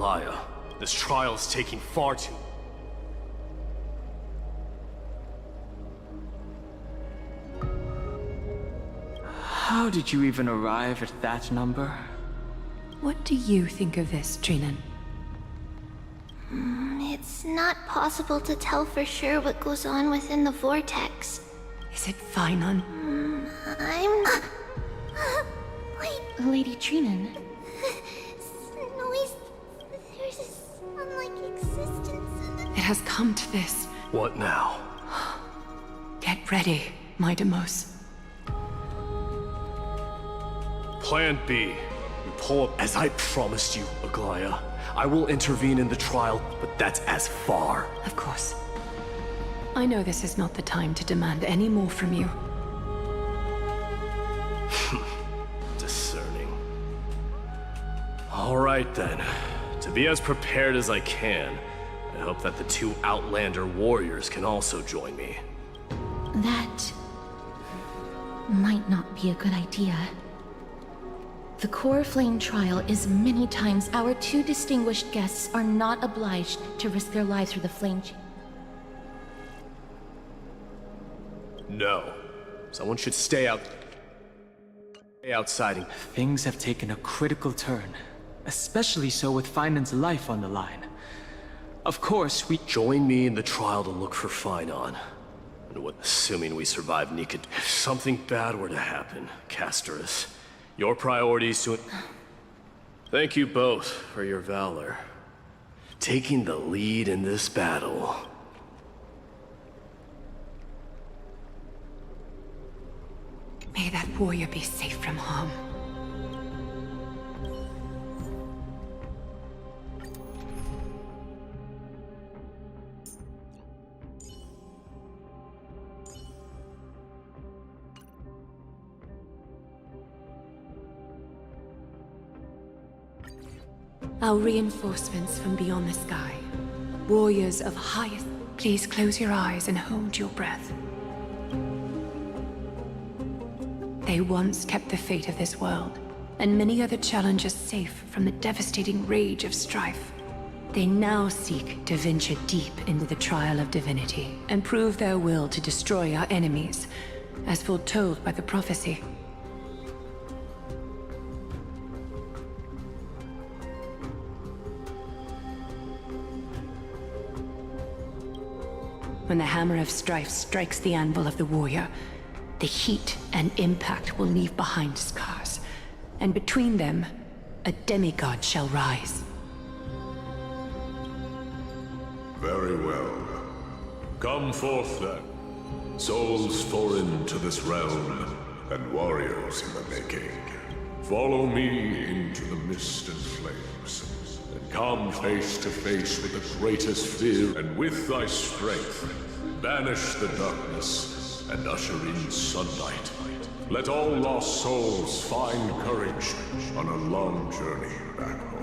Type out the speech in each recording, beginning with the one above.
Aglaya. This trial is taking far too... How did you even arrive at that number? What do you think of this, Trinan? It's not possible to tell for sure what goes on within the vortex. Is it Finon? I'm not... Wait, Lady Trinan? noise... There's a sun-like existence. It has come to this. What now? Get ready, my Demos. Plan B. We pull up as I promised you, Aglaya. I will intervene in the trial, but that's as far. Of course. I know this is not the time to demand any more from you. Discerning. All right then. To be as prepared as I can, I hope that the two Outlander warriors can also join me. That might not be a good idea. The Core Flame trial is many times our two distinguished guests are not obliged to risk their lives for the flame. No. Someone should stay outside. Things have taken a critical turn, especially so with Finan's life on the line. Of course, we... Join me in the trial to look for Finon. And what, assuming we survive Nikad, if something bad were to happen, Casterus, your priorities to... Thank you both for your valor. Taking the lead in this battle. May that warrior be safe from harm. Our reinforcements from beyond the sky. Warriors of highest... Please close your eyes and hold your breath. They once kept the fate of this world, and many other challengers safe from the devastating rage of strife. They now seek to venture deep into the trial of divinity, and prove their will to destroy our enemies, as foretold by the prophecy. When the hammer of strife strikes the anvil of the warrior, the heat and impact will leave behind scars, and between them, a demigod shall rise. Very well. Come forth then, souls foreign to this realm, and warriors in the making. Follow me into the mist and flames, and come face to face with the greatest fear, and with thy strength, banish the darkness and usher in sunlight. Let all lost souls find courage on a long journey back home.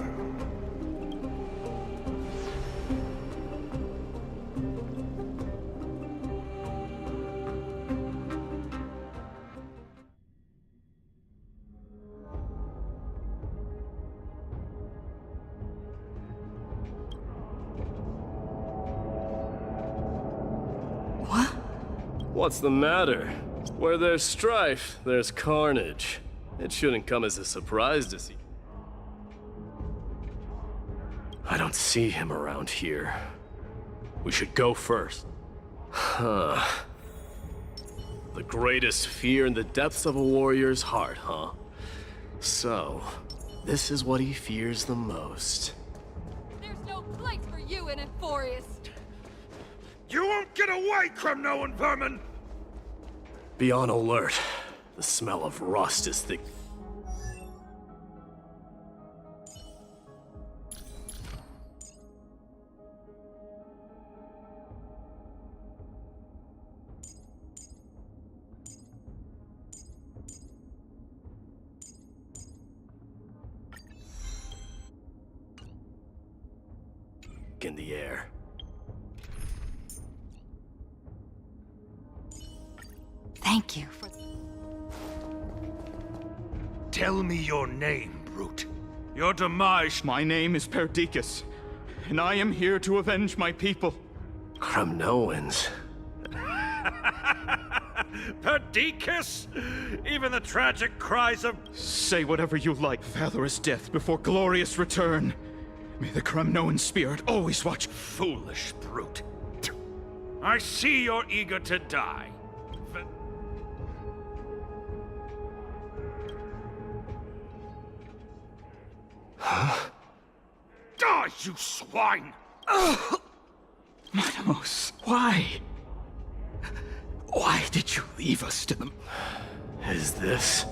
What's the matter? Where there's strife, there's carnage. It shouldn't come as a surprise to see. I don't see him around here. We should go first. Huh. The greatest fear in the depths of a warrior's heart, huh? So, this is what he fears the most. There's no place for you in Amphoreus! You won't get away, criminal vermin! Be on alert. The smell of rust is thick. In the air. Thank you for... Tell me your name, brute. Your demise. My name is Perdiccas, and I am here to avenge my people. Kremnoans. Perdiccas? Even the tragic cries of... Say whatever you like. Valorous death before glorious return. May the Kremnoan spirit always watch. Foolish brute. I see you're eager to die. Huh? Die, you swine! Manos, why? Why did you leave us to them? Is this?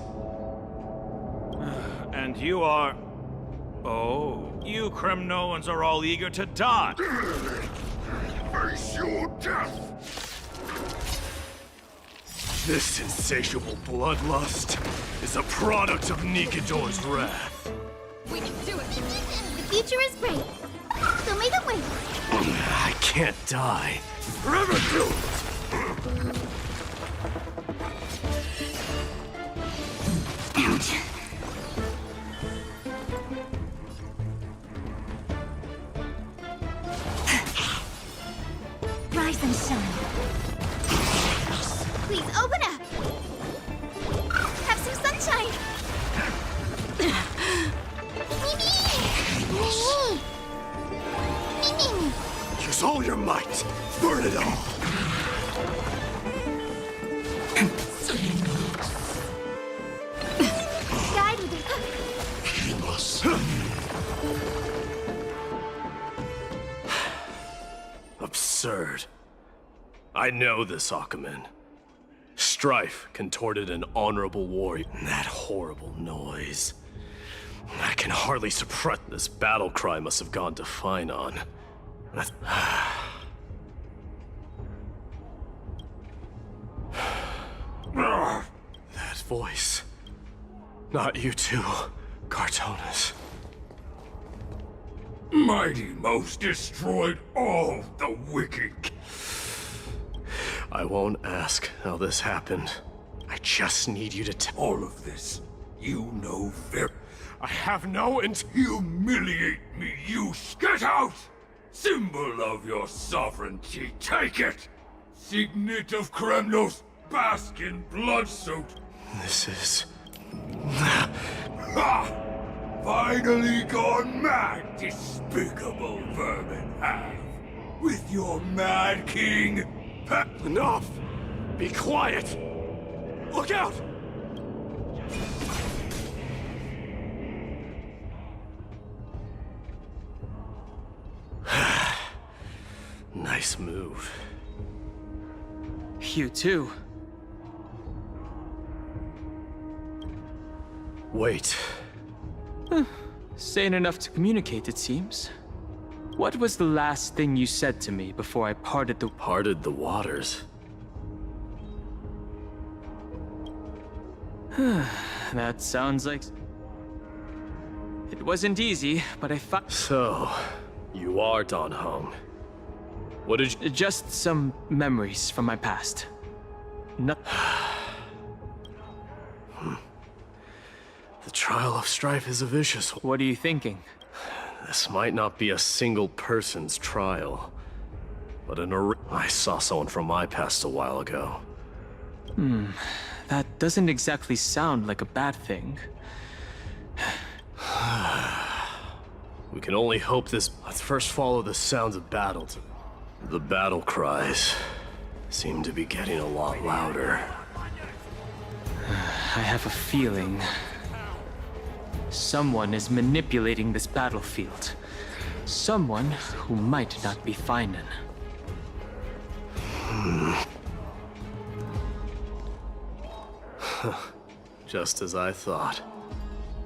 And you are... Oh, you Kremnoans are all eager to die. Face your death! This insatiable bloodlust is a product of Nikidor's wrath. We can do it! The future is great. So may the way. I can't die. Forever do! Rise and shine. Please open up. Have some sunshine. Mimi. Use all your might. Burn it all. Guide me. Absurd. I know this, Akaman. Strife contorted an honorable warrior. That horrible noise. I can hardly suppress. This battle cry must have gone to Finon. That voice. Not you too, Cartonis. Mighty Most destroyed all the wicked. I won't ask how this happened. I just need you to tell. All of this, you know very... I have no Humiliate me, you... Get out! Symbol of your sovereignty, take it! Signet of Kremnos, bask in blood-soaked... This is... Ha! Finally gone mad, despicable vermin have! With your mad king... Enough! Be quiet! Look out! Nice move. You too. Wait. Sane enough to communicate, it seems. What was the last thing you said to me before I parted the... Parted the waters. That sounds like... It wasn't easy, but I found... So, you are Don Hong. What did you... Just some memories from my past. No... The trial of Strife is a vicious one. What are you thinking? This might not be a single person's trial, but I saw someone from my past a while ago. That doesn't exactly sound like a bad thing. We can only hope this... Let's first follow the sounds of battle. The battle cries seem to be getting a lot louder. I have a feeling... Someone is manipulating this battlefield. Someone who might not be Finon. Just as I thought.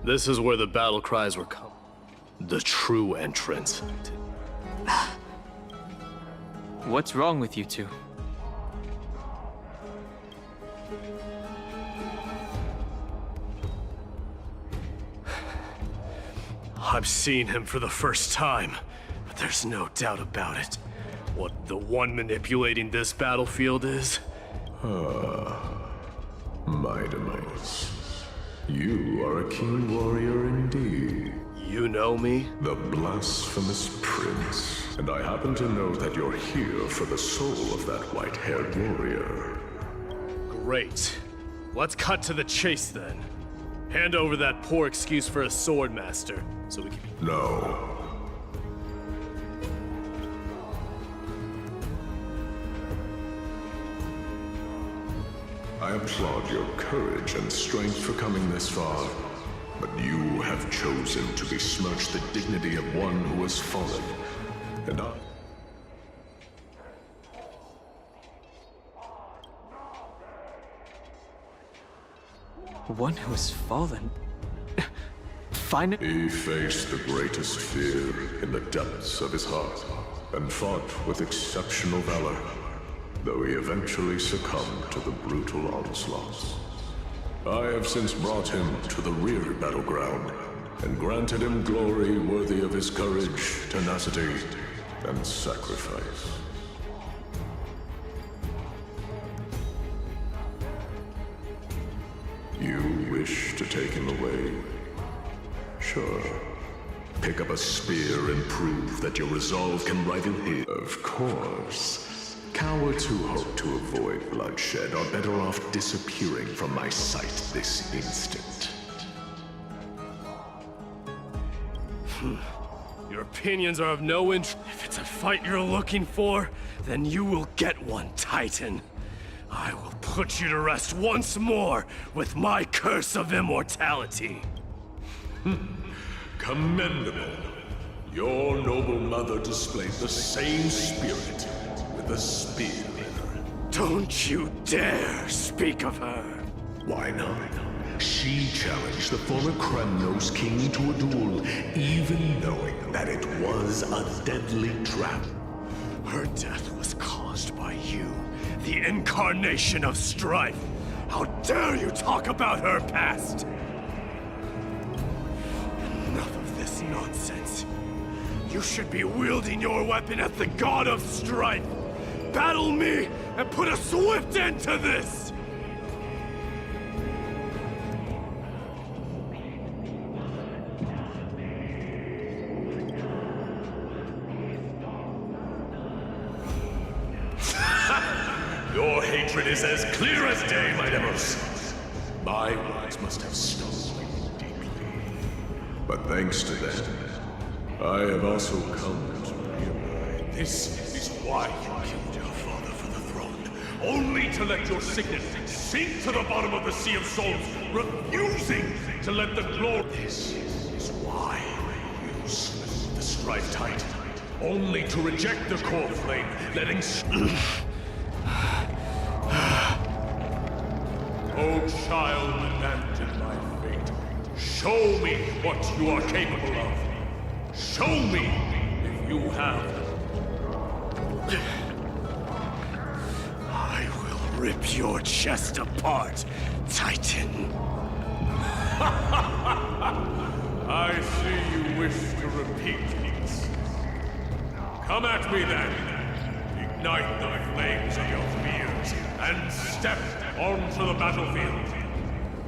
This is where the battle cries were coming. The true entrance. What's wrong with you two? I've seen him for the first time, but there's no doubt about it. What the one manipulating this battlefield is? Mighty Mouse, you are a keen warrior indeed. You know me? The blasphemous prince. And I happen to know that you're here for the soul of that white-haired warrior. Great. Let's cut to the chase then. Hand over that poor excuse for a sword master, so we can be— No. I applaud your courage and strength for coming this far, but you have chosen to besmirch the dignity of one who has fallen, and I... One who has fallen? He faced the greatest fear in the depths of his heart, and fought with exceptional valor, though he eventually succumbed to the brutal onslaughts. I have since brought him to the rear battleground, and granted him glory worthy of his courage, tenacity, and sacrifice. You wish to take him away? Sure. Pick up a spear and prove that your resolve can rival his. Of course. Cowards who hope to avoid bloodshed are better off disappearing from my sight this instant. Your opinions are of no interest. If it's a fight you're looking for, then you will get one, Titan. I will put you to rest once more with my curse of immortality. Commendable. Your noble mother displayed the same spirit with a spear in her. Don't you dare speak of her. Why not? She challenged the former Kremnos king to a duel, even knowing that it was a deadly trap. Her death was caused by you, the incarnation of strife. How dare you talk about her past? Enough of this nonsense. You should be wielding your weapon at the god of strife. Battle me and put a swift end to this! Your hatred is as clear as day, my Demos. My words must have stung you deeply. But thanks to them, I have also come to realize this is why you killed your father for the throne. Only to let your sickness sink to the bottom of the Sea of Souls, refusing to let the glory... This is why you slew the Strife Titan. Only to reject the core flame, letting... Oh, child demanded by fate, show me what you are capable of. Show me if you have. I will rip your chest apart, Titan. I see you wish to repeat this. Come at me then. Ignite the flames of your fears and step onto the battlefield.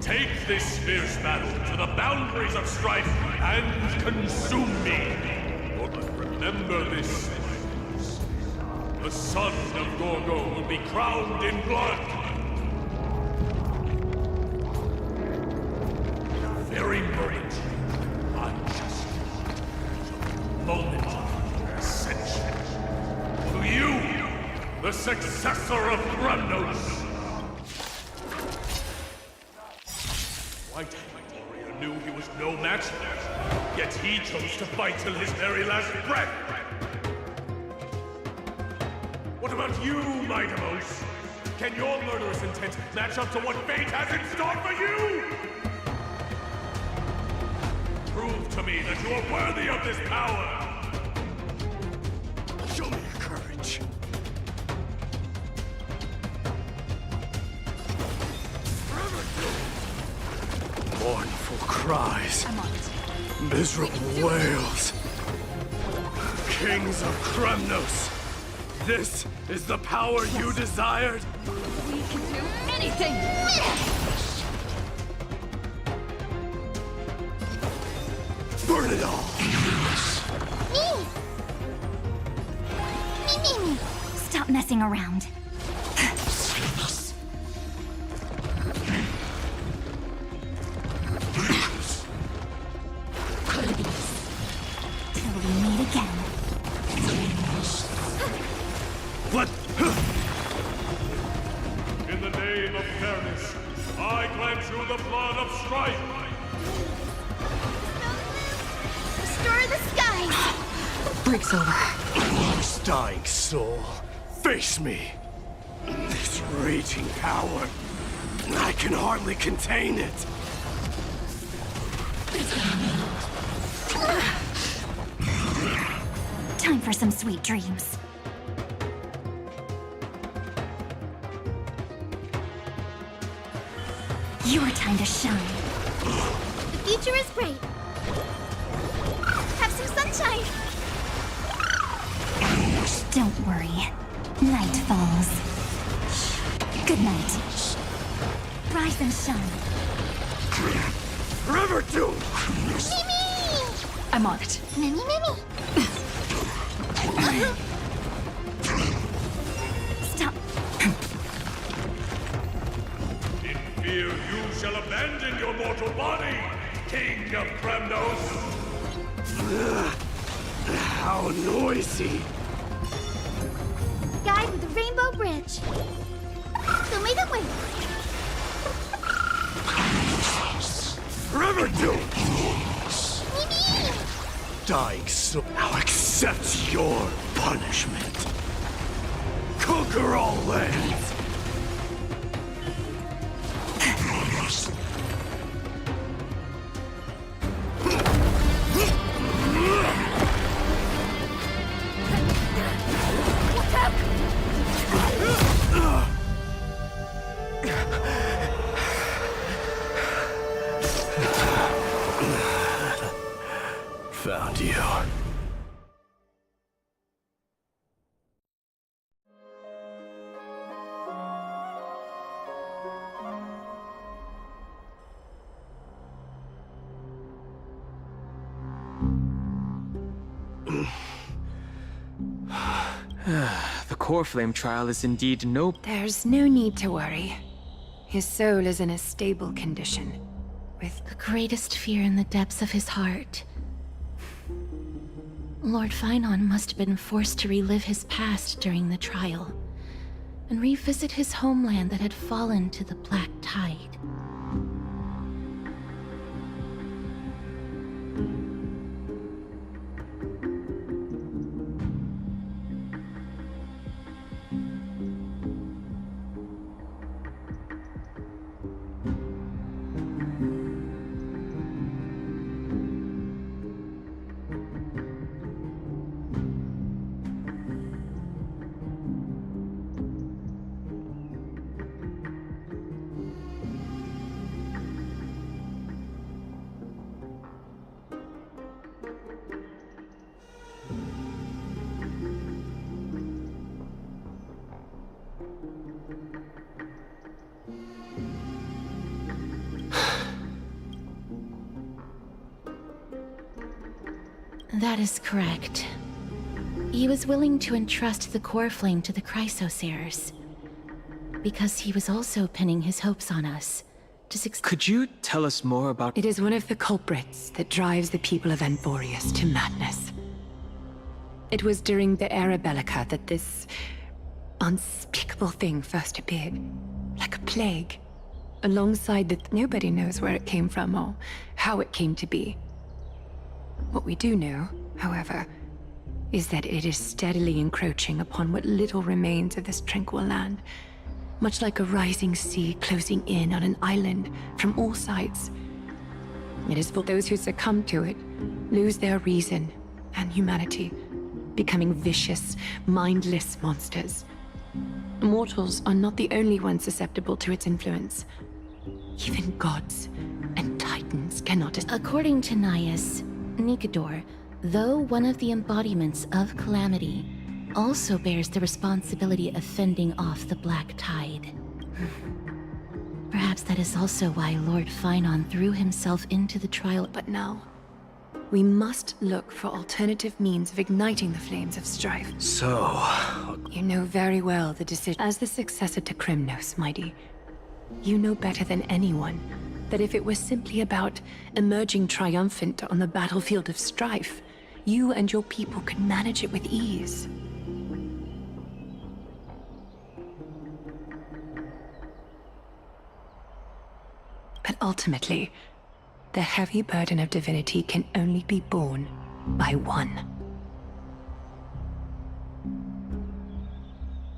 Take this fierce battle to the boundaries of strife and consume me. But remember this. The son of Gorgo will be crowned in blood. The very moment I'm just the moment of ascension. To you, the successor of Kremnos. White-haired warrior knew he was no match for her, yet he chose to fight till his very last breath. What about you, my Demos? Can your murderous intent match up to what fate has in store for you? Prove to me that you are worthy of this power! Show me your courage. Mournful cries. I'm on it. Miserable wails. Kings of Kremnos. This is the power you desired? We can do anything! Burn it all! Me! Stop messing around. Till we meet again. What? In the name of fairness, I cleanse you the blood of strife. Restore the skies! Breaks over. Dying soul, face me. This raging power, I can hardly contain it. Time for some sweet dreams. Your time to shine. The future is bright. Have some sunshine. Don't worry. Night falls. Good night. Rise and shine. Forever Doom! Mimi! I'm on it. Mimi! Stop. In fear you shall abandon your mortal body, King of Kremnos! How noisy! Guide with the Rainbow Bridge. Show me the way. Forever Doom! Mimi! Dying soul, now accept your punishment. Conquer all lands! Found you. The core flame trial is indeed no... There's no need to worry. His soul is in a stable condition. With The greatest fear in the depths of his heart. Lord Finon must have been forced to relive his past during the trial, and revisit his homeland that had fallen to the Black Tide. That is correct. He was willing to entrust the core flame to the Chrysosayers, because he was also pinning his hopes on us to succeed. Could you tell us more about... it is one of the culprits that drives the people of Amphoreus to madness. It was during the Era Bellica that this unspeakable thing first appeared, like a plague, alongside that nobody knows where it came from or how it came to be. What we do know, however, is that it is steadily encroaching upon what little remains of this tranquil land, much like a rising sea closing in on an island from all sides. It is for those who succumb to it, lose their reason and humanity, becoming vicious, mindless monsters. Mortals are not the only ones susceptible to its influence. Even gods and titans cannot... According to Naias, Nikador, though one of the embodiments of Calamity, also bears the responsibility of fending off the Black Tide. Perhaps that is also why Lord Finon threw himself into the trial. But now, We must look for alternative means of igniting the flames of strife. So, You know very well the decision. As the successor to Krymnos, Mighty, you know better than anyone that if it was simply about emerging triumphant on the battlefield of strife, you and your people could manage it with ease. But ultimately, the heavy burden of divinity can only be borne by one.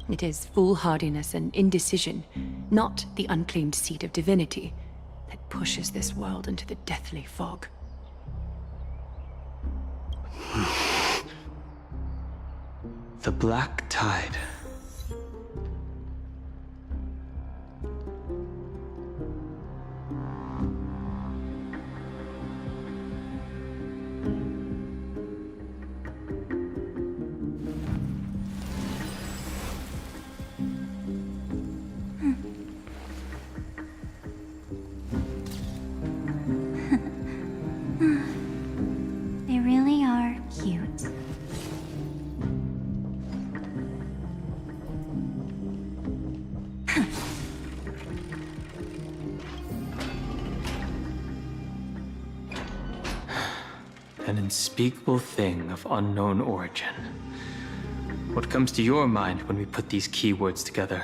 It is foolhardiness and indecision, not the unclaimed seed of divinity, that pushes this world into the deathly fog. The Black Tide. They really are cute. An unspeakable thing of unknown origin. What comes to your mind when we put these keywords together?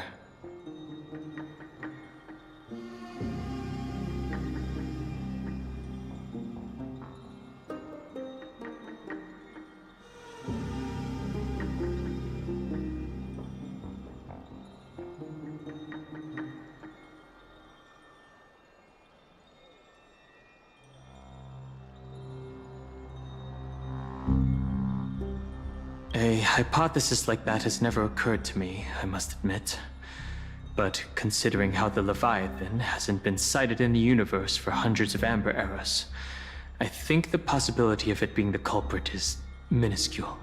A hypothesis like that has never occurred to me, I must admit. But considering how the Leviathan hasn't been sighted in the universe for hundreds of Amber eras, I think the possibility of it being the culprit is minuscule.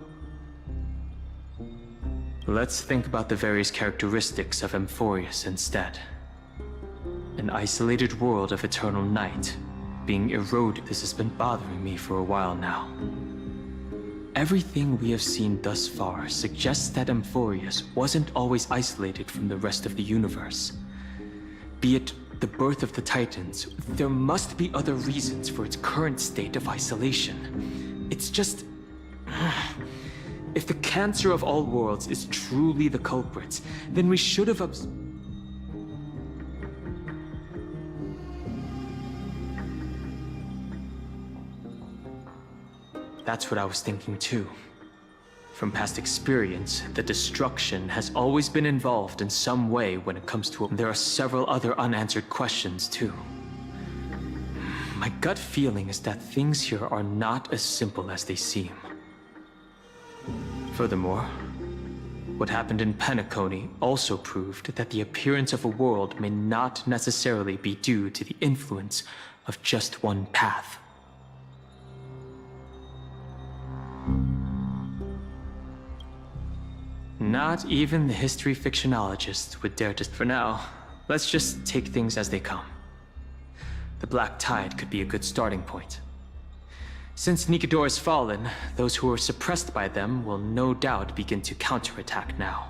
Let's think about the various characteristics of Amphoreus instead. An isolated world of eternal night, being eroded. This has been bothering me for a while now. Everything we have seen thus far suggests that Amphoreus wasn't always isolated from the rest of the universe. Be it the birth of the Titans, there must be other reasons for its current state of isolation. It's just... If the cancer of all worlds is truly the culprit, then we should have That's what I was thinking too. From past experience, the destruction has always been involved in some way when it comes to... There are several other unanswered questions too. My gut feeling is that things here are not as simple as they seem. Furthermore, what happened in Penacony also proved that the appearance of a world may not necessarily be due to the influence of just one path. Not even the history fictionologists would dare to... For now, let's just take things as they come. The Black Tide could be a good starting point. Since Nikedor has fallen, those who were suppressed by them will no doubt begin to counterattack now.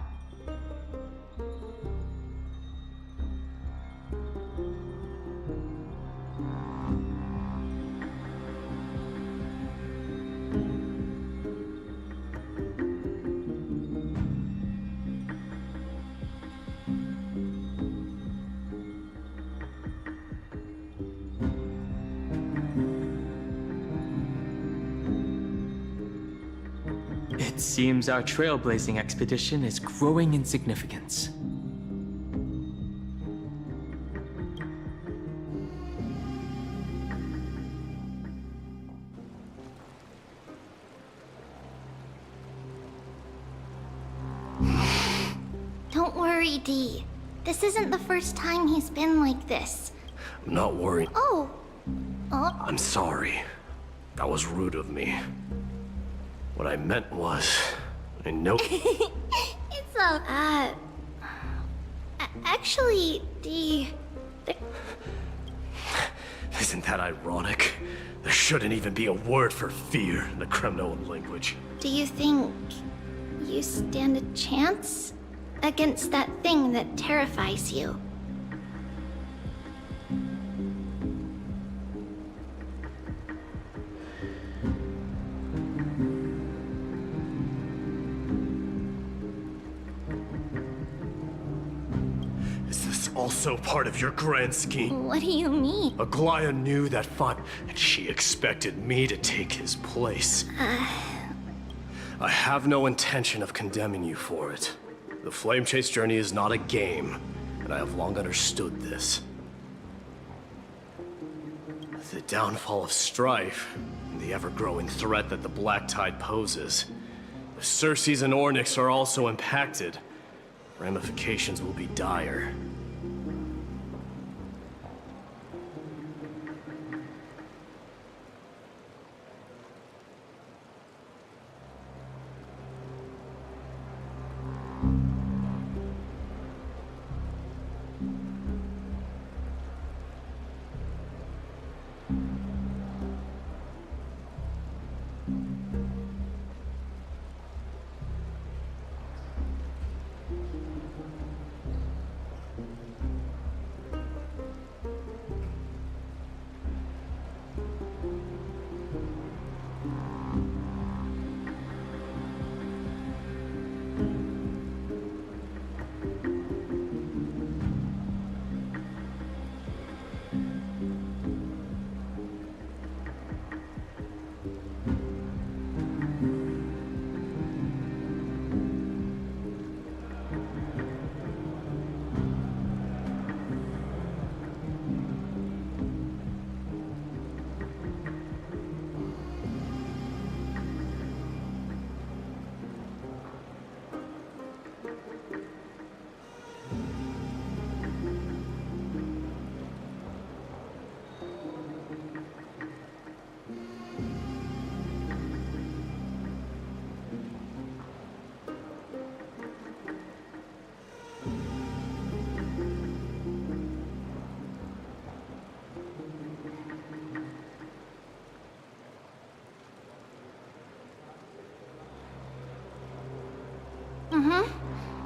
It seems our trailblazing expedition is growing in significance. Don't worry, Dee. This isn't the first time he's been like this. I'm not worried. Oh. I'm sorry. That was rude of me. What I meant was, I know... It's actually, Dee... Isn't that ironic? There shouldn't even be a word for fear in the Kremnoan language. Do you think you stand a chance against that thing that terrifies you? Is this also part of your grand scheme? What do you mean? Aglaya knew that fight, and she expected me to take his place. I have no intention of condemning you for it. The Flame Chase journey is not a game, and I have long understood this. The downfall of strife, and the ever-growing threat that the Black Tide poses. If Circes and Ornyx are also impacted, ramifications will be dire.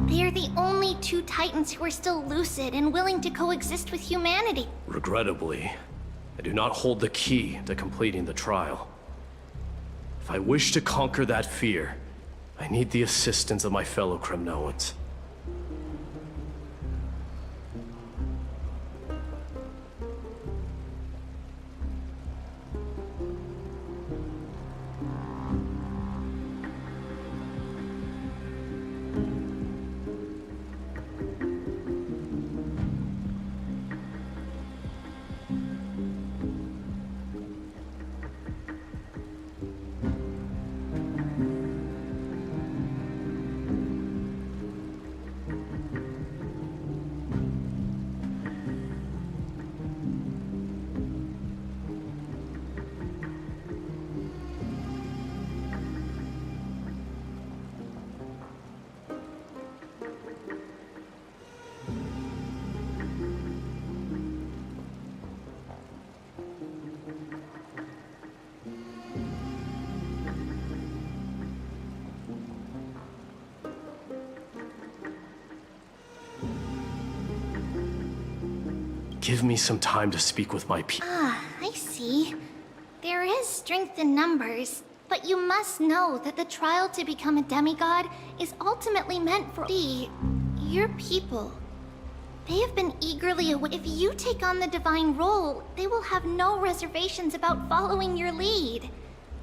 They are the only two Titans who are still lucid and willing to coexist with humanity. Regrettably, I do not hold the key to completing the trial. If I wish to conquer that fear, I need the assistance of my fellow Kremnoans. Give me some time to speak with my people. I see. There is strength in numbers, but you must know that the trial to become a demigod is ultimately meant for your people. They have been eagerly awaiting. If you take on the divine role, they will have no reservations about following your lead.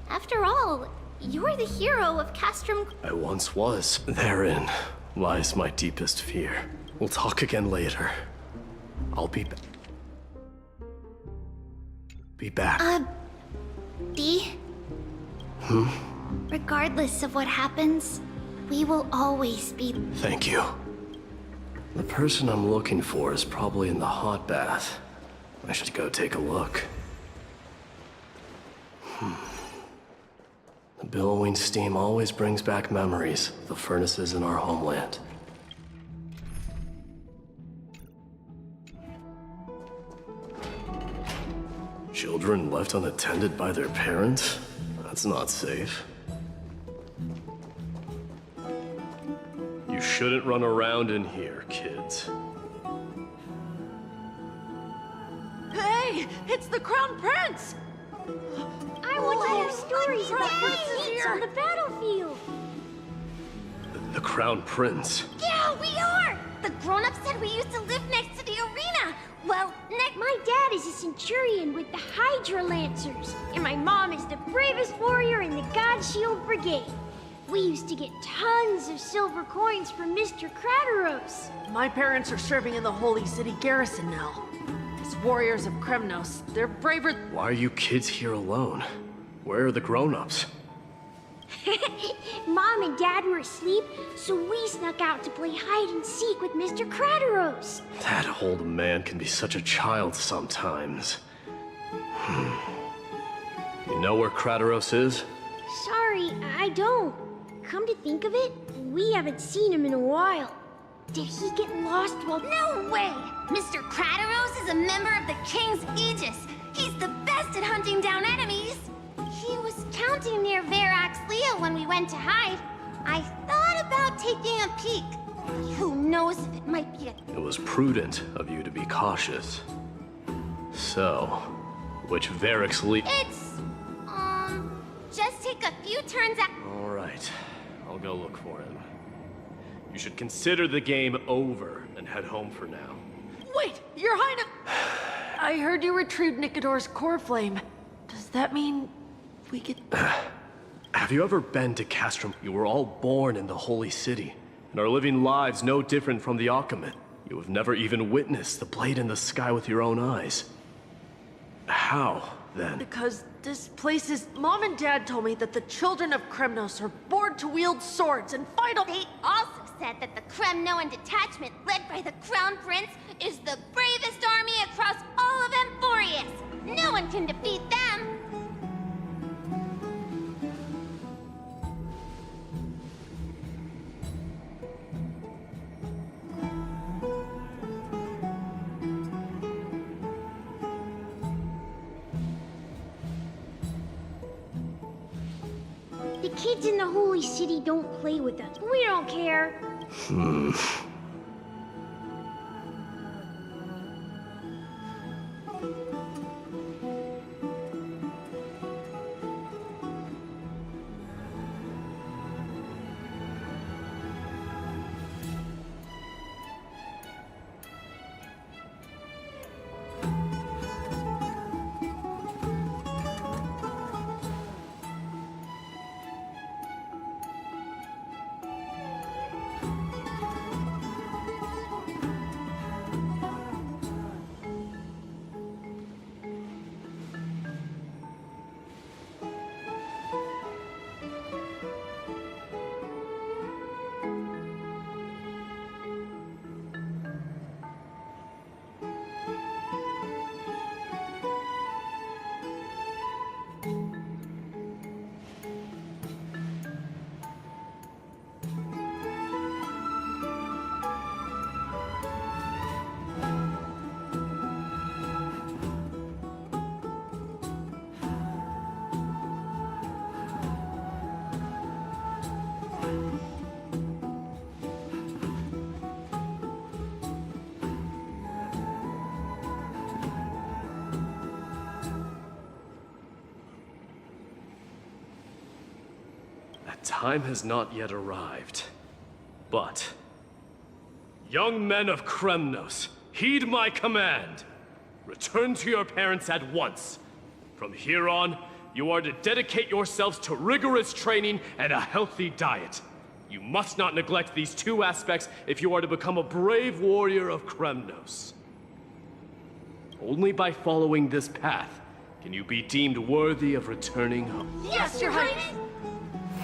After all, you're the hero of Castrum. I once was. Therein lies my deepest fear. We'll talk again later. I'll be back. D? Regardless of what happens, we will always be. Thank you. The person I'm looking for is probably in the hot bath. I should go take a look. The billowing steam always brings back memories of the furnaces in our homeland. Children left unattended by their parents? That's not safe. You shouldn't run around in here, kids. Hey, it's the Crown Prince! I want to hear stories about princes on the battlefield. The Crown Prince. Yeah, we are! The grown-ups said we used to live next to the arena. Well, My dad is a centurion with the Hydra Lancers, and my mom is the bravest warrior in the God Shield Brigade. We used to get tons of silver coins from Mr. Crateros. My parents are serving in the Holy City garrison now. As warriors of Kremnos, they're braver. Why are you kids here alone? Where are the grown-ups? Mom and Dad were asleep, so we snuck out to play hide and seek with Mr. Crateros. That old man can be such a child sometimes. You know where Crateros is? Sorry, I don't. Come to think of it, we haven't seen him in a while. Did he get lost while— no way! Mr. Crateros is a member of the King's Aegis. He's the best at hunting down enemies. He was counting near Verax Lea when we went to hide. I thought about taking a peek. Who knows if it might be a— It was prudent of you to be cautious. So, which Verax Lea— It's, just take a few turns at— All right, I'll go look for him. You should consider the game over and head home for now. Wait, Your Highness! I heard you retrieved Nicodor's core flame. Does that mean we could— Have you ever been to Castrum? You were all born in the Holy City, and are living lives no different from the Achaemen. You have never even witnessed the blade in the sky with your own eyes. How, then? Because this place is— Mom and Dad told me that the children of Kremnos are born to wield swords and fight on— They also said that the Kremnoan detachment led by the Crown Prince is the bravest army across all of Amphoreus. No one can defeat them. The kids in the Holy City don't play with us. We don't care. Time has not yet arrived. But, young men of Kremnos, heed my command. Return to your parents at once. From here on, you are to dedicate yourselves to rigorous training and a healthy diet. You must not neglect these two aspects if you are to become a brave warrior of Kremnos. Only by following this path can you be deemed worthy of returning home. Yes, Your Highness!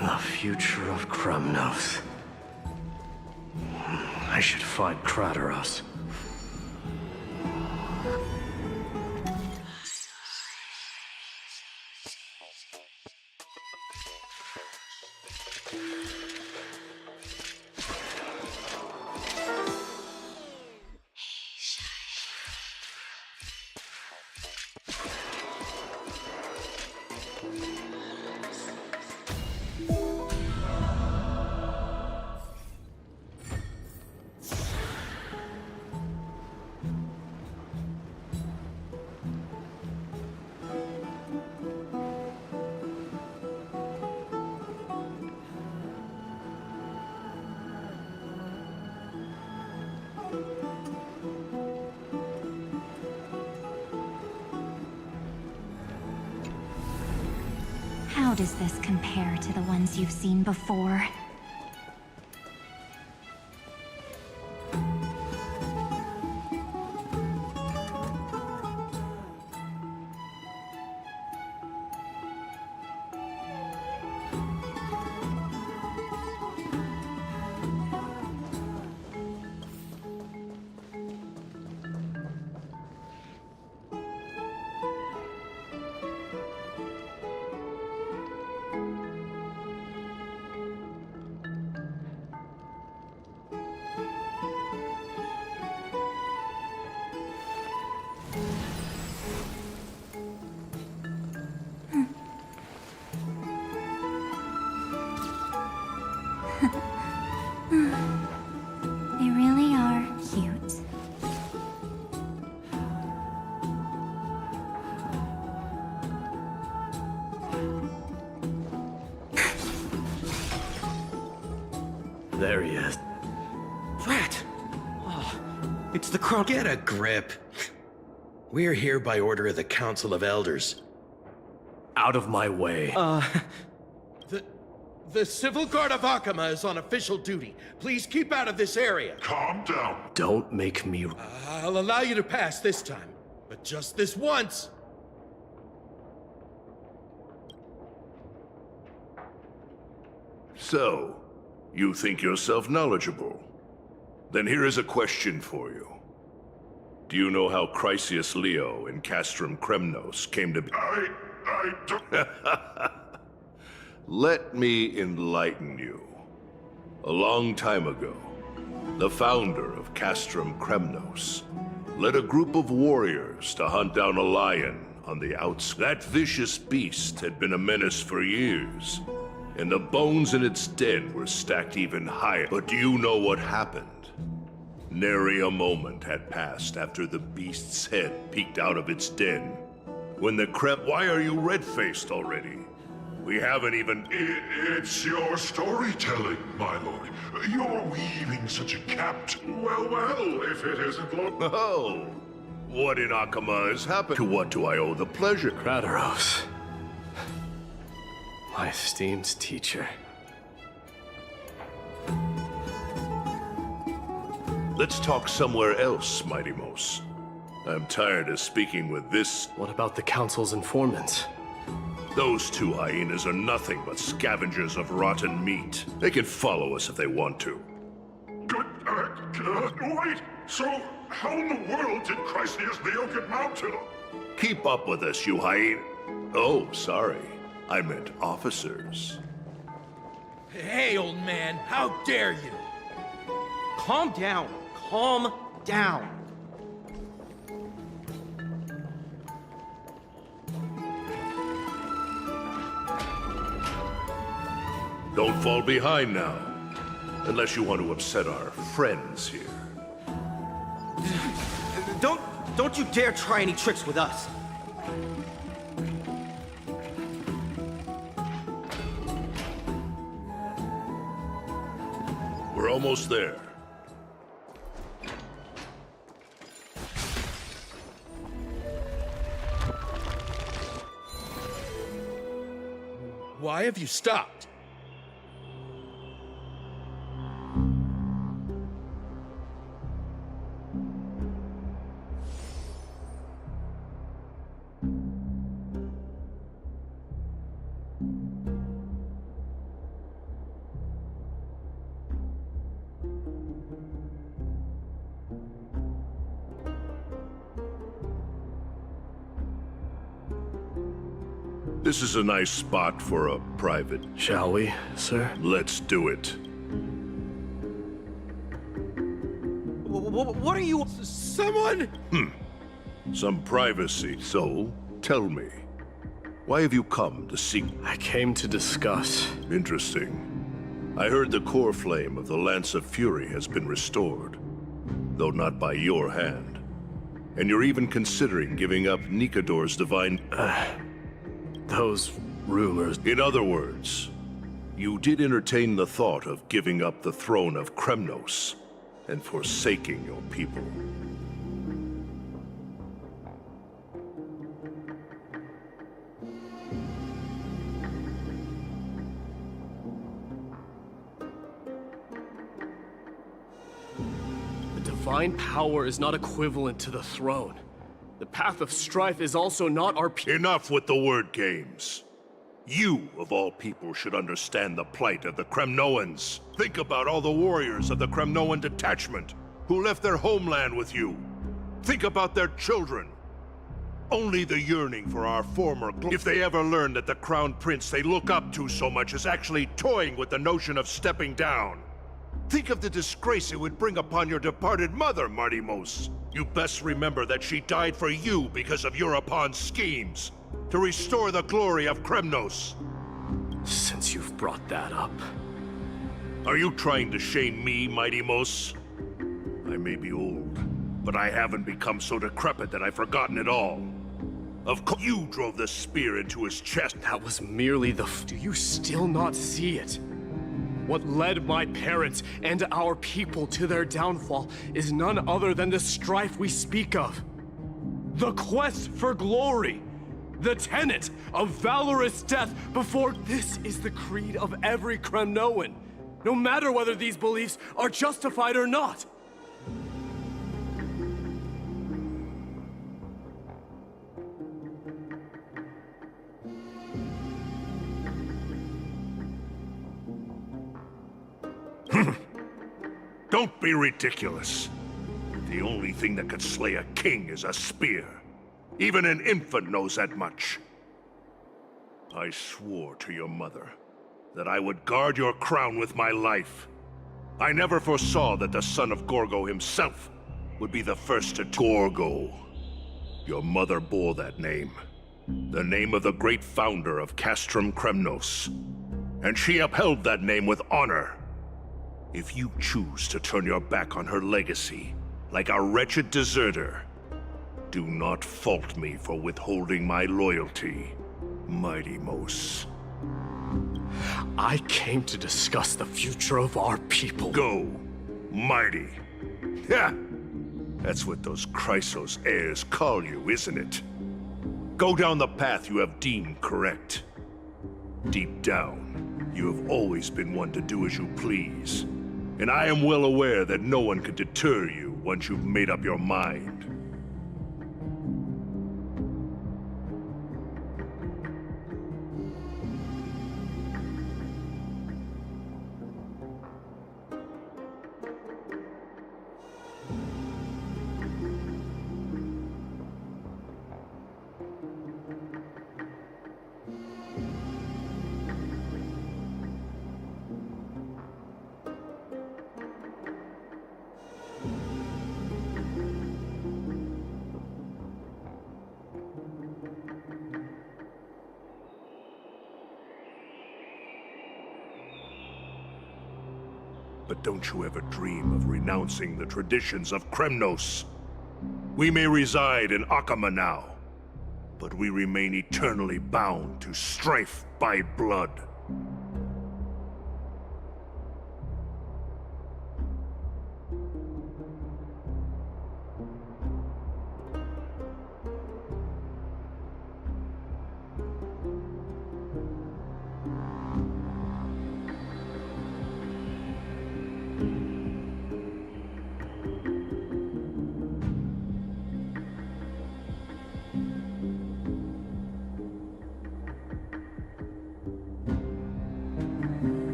The future of Kremnos. I should find Crateros. How does this compare to the ones you've seen before? They really are cute. There he is. Rat! Oh, it's the Colonel. Get a grip. We're here by order of the Council of Elders. Out of my way. The Civil Guard of Akama is on official duty. Please keep out of this area. Calm down. Don't make me... I'll allow you to pass this time, but just this once. So, you think yourself knowledgeable? Then here is a question for you. Do you know how Chrysius Leo and Castrum Kremnos came to be? I don't... Let me enlighten you. A long time ago, the founder of Castrum Kremnos led a group of warriors to hunt down a lion on the outskirts. That vicious beast had been a menace for years, and the bones in its den were stacked even higher. But do you know what happened? Nary a moment had passed after the beast's head peeked out of its den. When the Why are you red-faced already? We haven't even... It's your storytelling, my lord. You're weaving such a well, if it isn't long... Oh, what in Akama has happened? To what do I owe the pleasure? Kratos. My esteemed teacher. Let's talk somewhere else, Mighty Mos. I'm tired of speaking with this... What about the Council's informants? Those two hyenas are nothing but scavengers of rotten meat. They can follow us if they want to. Wait! So, how in the world did Chrysius Leo get mounted? Keep up with us, you hyena... Oh, sorry. I meant officers. Hey, old man, how dare you? Calm down. Calm down. Don't fall behind now. Unless you want to upset our friends here. Don't you dare try any tricks with us. We're almost there. Why have you stopped? This is a nice spot for a private... Shall we, sir? Let's do it. What are you... Someone? Some privacy. So, tell me. Why have you come to seek... I came to discuss. Interesting. I heard the core flame of the Lance of Fury has been restored. Though not by your hand. And you're even considering giving up Nikador's divine... Those rumors... In other words, you did entertain the thought of giving up the throne of Kremnos and forsaking your people. divine power is not equivalent to the throne. The path of strife is also not our Enough with the word games. You, of all people, should understand the plight of the Kremnoans. Think about all the warriors of the Kremnoan detachment who left their homeland with you. Think about their children. Only the yearning for our former glory. If they ever learn that the crown prince they look up to so much is actually toying with the notion of stepping down. Think of the disgrace it would bring upon your departed mother, Martimos. You best remember that she died for you because of Europon's schemes, to restore the glory of Kremnos. Since you've brought that up... Are you trying to shame me, Martimos? I may be old, but I haven't become so decrepit that I've forgotten it all. Of course, you drove the spear into his chest. That was merely the... Do you still not see it? What led my parents and our people to their downfall is none other than the strife we speak of. The quest for glory. The tenet of valorous death before... This is the creed of every Kremnoan, no matter whether these beliefs are justified or not. Don't be ridiculous. The only thing that could slay a king is a spear. Even an infant knows that much. I swore to your mother that I would guard your crown with my life. I never foresaw that the son of Gorgo himself would be the first to... Gorgo. Your mother bore that name. The name of the great founder of Castrum Kremnos. And she upheld that name with honor. If you choose to turn your back on her legacy, like a wretched deserter, do not fault me for withholding my loyalty, Martimos. I came to discuss the future of our people. Go, Mighty. Ha! That's what those Chrysos heirs call you, isn't it? Go down the path you have deemed correct. Deep down, you have always been one to do as you please. And I am well aware that no one can deter you once you've made up your mind. But don't you ever dream of renouncing the traditions of Kremnos. We may reside in Akama now, but we remain eternally bound to strife by blood.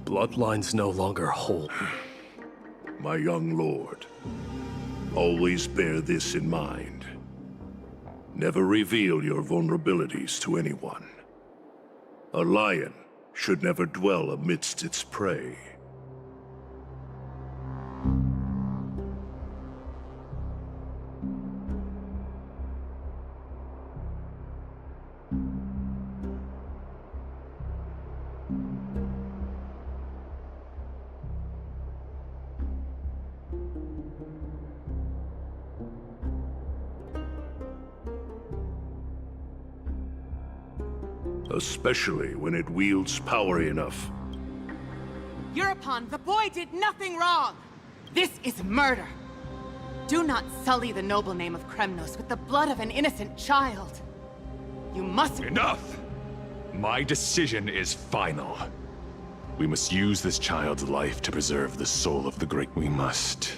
Bloodlines no longer hold. My young lord, always bear this in mind. Never reveal your vulnerabilities to anyone. A lion should never dwell amidst its prey. especially when it wields power enough. Euripon, the boy did nothing wrong! This is murder! Do not sully the noble name of Kremnos with the blood of an innocent child. You must— Enough! My decision is final. We must use this child's life to preserve the soul of the great. We must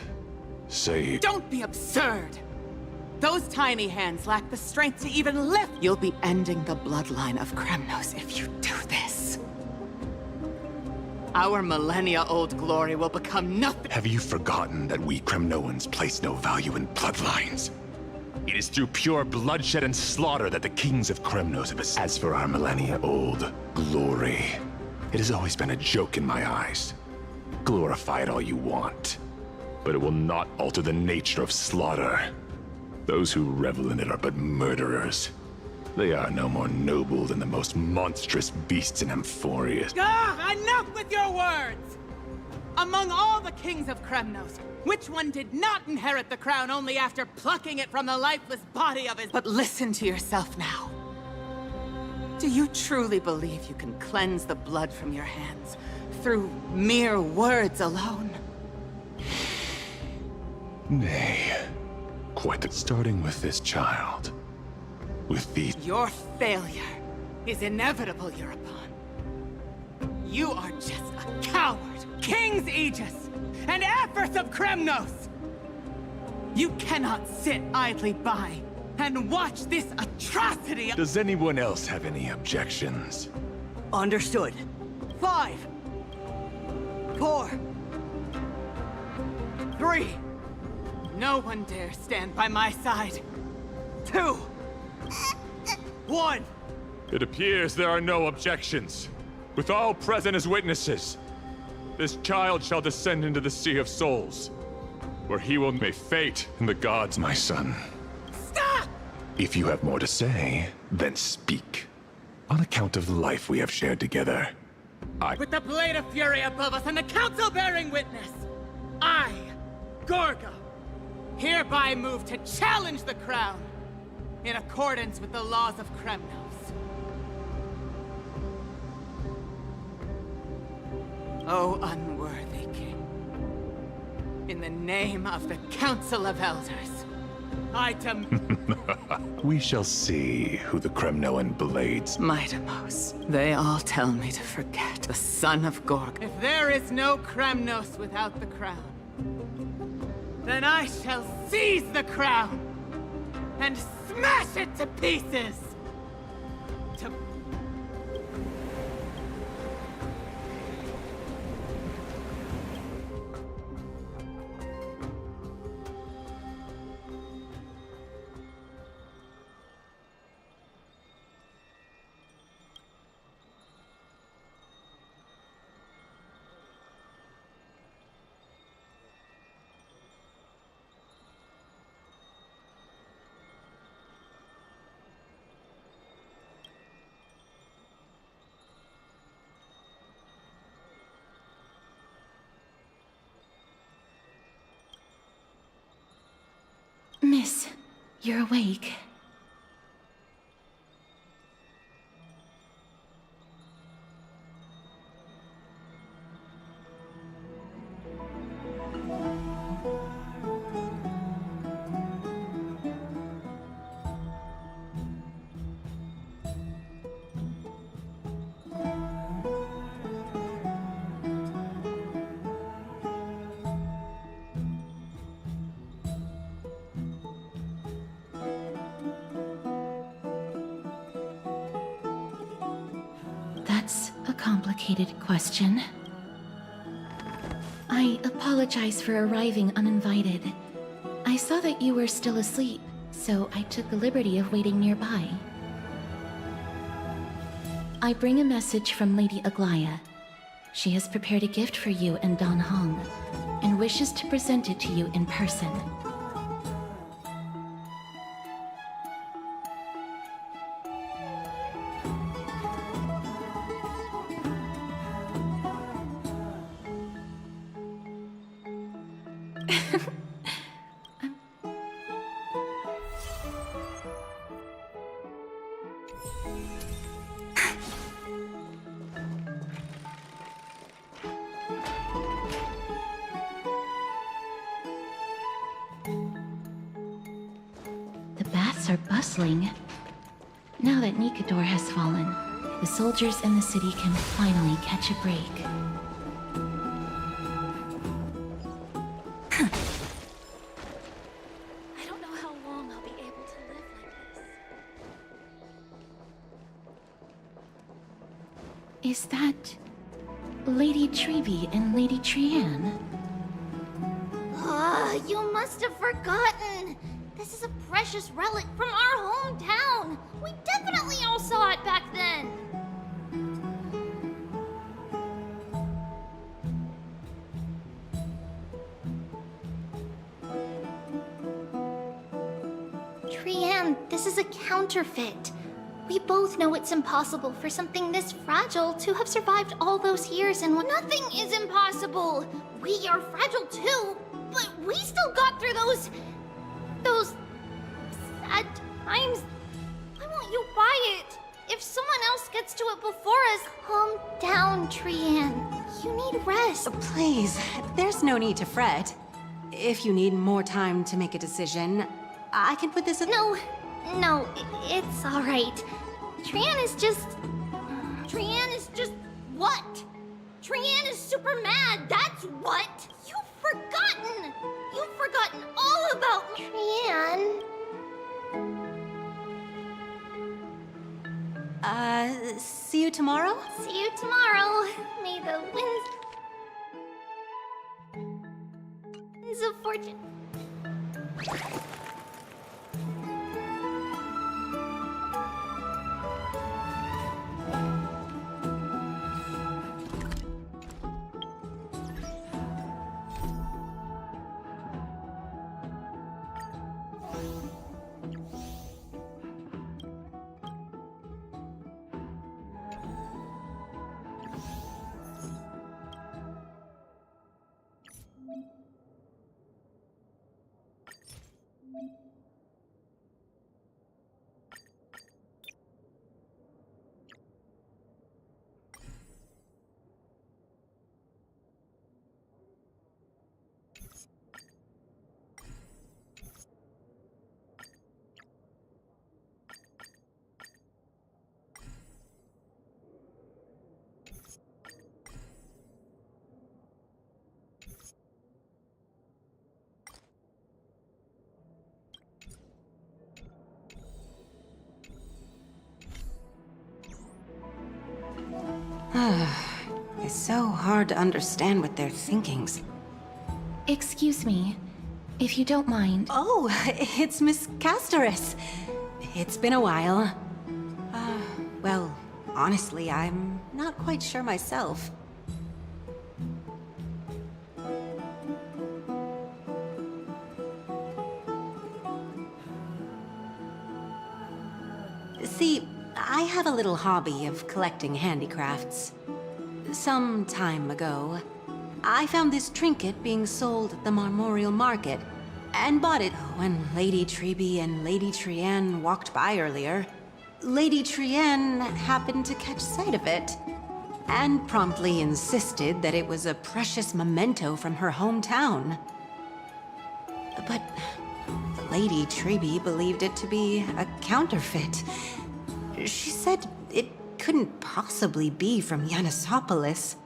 save— Don't be absurd! Those tiny hands lack the strength to even lift— You'll be ending the bloodline of Kremnos if you do this. Our millennia-old glory will become nothing— Have you forgotten that we Kremnoans place no value in bloodlines? It is through pure bloodshed and slaughter that the kings of Kremnos have— As for our millennia-old glory, it has always been a joke in my eyes. Glorify it all you want, but it will not alter the nature of slaughter. Those who revel in it are but murderers. They are no more noble than the most monstrous beasts in Amphoreus. Enough with your words! Among all the kings of Kremnos, which one did not inherit the crown only after plucking it from the lifeless body of his— But listen to yourself now. Do you truly believe you can cleanse the blood from your hands through mere words alone? Nay. Quite starting with this child. With these— Your failure is inevitable, Euripon. You are just a coward, King's Aegis, and Aphros of Kremnos! You cannot sit idly by and watch this atrocity— Does anyone else have any objections? Understood. 5, 4, 3. No one dare stand by my side. 2, 1. It appears there are no objections. With all present as witnesses, this child shall descend into the Sea of Souls, where he will may fate in the gods, my son. Stop! If you have more to say, then speak. On account of the life we have shared together, With the blade of fury above us and the council bearing witness, I, Gorgo, hereby move to challenge the crown in accordance with the laws of Kremnos. O unworthy king, in the name of the Council of Elders, I We shall see who the Kremnoan blades— Midamos, they all tell me to forget the son of Gorg. If there is no Kremnos without the crown, then I shall seize the crown and smash it to pieces! Miss, you're awake. That's a complicated question. I apologize for arriving uninvited. I saw that you were still asleep, so I took the liberty of waiting nearby. I bring a message from Lady Aglaya. She has prepared a gift for you and Dan Hong, and wishes to present it to you in person. streets are bustling. Now that Nikedor has fallen, the soldiers in the city can finally catch a break. I don't know how long I'll be able to live like this. Is that Lady Treby and Lady Trianne? You must have forgotten. This is a precious relic from our hometown. We definitely all saw it back then. Trianne, this is a counterfeit. We both know it's impossible for something this fragile to have survived all those years, and nothing is impossible. We are fragile too, but we still got through those sad times. Why won't you buy it? If someone else gets to it before us, calm down, Trianne. You need rest. Please, there's no need to fret. If you need more time to make a decision, I can put this in— No, it's all right. Trianne is just what? Trianne is super mad, that's what! You've forgotten all about Trianne. See you tomorrow? See you tomorrow. May the winds of fortune. It's so hard to understand what they're thinking. Excuse me, if you don't mind. Oh, it's Miss Castorus. It's been a while. Well, honestly, I'm not quite sure myself. See, I have a little hobby of collecting handicrafts. Some time ago, I found this trinket being sold at the Marmorial Market, and bought it when Lady Treby and Lady Trianne walked by earlier. Lady Trianne happened to catch sight of it, and promptly insisted that it was a precious memento from her hometown. But Lady Treby believed it to be a counterfeit. She said it couldn't possibly be from Yanisopolis.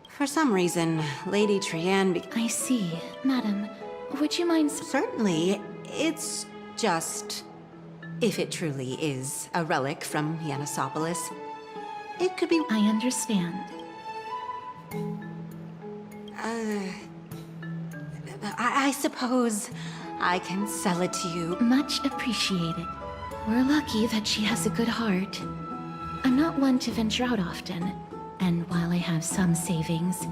For some reason, Lady Trianne I see. Madam, would you mind— Certainly. It's just— if it truly is a relic from Yanisopolis, it could be— I understand. I suppose I can sell it to you. Much appreciated. We're lucky that she has a good heart. I'm not one to venture out often, and while I have some savings,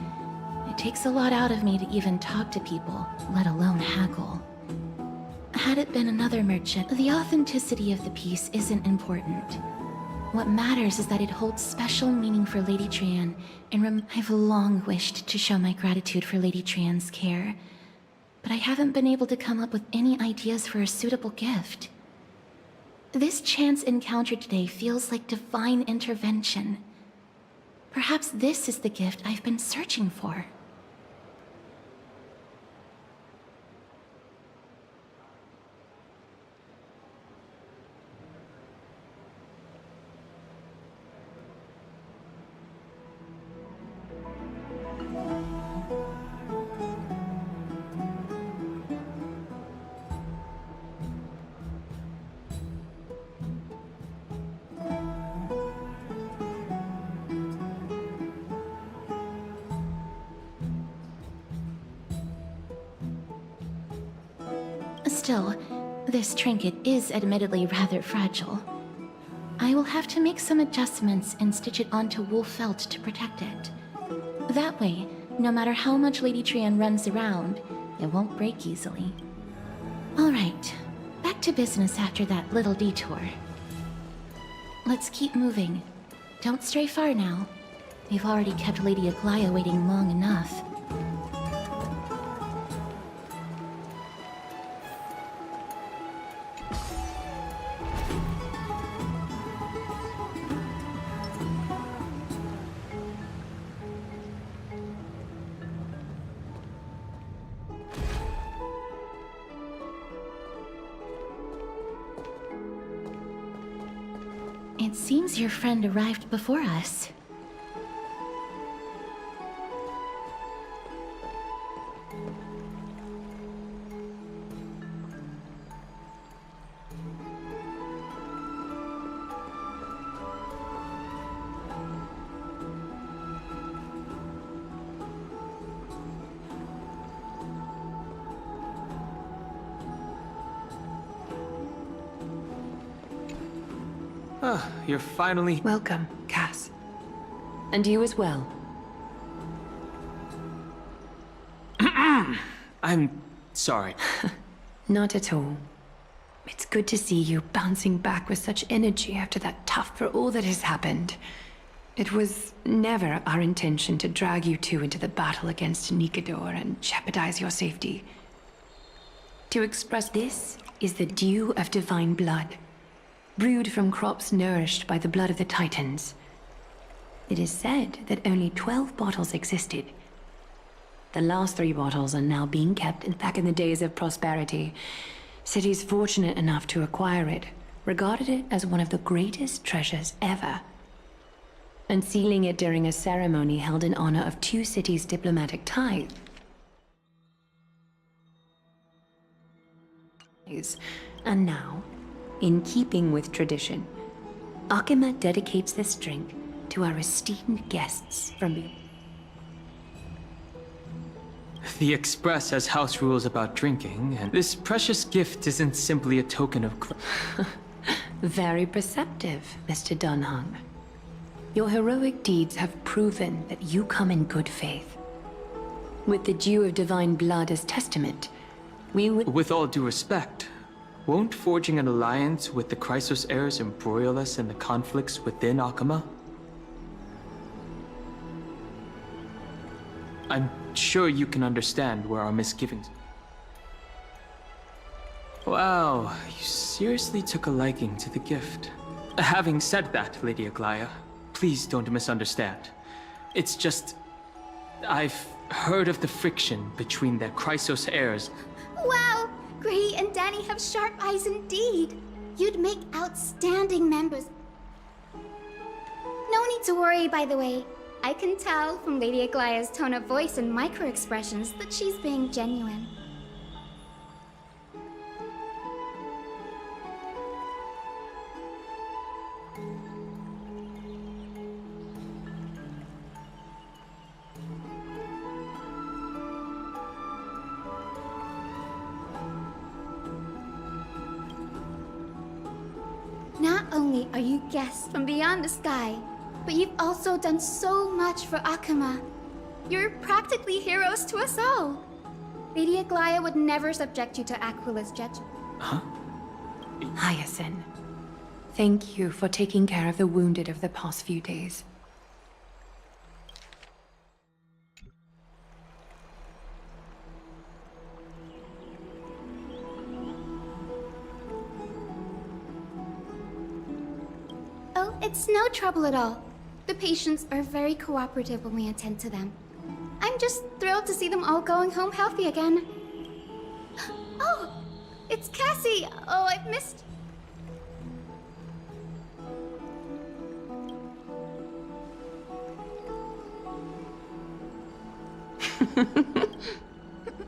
it takes a lot out of me to even talk to people, let alone haggle. Had it been another merchant, the authenticity of the piece isn't important. What matters is that it holds special meaning for Lady Trianne, and I've long wished to show my gratitude for Lady Trianne's care, but I haven't been able to come up with any ideas for a suitable gift. This chance encounter today feels like divine intervention. Perhaps this is the gift I've been searching for. Still, this trinket is admittedly rather fragile. I will have to make some adjustments and stitch it onto wool felt to protect it. That way, no matter how much Lady Trian runs around, it won't break easily. Alright, back to business after that little detour. Let's keep moving. Don't stray far now. We've already kept Lady Aglaya waiting long enough. It seems your friend arrived before us. Ah, you're finally... Welcome, Cass. And you as well. I'm sorry. Not at all. It's good to see you bouncing back with such energy after that tough for all that has happened. It was never our intention to drag you two into the battle against Nikador and jeopardize your safety. To express this is the dew of divine blood, brewed from crops nourished by the blood of the Titans. It is said that only 12 bottles existed. The last 3 bottles are now being kept back in the days of prosperity. Cities fortunate enough to acquire it regarded it as one of the greatest treasures ever, unsealing it during a ceremony held in honor of 2 cities' diplomatic ties. And now, in keeping with tradition, Akima dedicates this drink to our esteemed guests from the... The Express has house rules about drinking, and this precious gift isn't simply a token of... Very perceptive, Mr. Dunhung. Your heroic deeds have proven that you come in good faith. With the dew of divine blood as testament, we would... With all due respect, won't forging an alliance with the Chrysos heirs embroil us in the conflicts within Akima? I'm sure you can understand where our misgivings... Wow, you seriously took a liking to the gift. Having said that, Lady Aglaya, please don't misunderstand. It's just... I've heard of the friction between the Chrysos heirs. Wow! Grady and Danny have sharp eyes indeed. You'd make outstanding members. No need to worry, by the way. I can tell from Lady Aglaya's tone of voice and micro-expressions that she's being genuine. Not only are you guests from beyond the sky, but you've also done so much for Akima. You're practically heroes to us all. Lady Aglaya would never subject you to Aquila's judgment. Huh? Hyacinth, thank you for taking care of the wounded of the past few days. Oh, it's no trouble at all. The patients are very cooperative when we attend to them. I'm just thrilled to see them all going home healthy again. Oh, it's Cassie. Oh, I've missed...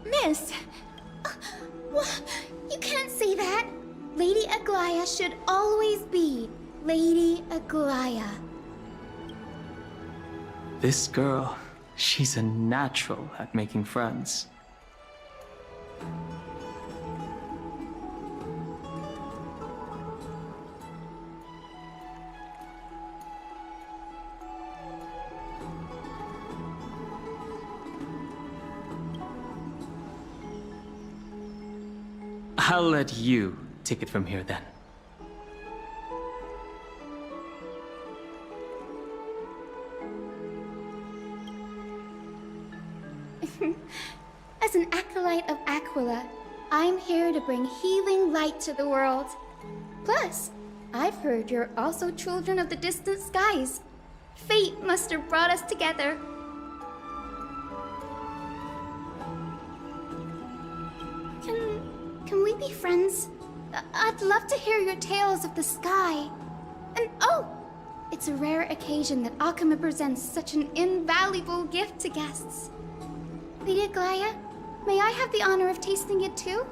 Miss! You can't say that. Lady Aglaya should always be Lady Aglaya. This girl, she's a natural at making friends. I'll let you take it from here then. As an acolyte of Aquila, I'm here to bring healing light to the world. Plus, I've heard you're also children of the distant skies. Fate must have brought us together. Can we be friends? I'd love to hear your tales of the sky. And oh, it's a rare occasion that Akama presents such an invaluable gift to guests. Lady Aglaya, may I have the honor of tasting it too?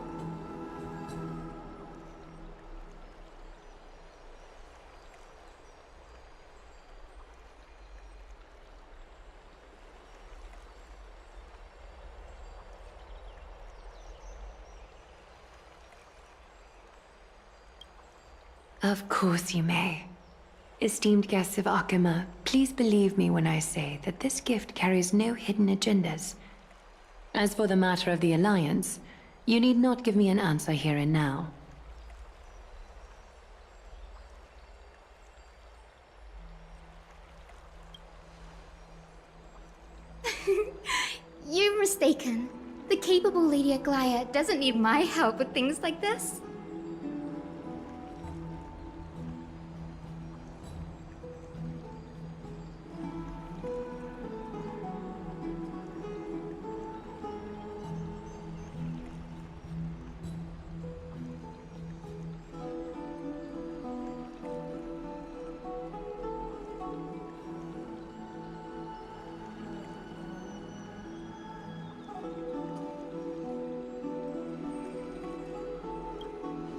Of course you may. Esteemed guests of Akama, please believe me when I say that this gift carries no hidden agendas. As for the matter of the Alliance, you need not give me an answer here and now. You're mistaken. The capable Lady Aglaya doesn't need my help with things like this.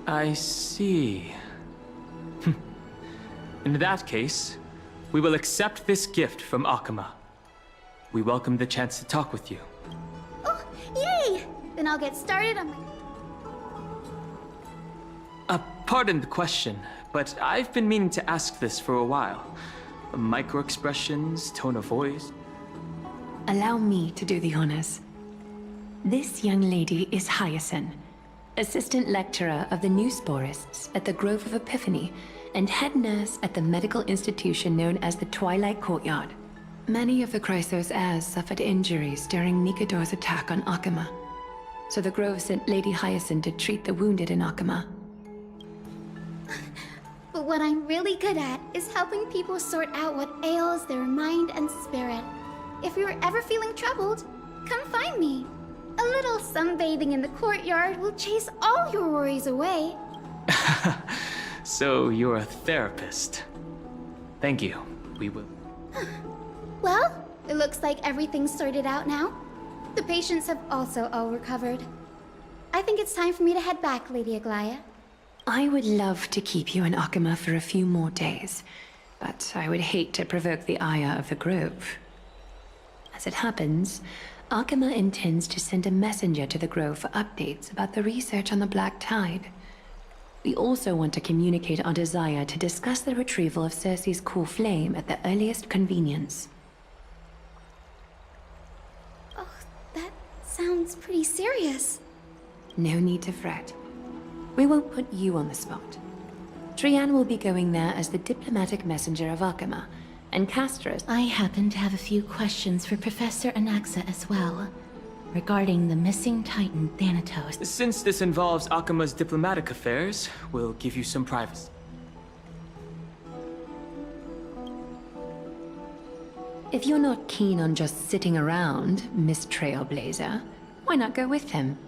I see. In that case, we will accept this gift from Akama. We welcome the chance to talk with you. Oh, yay! Then I'll get started on my... Pardon the question, but I've been meaning to ask this for a while. Micro-expressions, tone of voice... Allow me to do the honors. This young lady is Hyacinth, assistant lecturer of the new sporists at the Grove of Epiphany, and head nurse at the medical institution known as the Twilight Courtyard. Many of the Chrysos heirs suffered injuries during Nikador's attack on Akama, so the Grove sent Lady Hyacinth to treat the wounded in Akama. But what I'm really good at is helping people sort out what ails their mind and spirit. If you're ever feeling troubled, come find me. A little sunbathing in the courtyard will chase all your worries away. So you're a therapist. Thank you. We will... Well, it looks like everything's sorted out now. The patients have also all recovered. I think it's time for me to head back, Lady Aglaya. I would love to keep you in Akama for a few more days, but I would hate to provoke the ire of the Grove. As it happens, Akama intends to send a messenger to the Grove for updates about the research on the Black Tide. We also want to communicate our desire to discuss the retrieval of Circe's core flame at the earliest convenience. Oh, that sounds pretty serious. No need to fret. We won't put you on the spot. Trian will be going there as the diplomatic messenger of Akama, and Castros... I happen to have a few questions for Professor Anaxa as well, regarding the missing Titan Thanatos. Since this involves Akama's diplomatic affairs, we'll give you some privacy. If you're not keen on just sitting around, Miss Trailblazer, why not go with him?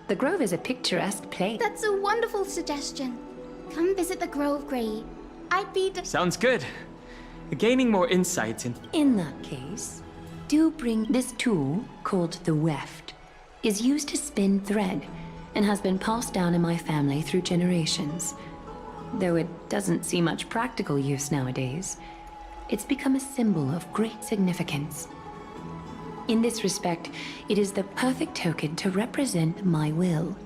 The Grove is a picturesque place. That's a wonderful suggestion. Come visit the Grove, Grey. I'd be... Sounds good. Gaining more insight in... In that case, do bring this tool, called the weft, is used to spin thread, and has been passed down in my family through generations. Though it doesn't see much practical use nowadays, it's become a symbol of great significance. In this respect, it is the perfect token to represent my will.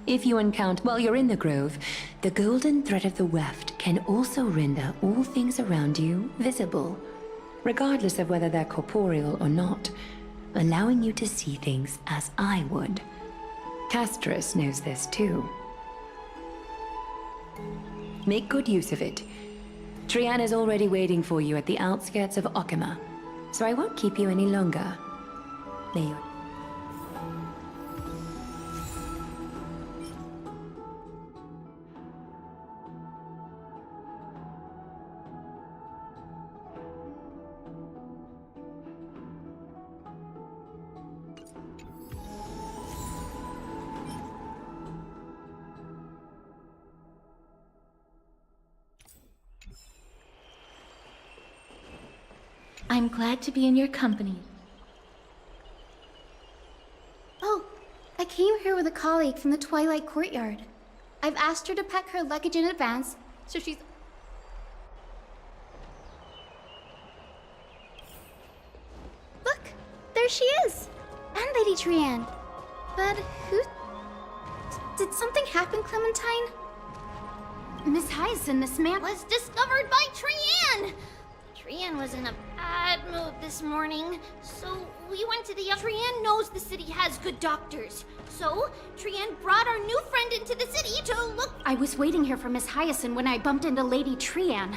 If you encounter while you're in the Grove, the golden thread of the weft can also render all things around you visible, regardless of whether they're corporeal or not, allowing you to see things as I would. Castros knows this too. Make good use of it. Trian is already waiting for you at the outskirts of Okima, so I won't keep you any longer. May you... I'm glad to be in your company. Oh, I came here with a colleague from the Twilight Courtyard. I've asked her to pack her luggage in advance, so she's... Look! There she is! And Lady Trian. But who... Did something happen, Clementine? Miss Hyacinth, this man... Was discovered by Trian! Trian was in a bad mood this morning, so we went to the... Trian knows the city has good doctors, so Trian brought our new friend into the city to look... I was waiting here for Miss Hyacinth when I bumped into Lady Trian.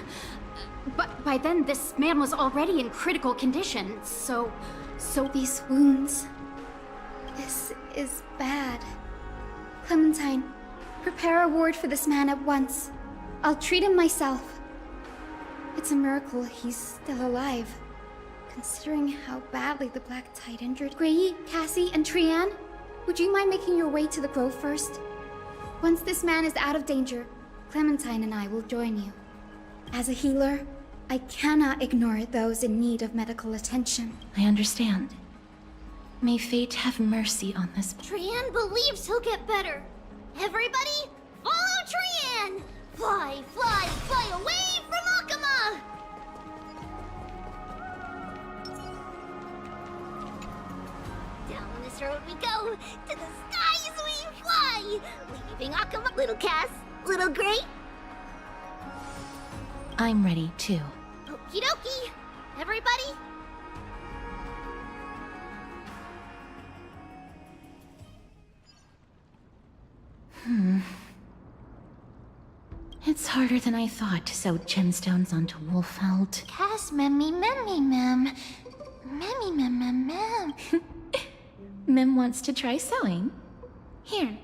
But by then, this man was already in critical condition, so these wounds... This is bad. Clementine, prepare a ward for this man at once. I'll treat him myself. It's a miracle he's still alive, considering how badly the Black Tide injured. Grey, Cassie, and Trian, would you mind making your way to the grove first? Once this man is out of danger, Clementine and I will join you. As a healer, I cannot ignore those in need of medical attention. I understand. May fate have mercy on this... Trian believes he'll get better. Everybody, follow Trian! Fly, fly, fly away from Okima! Down this road we go, to the skies we fly! Leaving Okima, little Cass, little Grey. I'm ready, too. Okie dokie! Everybody, It's harder than I thought to sew gemstones onto Wolfeld. Cass, memmy, mem. Memmy, mem. Mem wants to try sewing. Here.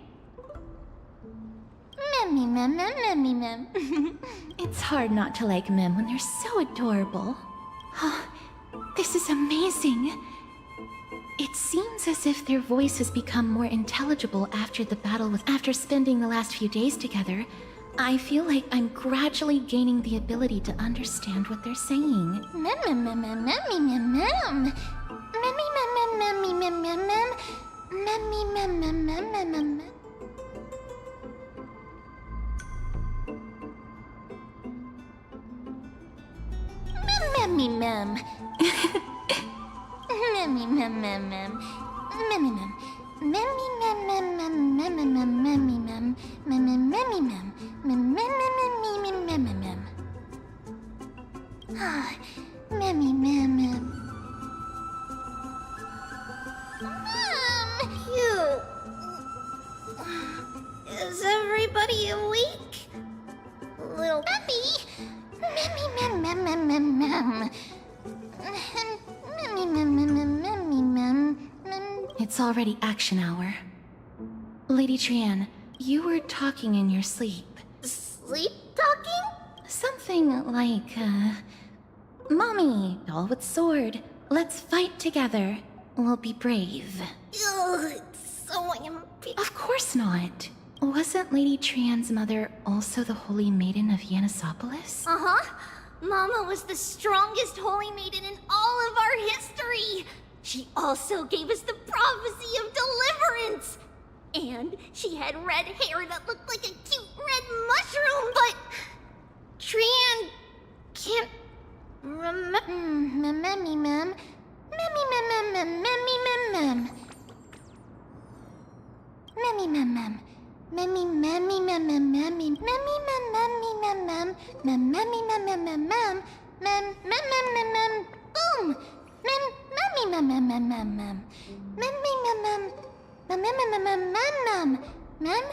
Memmy, mem. It's hard not to like Mem when they're so adorable. Oh, this is amazing. It seems as if their voice has become more intelligible after the battle after spending the last few days together. I feel like I'm gradually gaining the ability to understand what they're saying. Is everybody awake? Little Memmy! It's already action hour. Lady Trian, you were talking in your sleep. Sleep talking? Something like, Mommy, doll with sword, let's fight together. We'll be brave. Ugh, it's so empty. Of course not. Wasn't Lady Trian's mother also the Holy Maiden of Yanisopolis? Uh-huh. Mama was the strongest holy maiden in all of our history. She also gave us the prophecy of deliverance. And she had red hair that looked like a cute red mushroom, but... Trian can't remember... Memmy, mem. Memmy, mem, mem, memmy, mem, mem. Memmy, mem, mem. Memmy, memmy, mem, mem, memmy, memmy, mem, memmy, mem, mem, mem, memmy, mem, mem, mem, mem, mem, mem, mem, mem, mem, boom! Mem, memmy, mem, mem, mem, mem, mem, memmy, mem, mem, mem, mem, mem, mem, mem, mem, mem.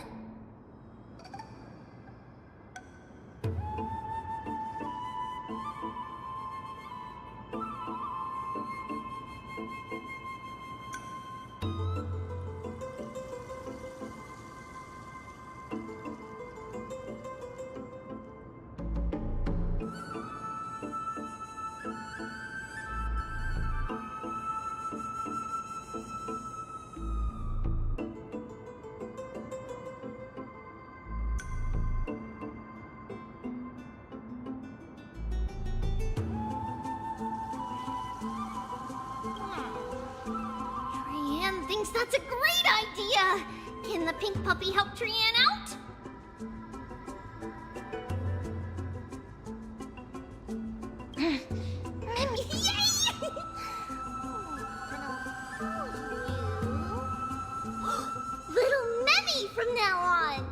thinks that's a great idea! Can the pink puppy help Trian out? Yay! Little Memmy from now on!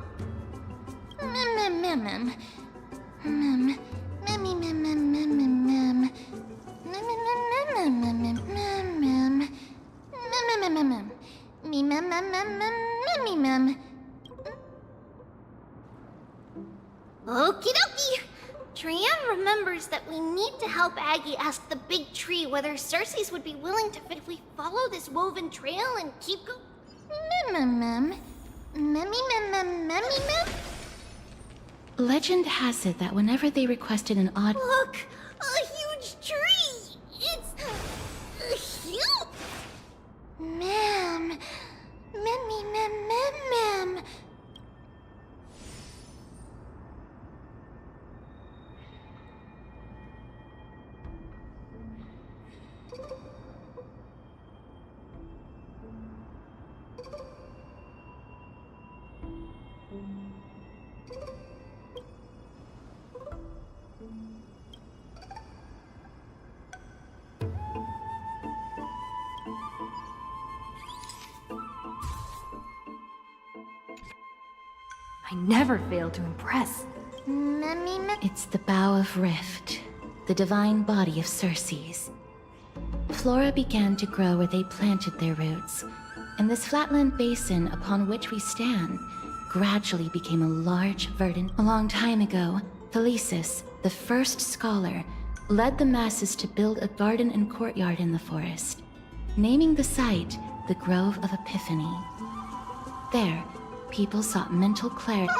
Okie dokie! Trian remembers that we need to help Aggie ask the big tree whether Circe's would be willing to if we follow this woven trail and keep go. Legend has it that whenever they requested an odd— Look! A huge tree! It's... huge! Ma'am... Ma'am... I never fail to impress. It's the Bough of Rift, the divine body of Circe's. Flora began to grow where they planted their roots, and this flatland basin upon which we stand gradually became a large, verdant. A long time ago, Thelesis, the first scholar, led the masses to build a garden and courtyard in the forest, naming the site the Grove of Epiphany. There, people sought mental clarity.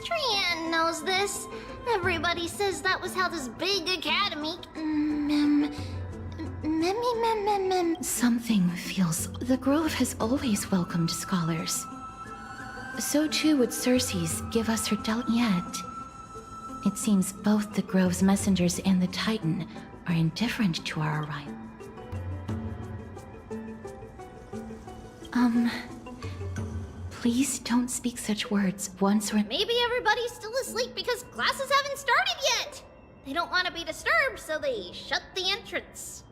Trian knows this. Everybody says that was how this big academy... Something feels... The Grove has always welcomed scholars. So too would Circe's give us her yet. It seems both the Grove's messengers and the Titan are indifferent to our arrival. Please don't speak such words once or... Maybe everybody's still asleep because classes haven't started yet! They don't want to be disturbed, so they shut the entrance.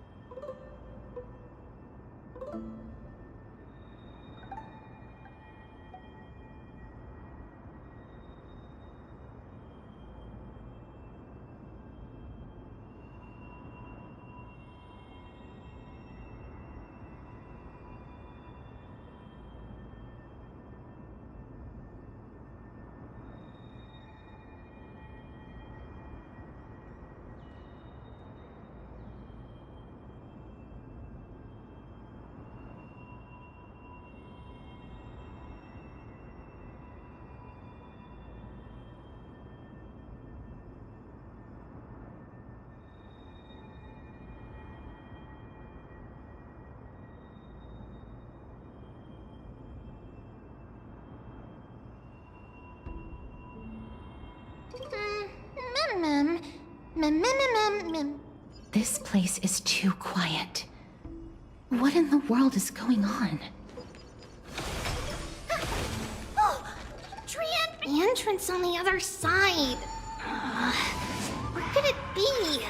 This place is too quiet. What in the world is going on? Trian! The entrance on the other side. Where could it be?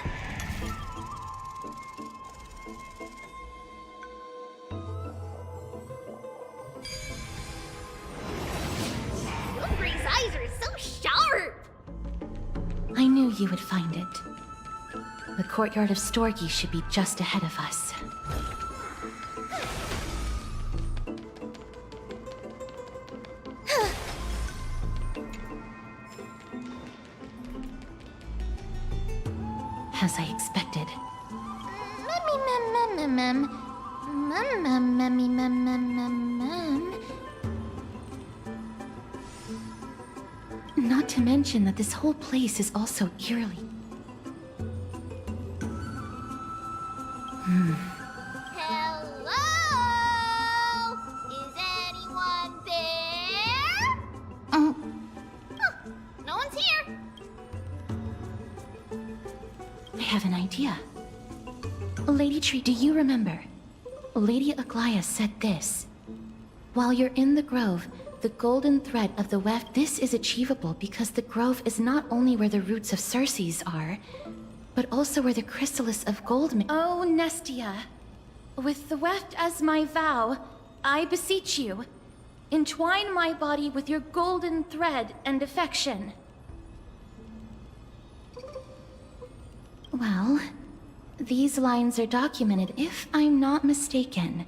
Wilbur's eyes are so sharp! I knew you would find it. The courtyard of Storgi should be just ahead of us. As I expected. Not to mention that this whole place is also eerily... Hello? Is anyone there? Oh, no one's here. I have an idea. Lady Tree, do you remember? Lady Aglaia said this. While you're in the grove, the golden thread of the weft, this is achievable because the grove is not only where the roots of Circes are, but also where the chrysalis of gold Oh, Nestia, with the weft as my vow, I beseech you, entwine my body with your golden thread and affection. Well, these lines are documented. If I'm not mistaken,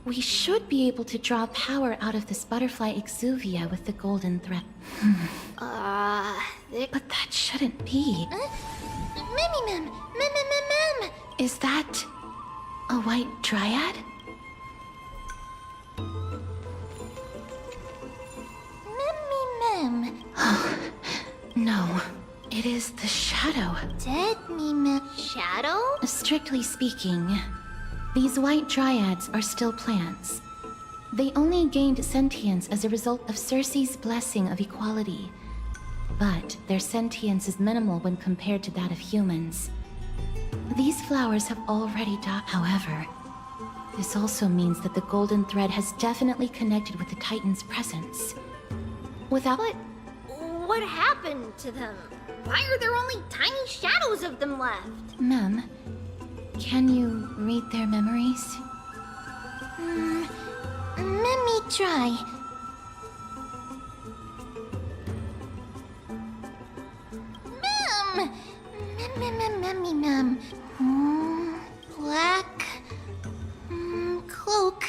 we should be able to draw power out of this butterfly exuvia with the golden thread. But that shouldn't be. Mem. Is that a white dryad? Mem. No, it is the shadow. Dead Mem. Shadow? Strictly speaking, these white dryads are still plants. They only gained sentience as a result of Circe's blessing of equality. But their sentience is minimal when compared to that of humans. These flowers have already died. However, this also means that the golden thread has definitely connected with the Titan's presence. Without... But what happened to them? Why are there only tiny shadows of them left? Mem, can you read their memories? Let me try. Mem. Black cloak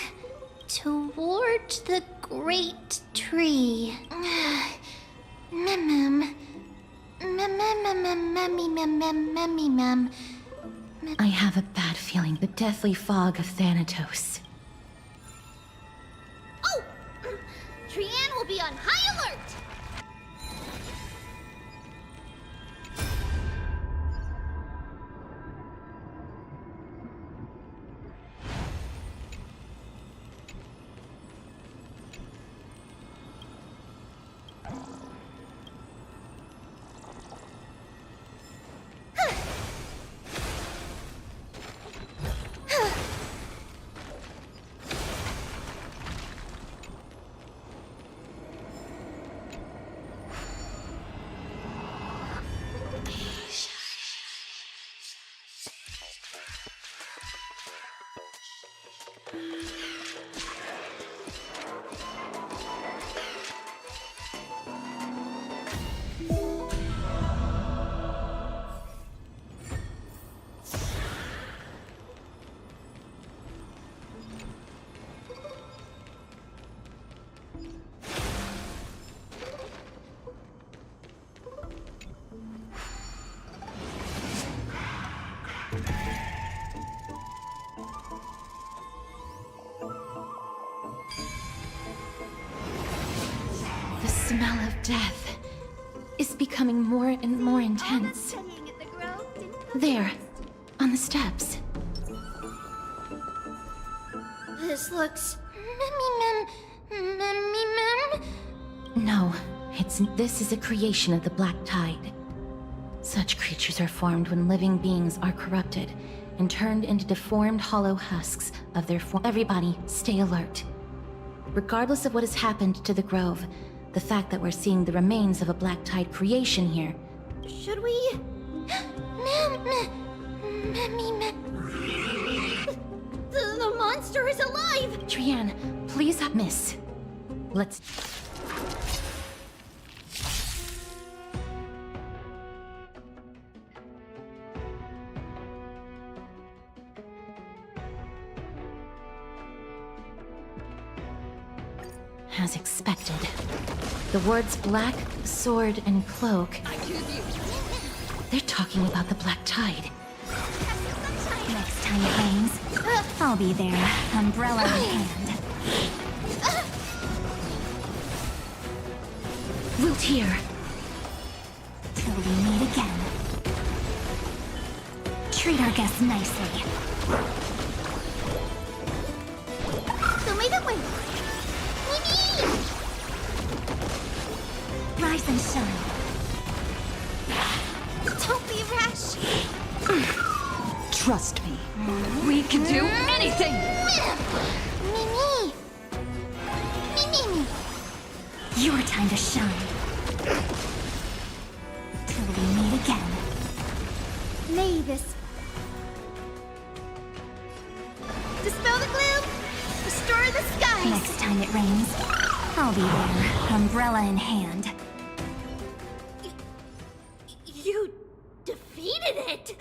toward the great tree. Mem. I have a bad feeling. The deathly fog of Thanatos. Oh! Trianne will be on high alert! The smell of death is becoming more and more intense. There, on the steps. This looks... No, this is a creation of the Black Tide. Such creatures are formed when living beings are corrupted and turned into deformed hollow husks of their form. Everybody, stay alert. Regardless of what has happened to the Grove, the fact that we're seeing the remains of a Black Tide creation here... Should we... The monster is alive! Trianne, please, miss. Let's... As expected. The words black, sword, and cloak... They're talking about the Black Tide. Next time it rains, I'll be there, umbrella in hand. Wilt here. Till we meet again. Treat our guests nicely. Rise and shine. Don't be rash. Trust me. We can do anything! Mimi! Your time to shine. Till we meet again. May this... Dispel the gloom! Restore the skies! Next time it rains, I'll be there, umbrella in hand. You defeated it!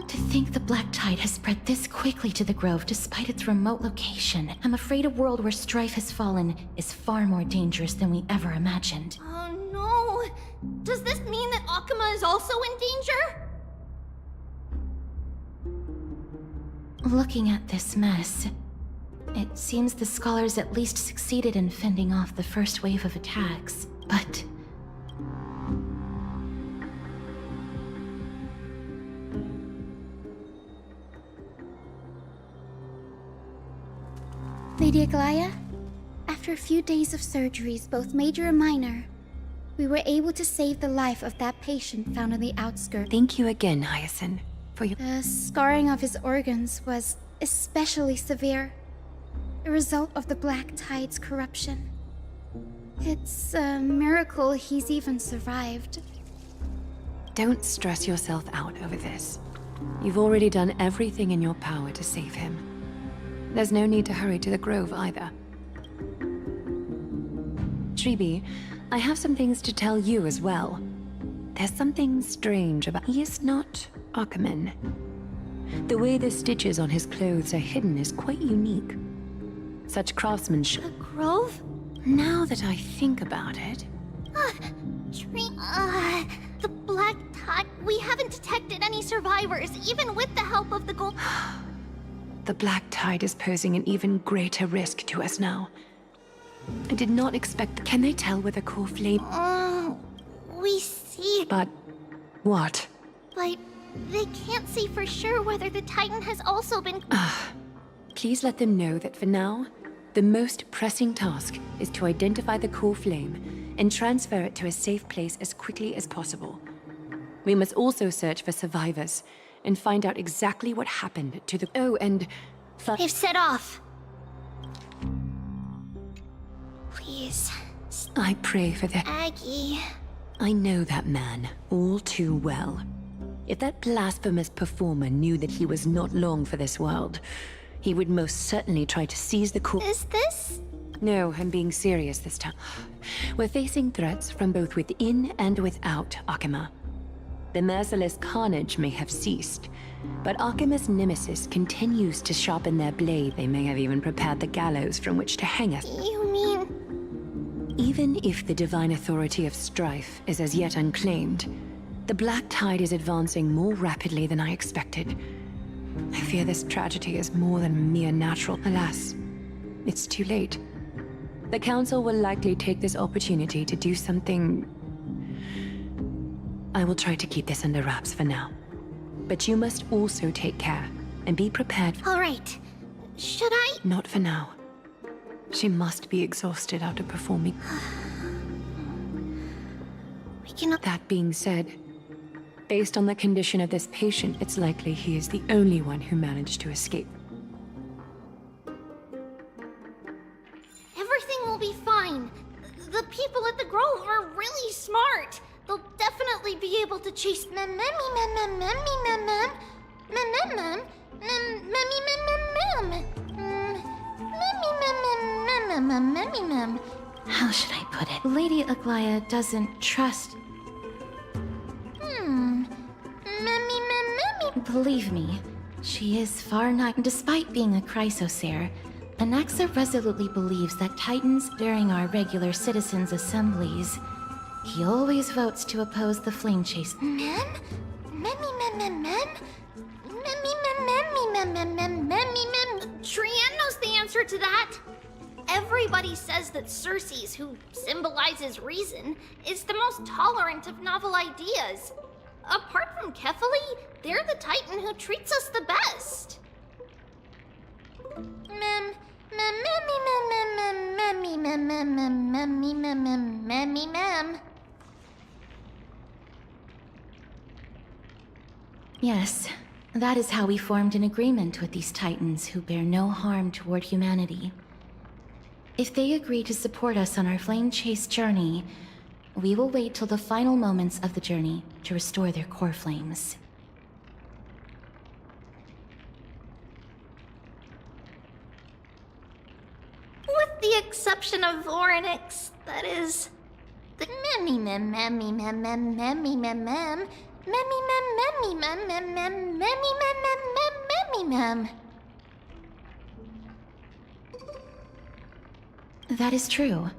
To think the Black Tide has spread this quickly to the Grove despite its remote location. I'm afraid a world where strife has fallen is far more dangerous than we ever imagined. Oh no! Does this mean that Akuma is also in danger? Looking at this mess, it seems the scholars at least succeeded in fending off the first wave of attacks, but... Lady Aglaya, after a few days of surgeries, both major and minor, we were able to save the life of that patient found on the outskirts. Thank you again, Hyacinth, for your... The scarring of his organs was especially severe, a result of the Black Tide's corruption. It's a miracle he's even survived. Don't stress yourself out over this. You've already done everything in your power to save him. There's no need to hurry to the Grove either. Tribi, I have some things to tell you as well. There's something strange about... He is not Akumen. The way the stitches on his clothes are hidden is quite unique. Such craftsmanship... The Grove? Now that I think about it... The Black Tide... We haven't detected any survivors, even with the help of the gold... The Black Tide is posing an even greater risk to us now. I did not expect... Can they tell whether core flame... we see... But... what? But they can't say for sure whether the Titan has also been... Please let them know that for now, the most pressing task is to identify the core flame and transfer it to a safe place as quickly as possible. We must also search for survivors and find out exactly what happened to the... Oh, and... They've set off. Please. I pray for the... Aggie. I know that man all too well. If that blasphemous performer knew that he was not long for this world, he would most certainly try to seize the core... Is this... No, I'm being serious this time. We're facing threats from both within and without Akuma. The merciless carnage may have ceased, but Akuma's nemesis continues to sharpen their blade. They may have even prepared the gallows from which to hang us. You mean... Even if the divine authority of strife is as yet unclaimed, the Black Tide is advancing more rapidly than I expected. I fear this tragedy is more than mere natural. Alas, it's too late. The Council will likely take this opportunity to do something... I will try to keep this under wraps for now. But you must also take care and be prepared. All right. Should I? Not for now. She must be exhausted after performing. We cannot... That being said, based on the condition of this patient, it's likely he is the only one who managed to escape. Everything will be fine. The people at the Grove are really smart. They'll definitely be able to chase How should I put it? Lady Aglaya doesn't trust... Believe me, she is far not... Despite being a Chrysosaur, Anaxa resolutely believes that Titans during our regular citizens' assemblies, he always votes to oppose the flame chase. Trian knows the answer to that. Everybody says that Circes, who symbolizes reason, is the most tolerant of novel ideas. Apart from Kefali, they're the Titan who treats us the best. Yes, That is how we formed an agreement with these Titans who bear no harm toward humanity. If they agree to support us on our flame chase journey, we will wait till the final moments of the journey to restore their core flames. With the exception of Voronix, that is... the memmy mem memmy mem mem memmy mem mem memmy mem memmy mem mem mem memmy mem mem mem memmy mem. That is true.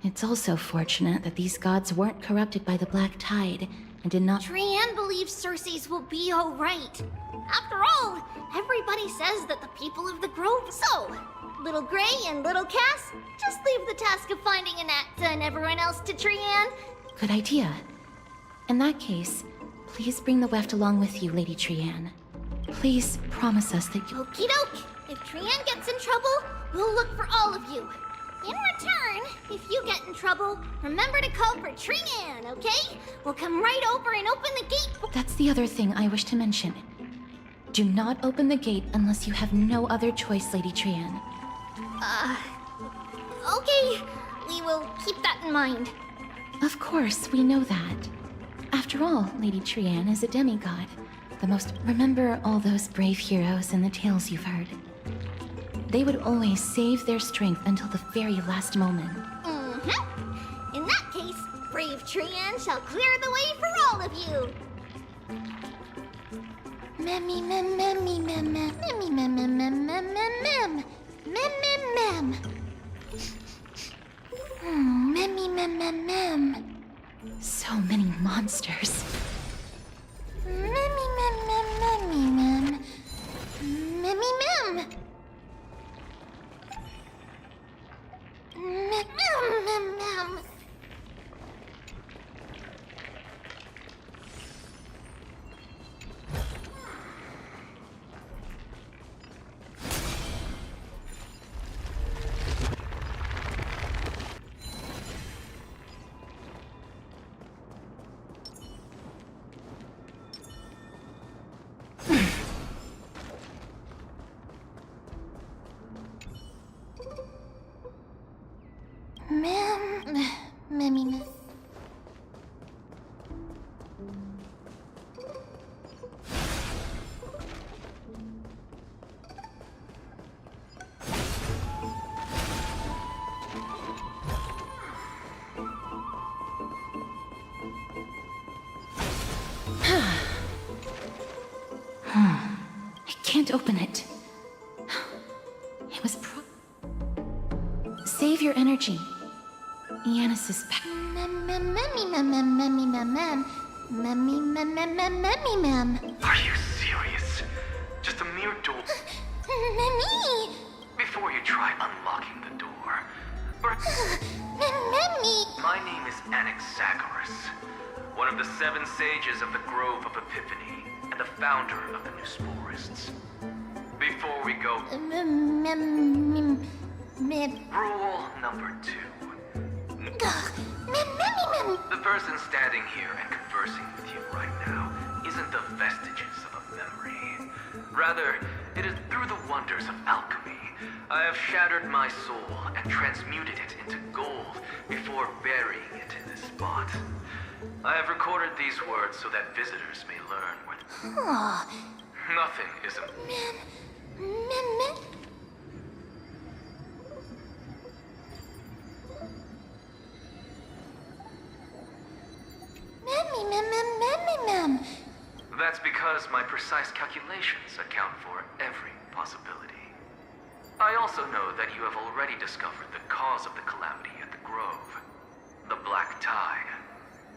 It's also fortunate that these gods weren't corrupted by the Black Tide and did not— Trianne believes Cersei's will be alright. After all, everybody says that the people of the Grove... So, Little Gray and Little Cass, just leave the task of finding Anacta and everyone else to Trianne. Good idea. In that case, please bring the weft along with you, Lady Trianne. Please promise us that you— Okie doke. If Trianne gets in trouble, we'll look for all of you. In return, if you get in trouble, remember to call for Trianne, okay? We'll come right over and open the gate. That's the other thing I wish to mention. Do not open the gate unless you have no other choice, Lady Trianne. Okay. We will keep that in mind. Of course, we know that. After all, Lady Trianne is a demigod. The most— Remember all those brave heroes in the tales you've heard. They would always save their strength until the very last moment. Mm-hmm. In that case, brave Trianne shall clear the way for all of you. Memmy mem memmy mem mem memmy mem mem mem mem mem mem mem mem mem. Memmy mem mem mem. So many monsters. Memmy mem mem memmy mem. Memmy mem. Mem mem mem mem. Memmy mem. I can't open it. It was Save your energy. Yanis's Memmy mem mem memmy mem mem. Memmy mem mem mem memmy mem. Are you serious? Just a mere door. Memmy. Before you try unlocking the door. Memmy. My name is Anaxagoras, one of the 7 sages of the Grove of Epiphany, and the founder of the New Sporists. Before we go... Rule number 2. The person standing here and conversing with you right now isn't the vestiges of a memory. Rather, it is through the wonders of alchemy. I have shattered my soul and transmuted it into gold before burying it in this spot. I have recorded these words so that visitors may learn where nothing is That's because my precise calculations account for every possibility. I also know that you have already discovered the cause of the calamity at the Grove, the Black Tide,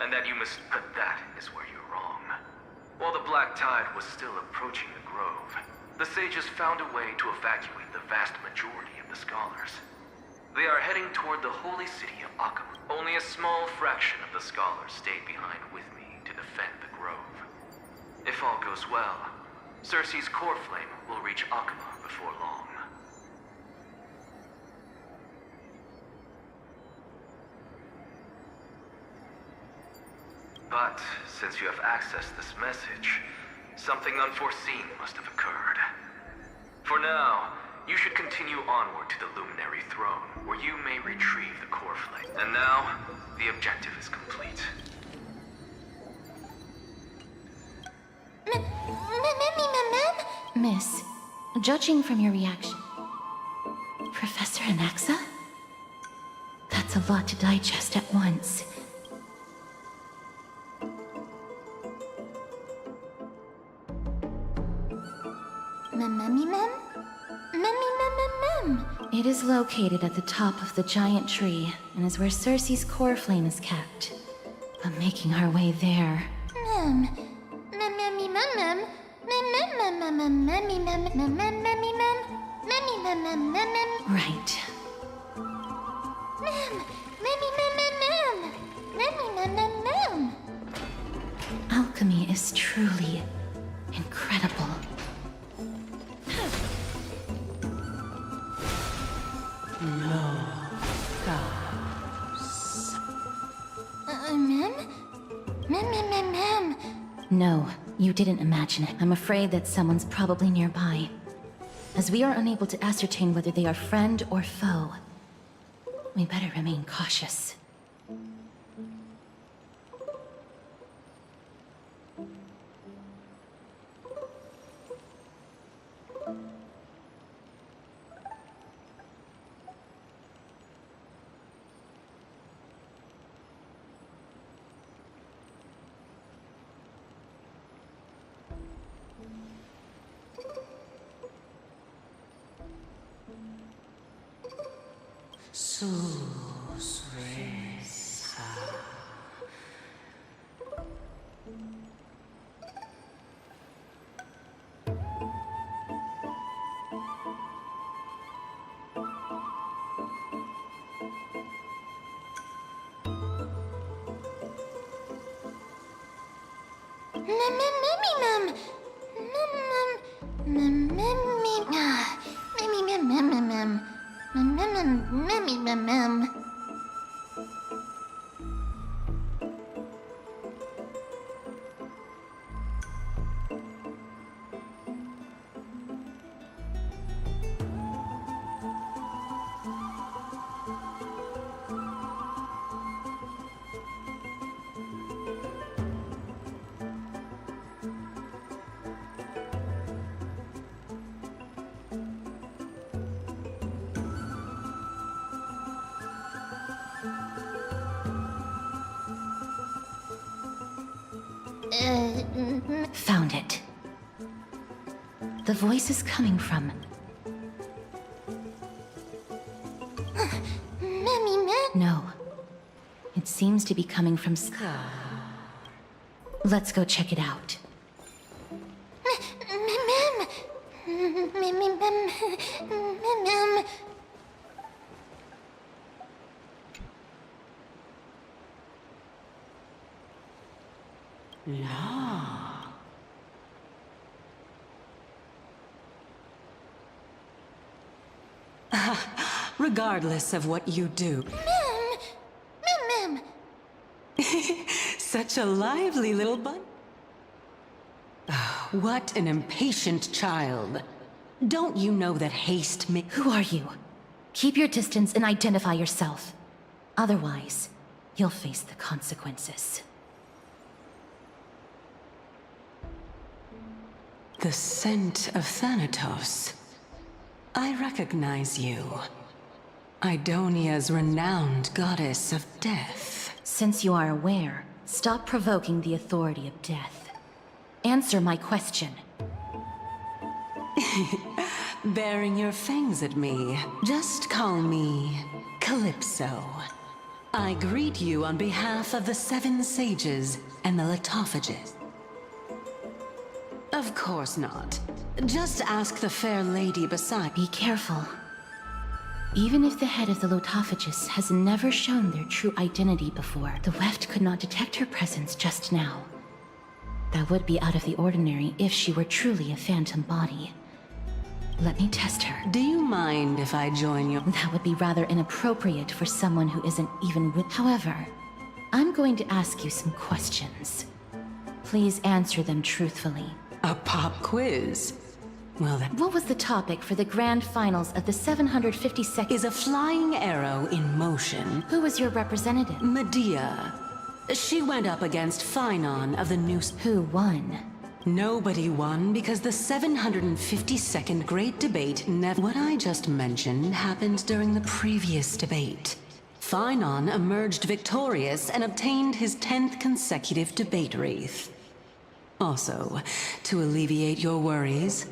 and that you but that is where you're wrong. While the Black Tide was still approaching the Grove, the sages found a way to evacuate the vast majority of the scholars. They are heading toward the holy city of Akhama. Only a small fraction of the scholars stayed behind with me to defend the Grove. If all goes well, Cersei's core flame will reach Akhama before long. But since you have accessed this message, something unforeseen must have occurred. For now, you should continue onward to the Luminary Throne, where you may retrieve the core flame. And now, the objective is complete. Miss, judging from your reaction, Professor Anaxa? That's a lot to digest at once. It is located at the top of the giant tree, and is where Circe's core flame is kept. But making our way there... Right. Alchemy is truly incredible. No, you didn't imagine it. I'm afraid that someone's probably nearby. As we are unable to ascertain whether they are friend or foe, we better remain cautious. Found it. The voice is coming from... No. It seems to be coming from... Let's go check it out. Regardless of what you do. Such a lively little bun. What an impatient child. Don't you know that haste may— Who are you? Keep your distance and identify yourself. Otherwise, you'll face the consequences. The scent of Thanatos. I recognize you. Idonia's renowned goddess of death. Since you are aware, stop provoking the authority of death. Answer my question. Baring your fangs at me. Just call me Calypso. I greet you on behalf of the 7 sages and the Lithophages. Of course not. Just ask the fair lady beside. Be careful. Even if the head of the Lithophages has never shown their true identity before, the Weft could not detect her presence just now. That would be out of the ordinary if she were truly a phantom body. Let me test her. Do you mind if I join you? That would be rather inappropriate for someone who isn't even with— However, I'm going to ask you some questions. Please answer them truthfully. A pop quiz? Well, that What was the topic for the grand finals of the 752nd? is a flying arrow in motion. Who was your representative? Medea. She went up against Phynon of the New... Who won? Nobody won because the 752nd Great Debate never... What I just mentioned happened during the previous debate. Phynon emerged victorious and obtained his 10th consecutive debate wreath. Also, to alleviate your worries,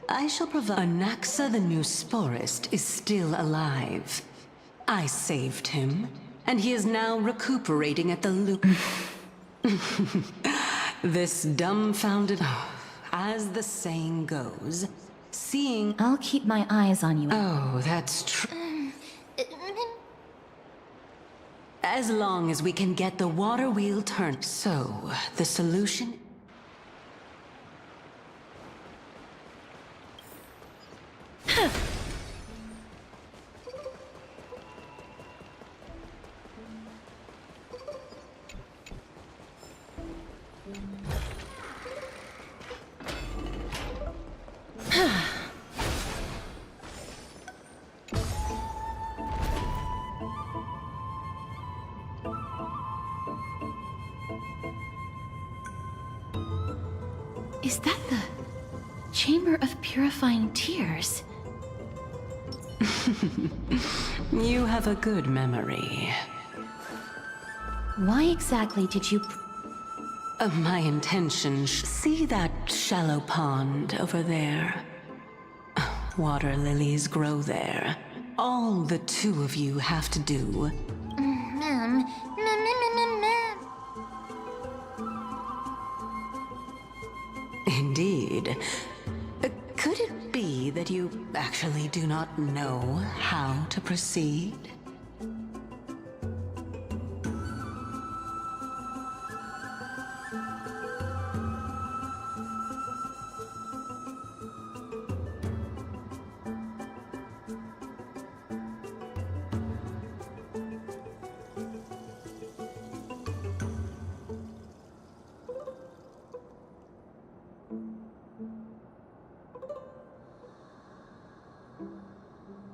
I shall provide... Anaxa the New Sporist is still alive. I saved him, and he is now recuperating at the loop. This dumbfounded... As the saying goes, seeing... I'll keep my eyes on you. Oh, that's true. As long as we can get the water wheel turned. So, the solution... Is that the Chamber of Purifying Tears? You have a good memory. Why exactly did you... My intention... See that shallow pond over there? Water lilies grow there. All the two of you have to do... Indeed. Could it be that you actually do not know how to proceed?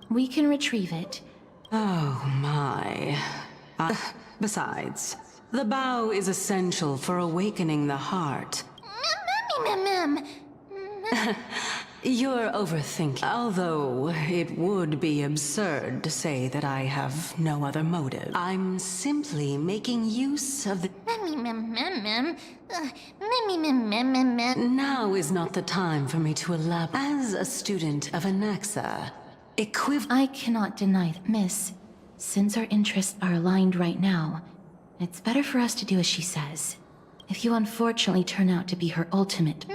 We can retrieve it. Oh my. Besides, the bow is essential for awakening the heart. You're overthinking. Although it would be absurd to say that I have no other motive. I'm simply making use of the... Now is not the time for me to elaborate. As a student of Anaxa, I cannot deny that, Miss. Since our interests are aligned right now, it's better for us to do as she says. If you unfortunately turn out to be her ultimate...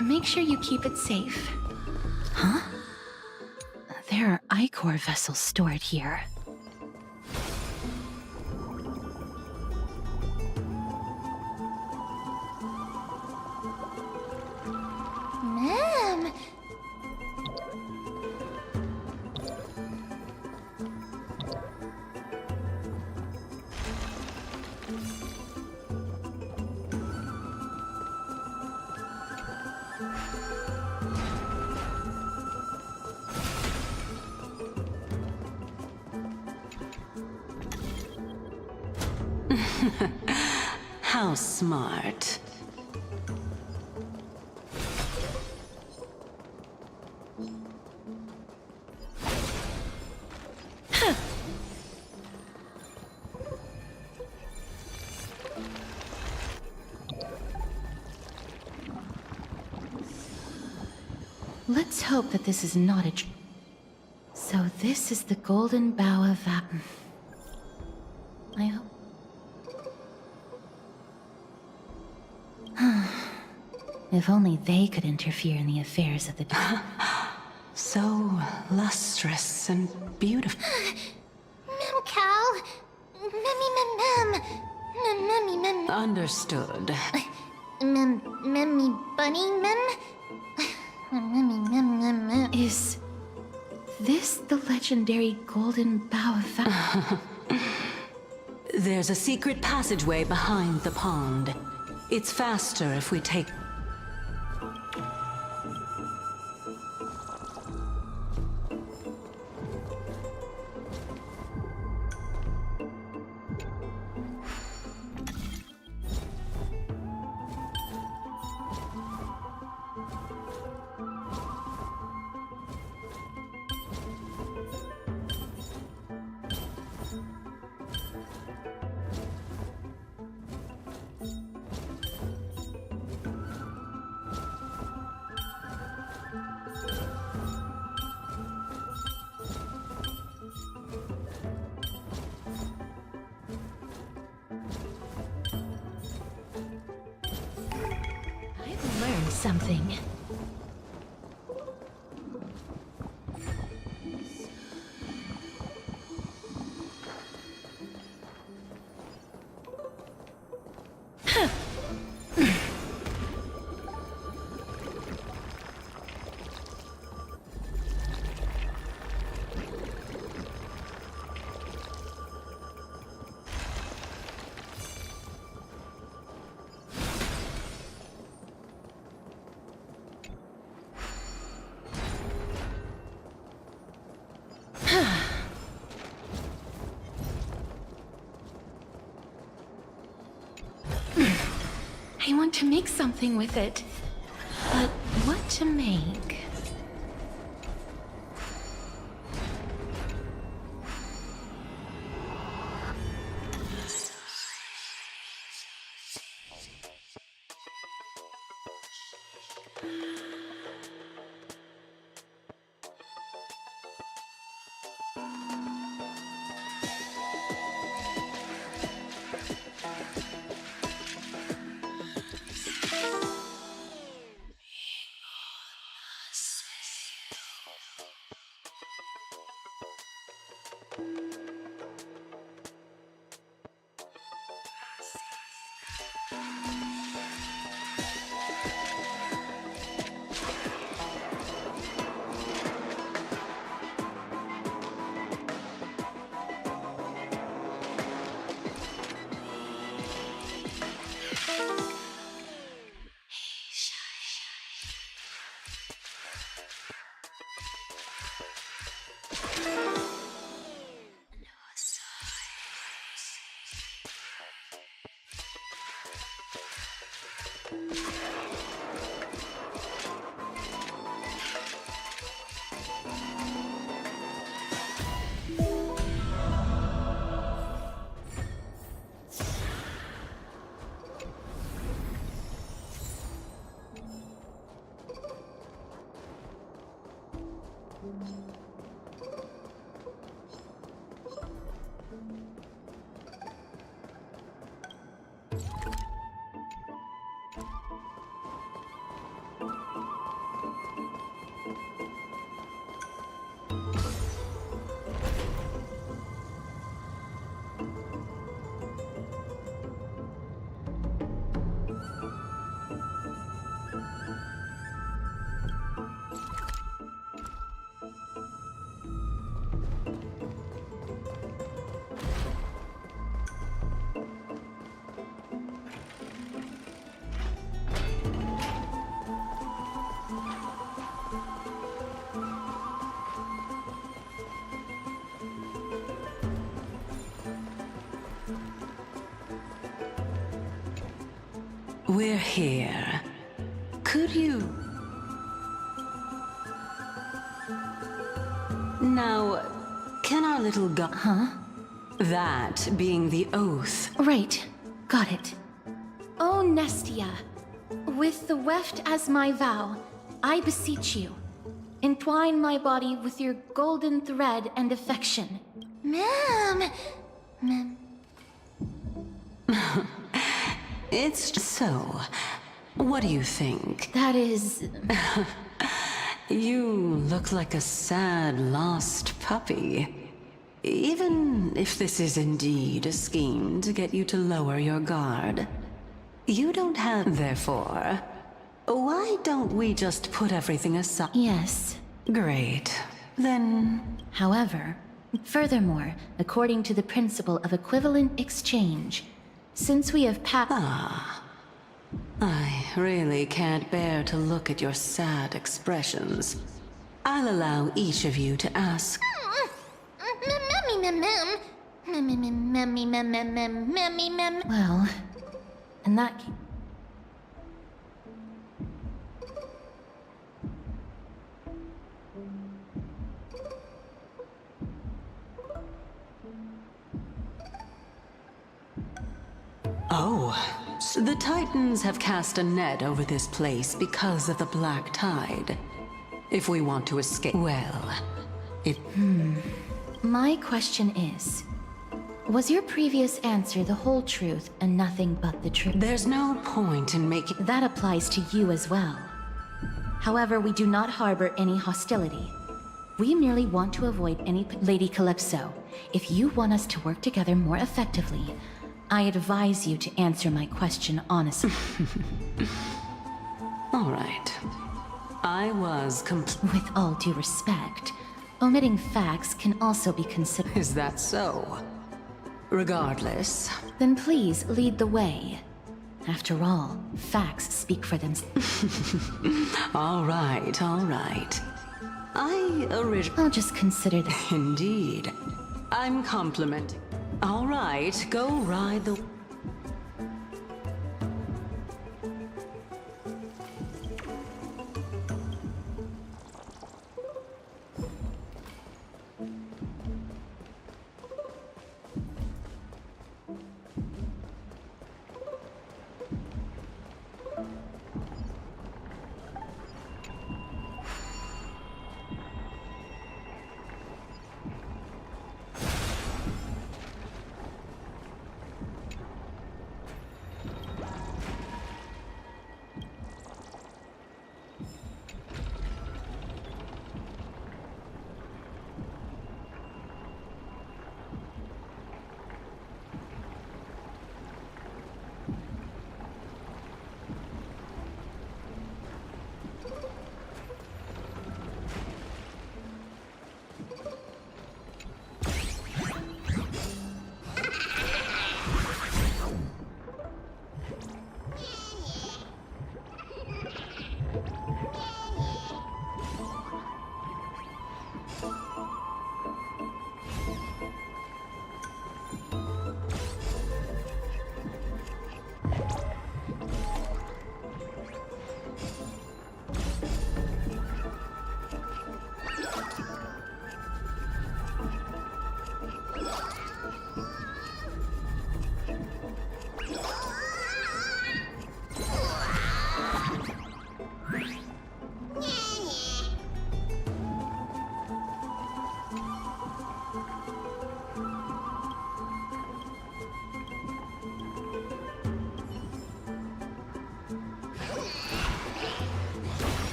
Make sure you keep it safe. Huh? There are Ichor vessels stored here. Ma'am! How smart. Let's hope that this is not a So this is the golden bough of I hope. If only they could interfere in the affairs of the So lustrous and beautiful. Mem Cal. Mem. Understood. Memmy Bunny Mem? Mem. Is this the legendary golden bough of There's a secret passageway behind the pond. It's faster if we take... learn something. I want to make something with it. But what to make? We're here. Could you... Now, can our little Huh? That being the oath. Right. Got it. Oh, Nestia. With the weft as my vow, I beseech you, Entwine my body with your golden thread and affection. Ma'am. It's just so. What do you think? That is... You look like a sad, lost puppy. Even if this is indeed a scheme to get you to lower your guard, you don't have, therefore. Why don't we just put everything aside? Yes. Great. Then... However, furthermore, according to the principle of equivalent exchange, since we have I really can't bear to look at your sad expressions. I'll allow each of you to ask. Well, in that case... Oh, so the Titans have cast a net over this place because of the black tide. If we want to escape, well, it... My question is, was your previous answer the whole truth and nothing but the truth? There's no point in making... That applies to you as well. However, we do not harbor any hostility. We merely want to avoid any... Lady Calypso, if you want us to work together more effectively, I advise you to answer my question honestly. All right. I was With all due respect, omitting facts can also be considered. Is that so? Regardless. Then please lead the way. After all, facts speak for themselves. All right, all right. I'll just consider that. Indeed. I'm complimenting. All right, go ride the...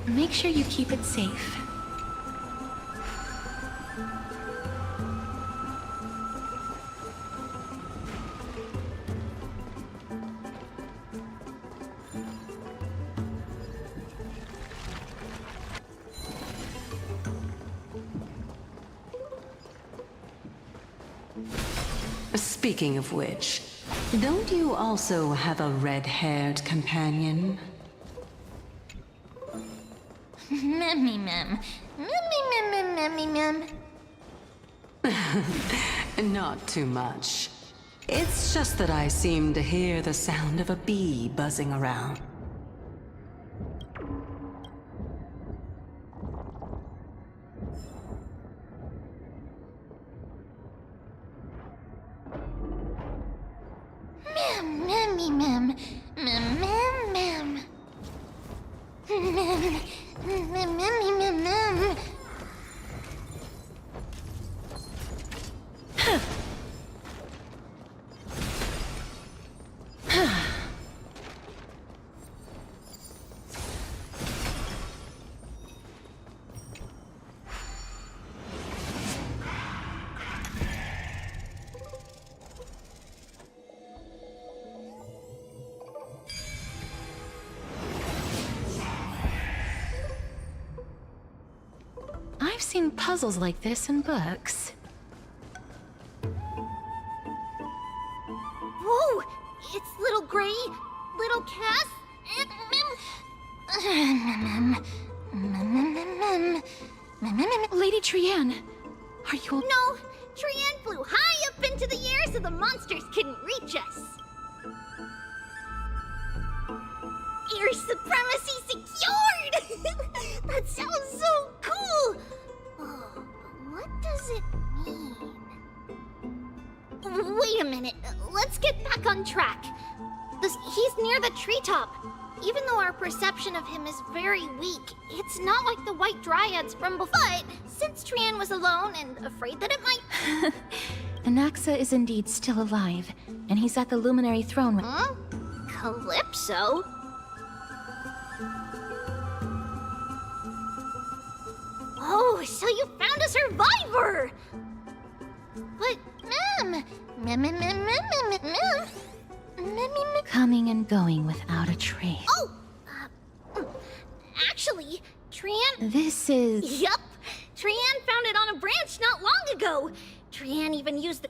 Make sure you keep it safe. Speaking of which, don't you also have a red-haired companion? Not too much. It's just that I seem to hear the sound of a bee buzzing around. I've seen puzzles like this in books. Whoa! It's little Gray, little Cass, and Lady Trianne, are you... No! Trianne flew high up into the air so the monsters couldn't reach us. Air supremacy secured! That sounds so cool! Oh, but what does it mean? Wait a minute. Let's get back on track. He's near the treetop. Even though our perception of him is very weak, it's not like the White Dryads from before. But since Trianne was alone and afraid that it might... Anaxa is indeed still alive, and he's at the Luminary Throne with... Huh? Calypso? Oh, so you found a survivor! But, Coming and going without a trace. Oh! Actually, Trianne... This is... Yup! Trianne found it on a branch not long ago! Trianne even used the...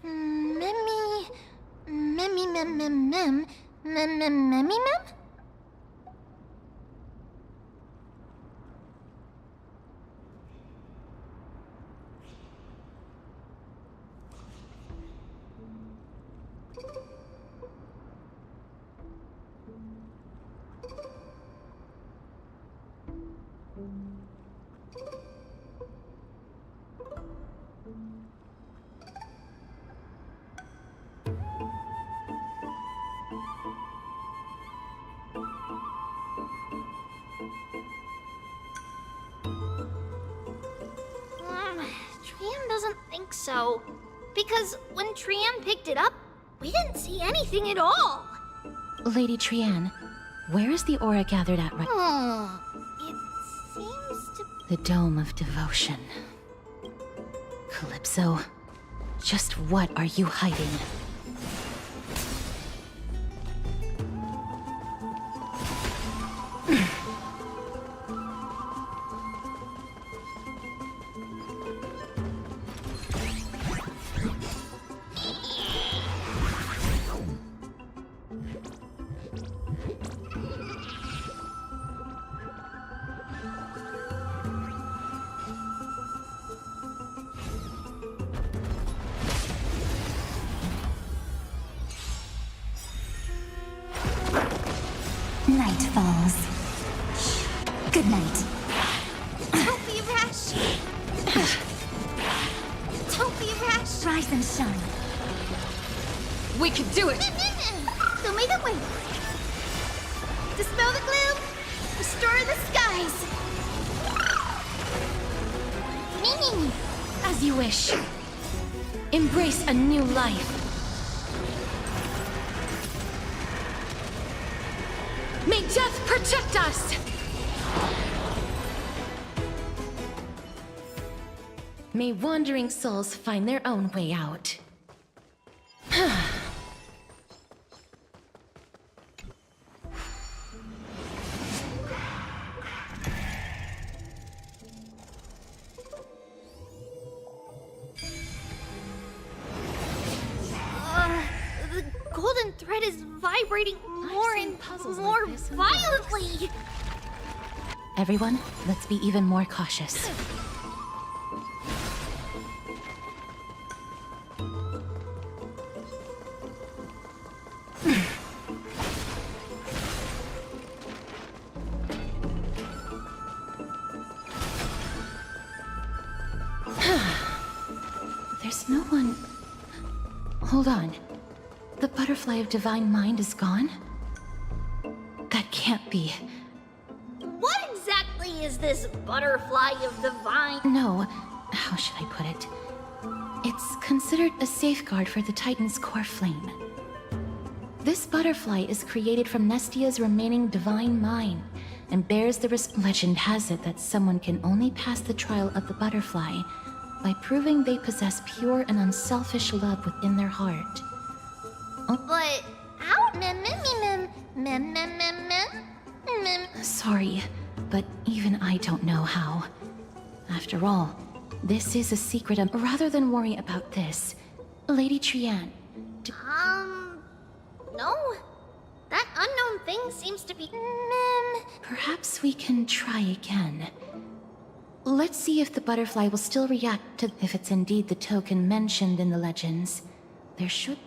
Trianne doesn't think so. Because when Trianne picked it up, we didn't see anything at all. Lady Trianne, where is the aura gathered at right... It seems to... The Dome of Devotion. Calypso, just what are you hiding? Night falls. Good night. Don't be rash! Don't be rash! Rise and shine. We can do it! Show me the way! Dispel the gloom! Restore the skies! As you wish. Embrace a new life. May death protect us! May wandering souls find their own way out. The golden thread is vibrating more and more violently! Everyone, let's be even more cautious. There's no one... Hold on. The butterfly of divine mind is gone? That can't be. What is this butterfly of the vine? No, how should I put it? It's considered a safeguard for the Titan's core flame. This butterfly is created from Nestia's remaining divine mind, and bears the legend has it that someone can only pass the trial of the butterfly by proving they possess pure and unselfish love within their heart. But how? Sorry, but even I don't know how. After all, this is a secret. Rather than worry about this, Lady Trian. No. That unknown thing seems to be... Perhaps we can try again. Let's see if the butterfly will still react to if it's indeed the token mentioned in the legends. There should...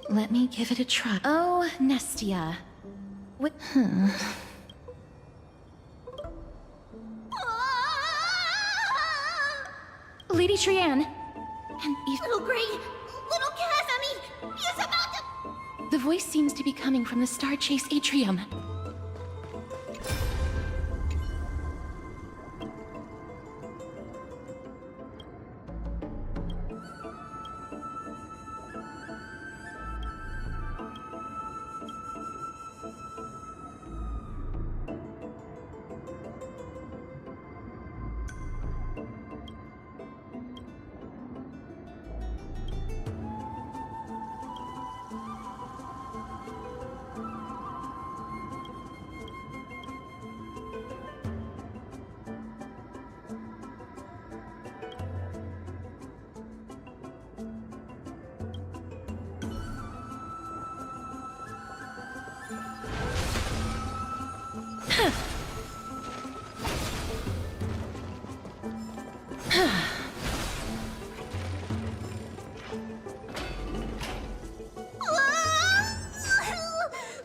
Let me give it a try. Oh, Nestia. What? Lady Trian! And Little Gray! Little Cass, I mean, he's about to... The voice seems to be coming from the Star Chase atrium.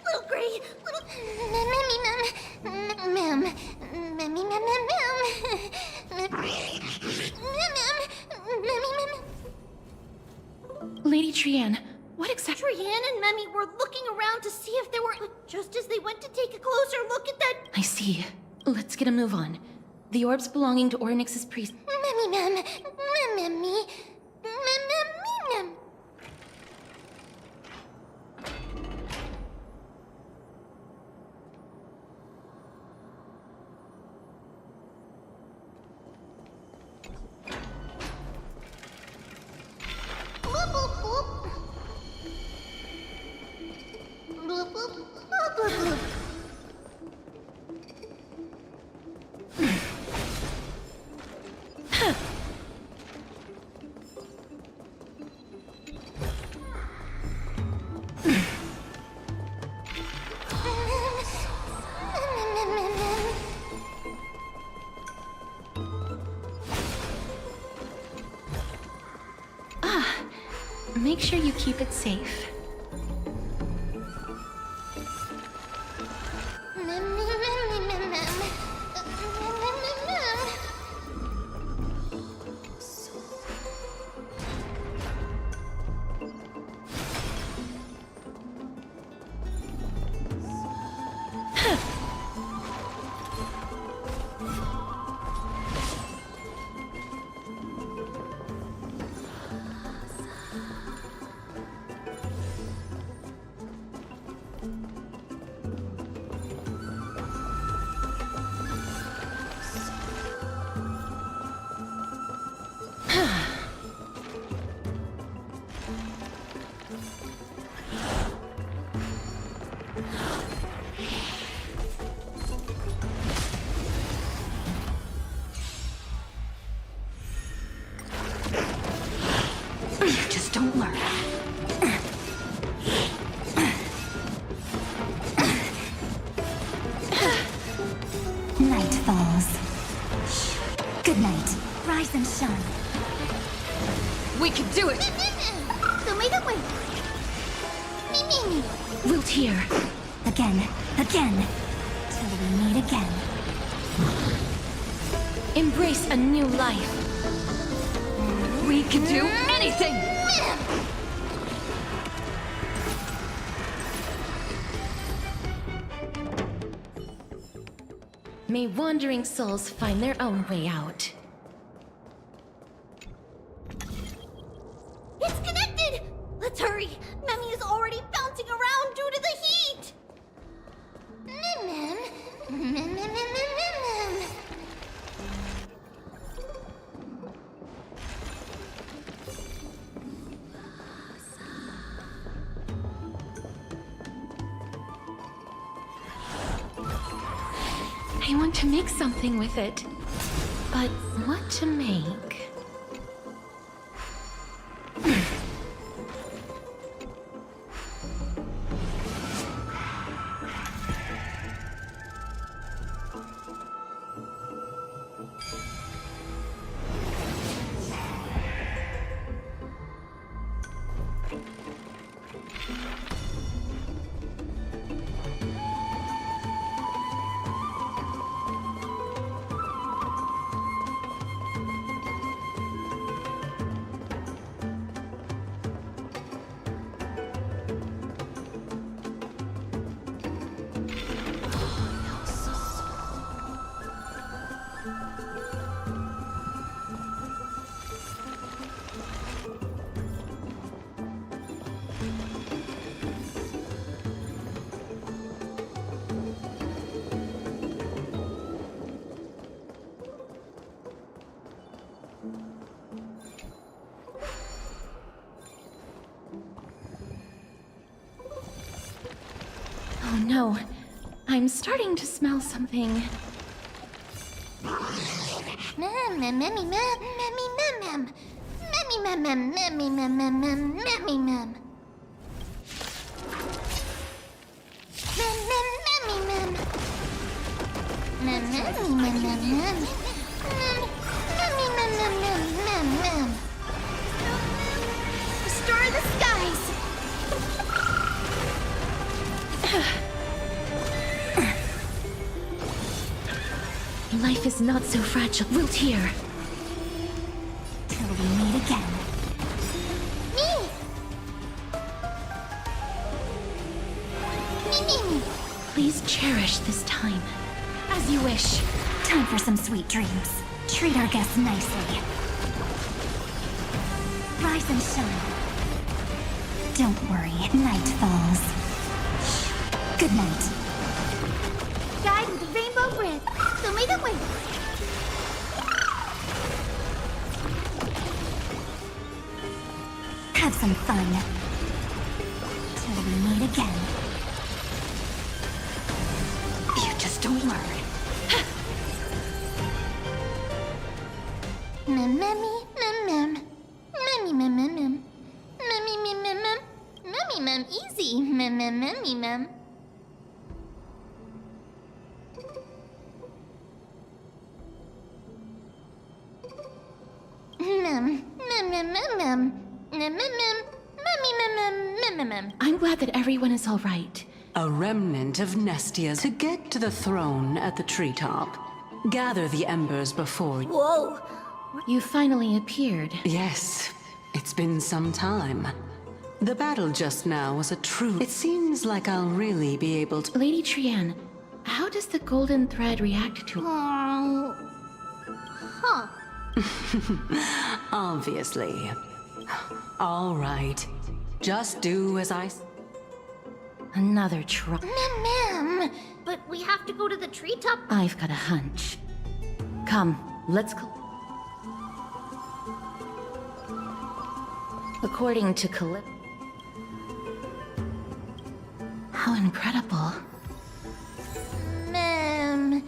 Little Gray, Lady Trian, what exactly? Trian and Memmy were looking around to see if there were... Just as they went to take a closer look at that... I see. Let's get a move on. The orbs belonging to Ornyx's priest... Memmy. Make sure you keep it safe. don't learn. Night falls. Good night. Rise and shine. We can do it! Wilt here. Again. Again. Till we meet again. Embrace a new life. We can do anything! May wandering souls find their own way out. It's connected! Let's hurry! Memmy is already bouncing around due to the heat! Mem. I want to make something with it. But what to make? Oh no, I'm starting to smell something. Restore the skies! Life is not so fragile. Wilt here. Till we meet again. Please cherish this time. As you wish. Time for some sweet dreams. Treat our guests nicely. Rise and shine. Don't worry, night falls. Good night. Guide with the rainbow bridge. So may the wind. Have some fun. Till we meet again. You just don't learn. Easy. Mem. I'm glad that everyone is all right. A remnant of Nestia to get to the throne at the treetop. Gather the embers before you. Whoa! You finally appeared. Yes, it's been some time. The battle just now was a true... It seems like I'll really be able to... Lady Trianne, how does the golden thread react to... Huh. Obviously. All right. Just do as I... Another try. Mem. But we have to go to the treetop. I've got a hunch. Come, let's go. According to Calip... How incredible. Mem.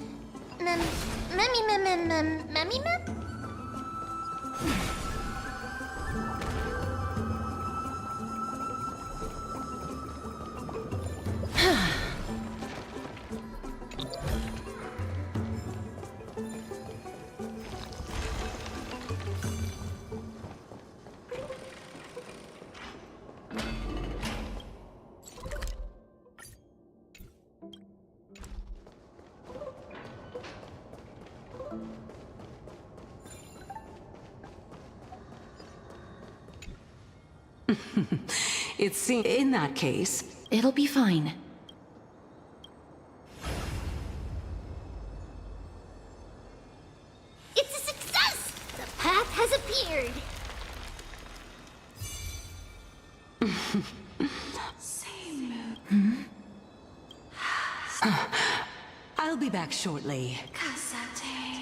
It seems in that case, It'll be fine. It's a success! The path has appeared! I'll be back shortly.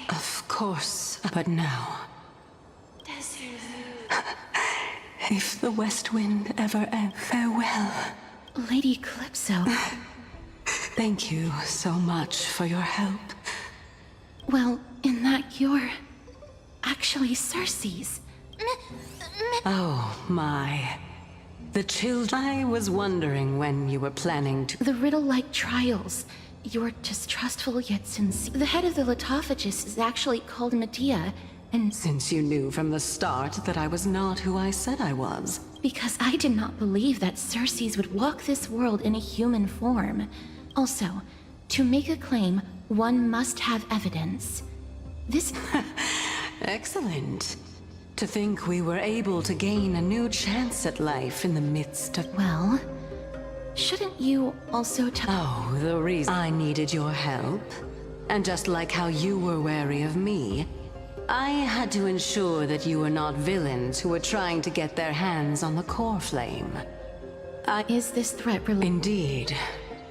Of course, but now. If the West Wind ever ends, farewell. Lady Calypso. Thank you so much for your help. Well, in that you're actually Cersei's. Oh, my. The children. I was wondering when you were planning to. The riddle-like trials. You're distrustful yet sincere. The head of the Litophagus is actually called Medea, and Since you knew from the start that I was not who I said I was. because I did not believe that Cersei's would walk this world in a human form. Also, to make a claim, one must have evidence. This... Excellent. To think we were able to gain a new chance at life in the midst of... Well, shouldn't you also tell... Oh, the reason I needed your help. And just like how you were wary of me, I had to ensure that you were not villains who were trying to get their hands on the core flame. Is this threat related? Indeed.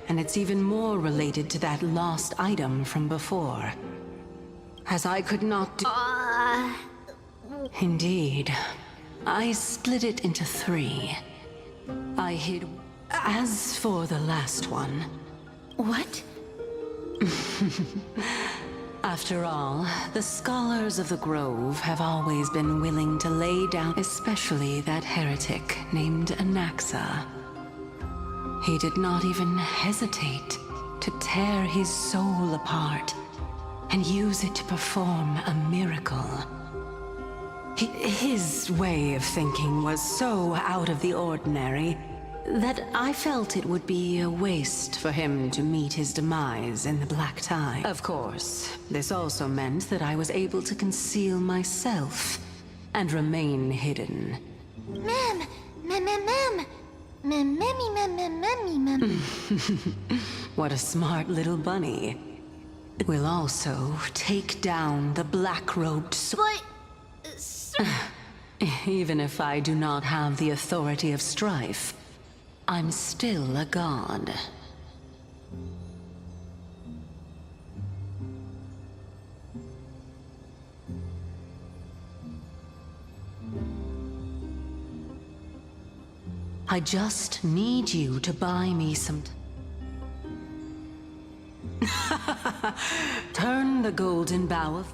And it's even more related to that lost item from before. As I could not do... Indeed. I split it into 3. I hid... As for the last one... What? After all, the scholars of the Grove have always been willing to lay down, especially that heretic named Anaxa. He did not even hesitate to tear his soul apart and use it to perform a miracle. His way of thinking was so out of the ordinary that I felt it would be a waste for him to meet his demise in the Black Tide. Of course, this also meant that I was able to conceal myself and remain hidden. What a smart little bunny. We'll also take down the black-robed Even if I do not have the authority of strife, I'm still a god. I just need you to buy me some... Turn the golden bow of...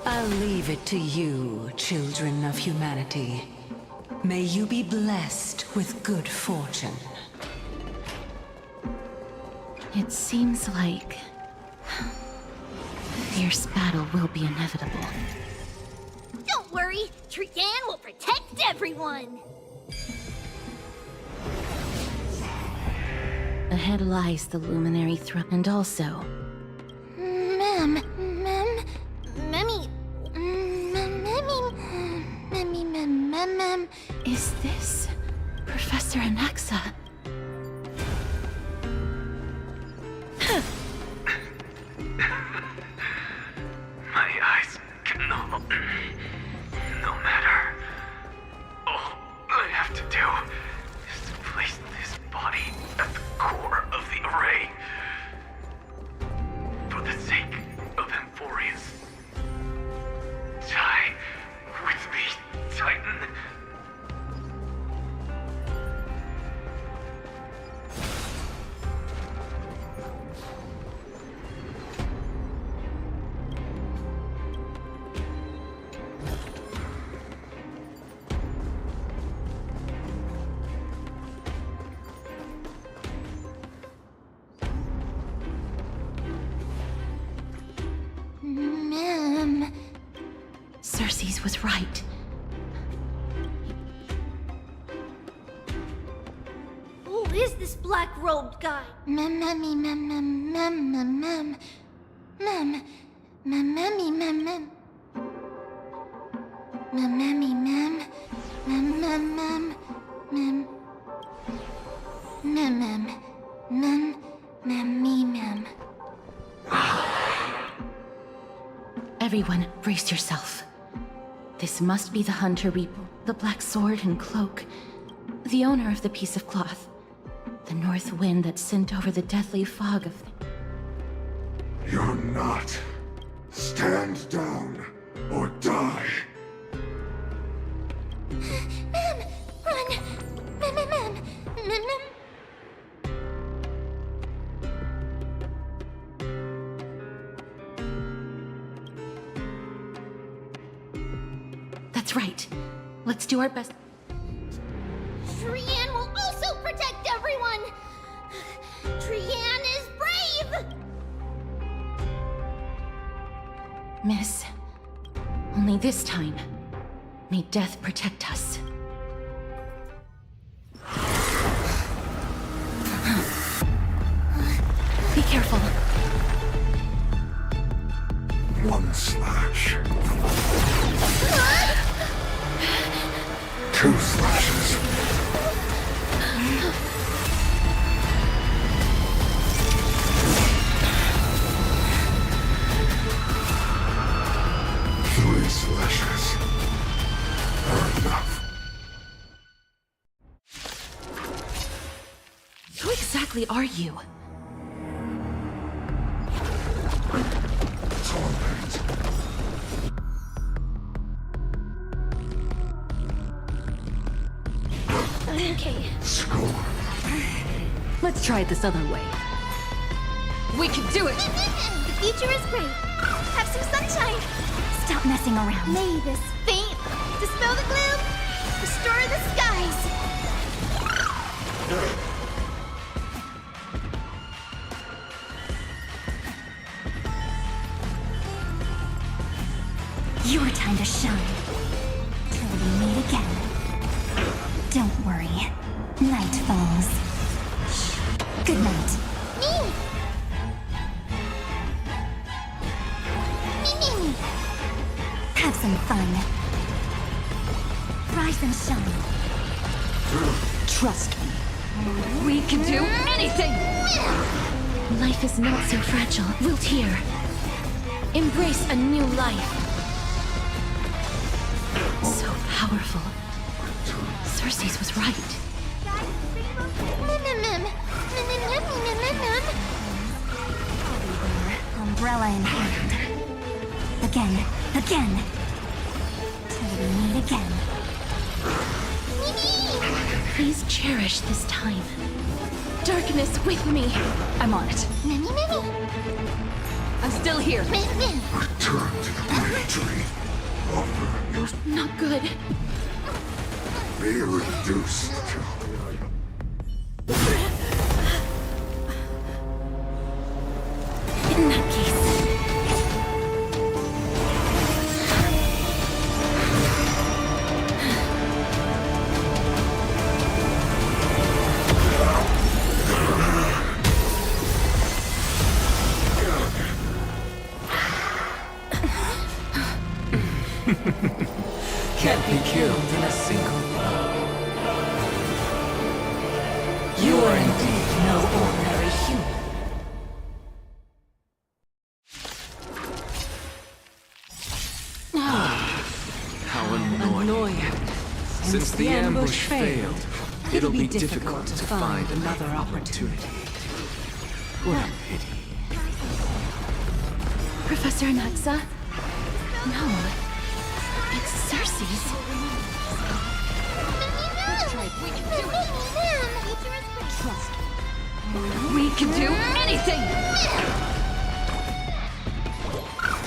I'll leave it to you, children of humanity. May you be blessed with good fortune. It seems like... a fierce battle will be inevitable. Don't worry, Trian will protect everyone! Ahead lies the luminary throne, and also... Is this Professor Anaxa? My eyes can no matter. All I have to do is to place this body at the core of the array. For the sake of Amphoreus. Die with me, Titan. Cersei's was right. Who is this black-robed guy? Mammy mem mem. Mammy mem. Mem mem mem. Mem. Mem mem. Mem. Mammy mem. Everyone, brace yourself. This must be the Hunter Reaper, the black sword and cloak, the owner of the piece of cloth, the north wind that sent over the deathly fog of... You're not. Stand down or die. Mem! Run! Mem mem mem. Mem mem. That's right. Let's do our best. Trian will also protect everyone! Trian is brave! Miss, only this time, may death protect us. Be careful. One slash. 2 slashes. 3 slashes are enough. Who exactly are you? Torment. Okay. Score. Let's try it this other way. We can do it! The future is great. Have some sunshine. Stop messing around. May this faint dispel the gloom, restore the skies. Your time to shine. Till we meet again. Don't worry. Night falls. Good night. Me! Me! Have some fun. Rise and shine. Trust me. We can do anything! Life is not so fragile. We'll tear. Embrace a new life. So powerful. Cersei's was right. Umbrella in hand. Again. Again. Till we meet again. Please cherish this time. Darkness with me. I'm on it. I'm still here. Return to the great tree. Offer your... Not good. Be reduced to... In that case... Can't be killed in a single blow. You are indeed no ordinary human. How annoying. Since the ambush failed, it'll be difficult to find another opportunity. What a pity. Professor Anaxa? No. It's Cersei's. Trust me. We can do anything!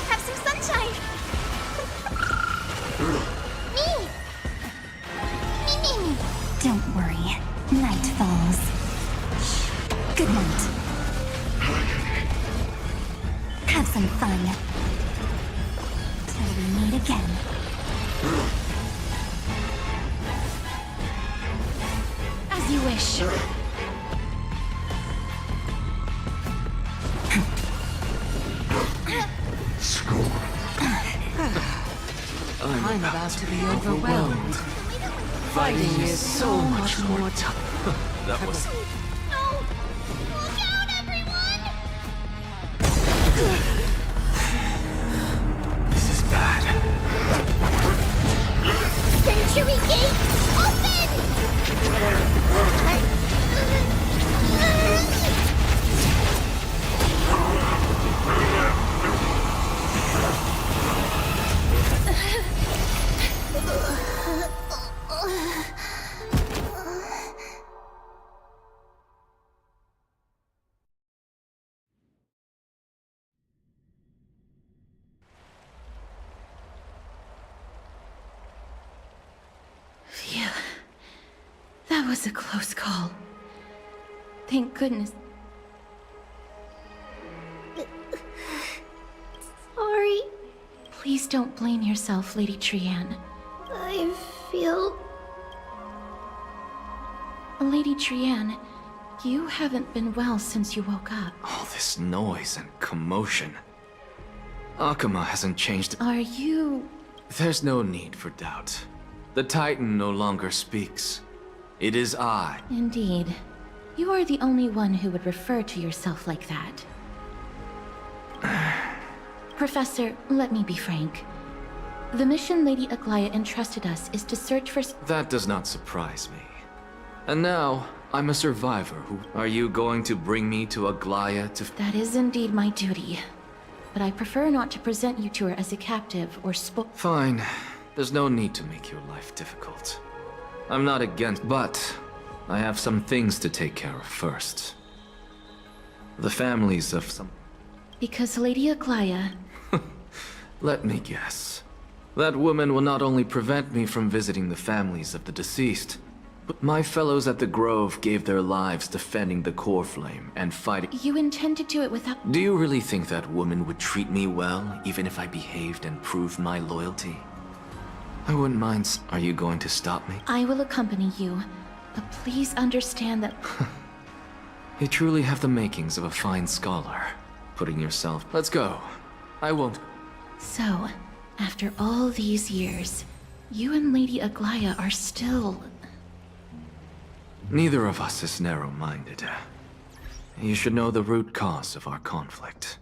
Have some sunshine. Me! Don't worry. Night falls. Good night. Have some fun. Till we meet again. As you wish. Score. I'm about to be overwhelmed. Fighting is so much more tough. That was... No! Look out, everyone! This is bad. Century Gate, open! Phew. That was a close call. Thank goodness. Sorry. Please don't blame yourself, Lady Trianne. I feel... Lady Trianne, you haven't been well since you woke up. All this noise and commotion. Akuma hasn't changed. Are you... There's no need for doubt. The Titan no longer speaks. It is I. Indeed. You are the only one who would refer to yourself like that. Professor, let me be frank. The mission Lady Aglaya entrusted us is to search for... That does not surprise me. And now, I'm a survivor who... Are you going to bring me to Aglaya to... That is indeed my duty. But I prefer not to present you to her as a captive or Fine. There's no need to make your life difficult. I'm not against... But I have some things to take care of first. The families of some... Because Lady Aglaya... Let me guess. That woman will not only prevent me from visiting the families of the deceased, but my fellows at the Grove gave their lives defending the core flame and fighting... You intend to do it without... Do you really think that woman would treat me well, even if I behaved and proved my loyalty? I wouldn't mind... Are you going to stop me? I will accompany you, but please understand that... You truly have the makings of a fine scholar. Putting yourself... Let's go. I won't... So, after all these years, you and Lady Aglaya are still... Neither of us is narrow-minded. You should know the root cause of our conflict.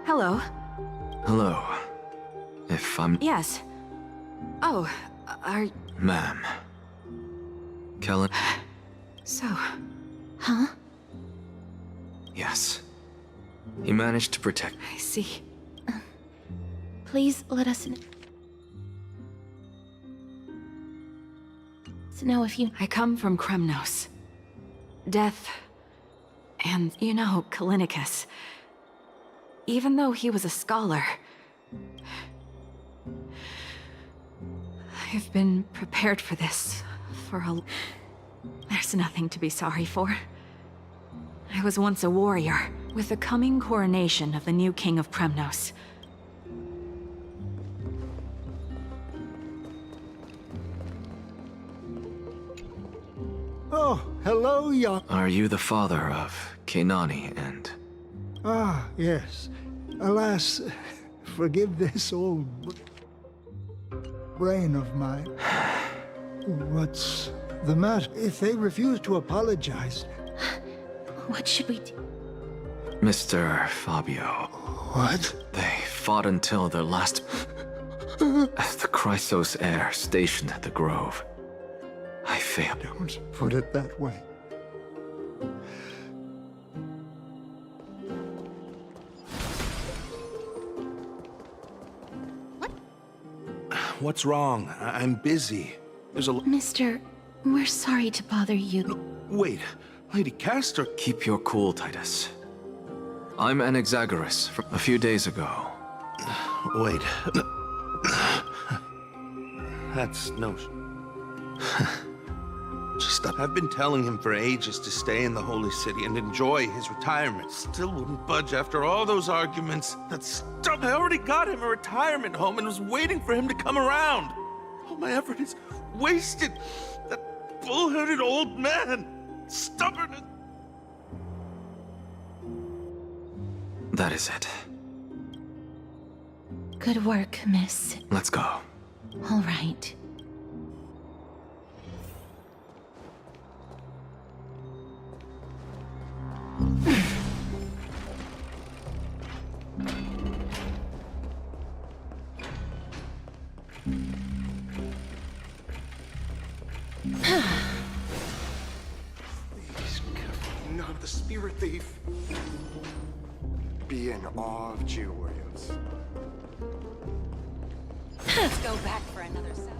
Hello. Hello. If I'm... Yes. Oh, are... Ma'am. Kellen... So... Huh? Yes. He managed to protect... I see. Please let us know if you... I come from Kremnos. Death... And, you know, Kallinicus. Even though he was a scholar... I've been prepared for this for a... There's nothing to be sorry for. I was once a warrior. With the coming coronation of the new king of Kremnos, Oh, hello, young... Are you the father of Kenani and... Ah, yes. Alas, forgive this old brain of mine. What's the matter? If they refuse to apologize... What should we do? Mr. Fabio. What? They fought until their last... As the Chrysos heir stationed at the Grove. I failed. Don't put it that way. What's wrong? I'm busy. There's a... Mister, we're sorry to bother you. No, wait, Lady Castor... Keep your cool, Titus. I'm Anaxagoras from a few days ago. Wait. That's no... Just stop. I've been telling him for ages to stay in the Holy City and enjoy his retirement. Still wouldn't budge after all those arguments. That stuff. I already got him a retirement home and was waiting for him to come around. All my effort is wasted. That bull-headed old man. Stubborn as... That is it. Good work, miss. Let's go. All right. Please, not the spirit thief. Be in awe of Jew Williams. Let's go back for another set.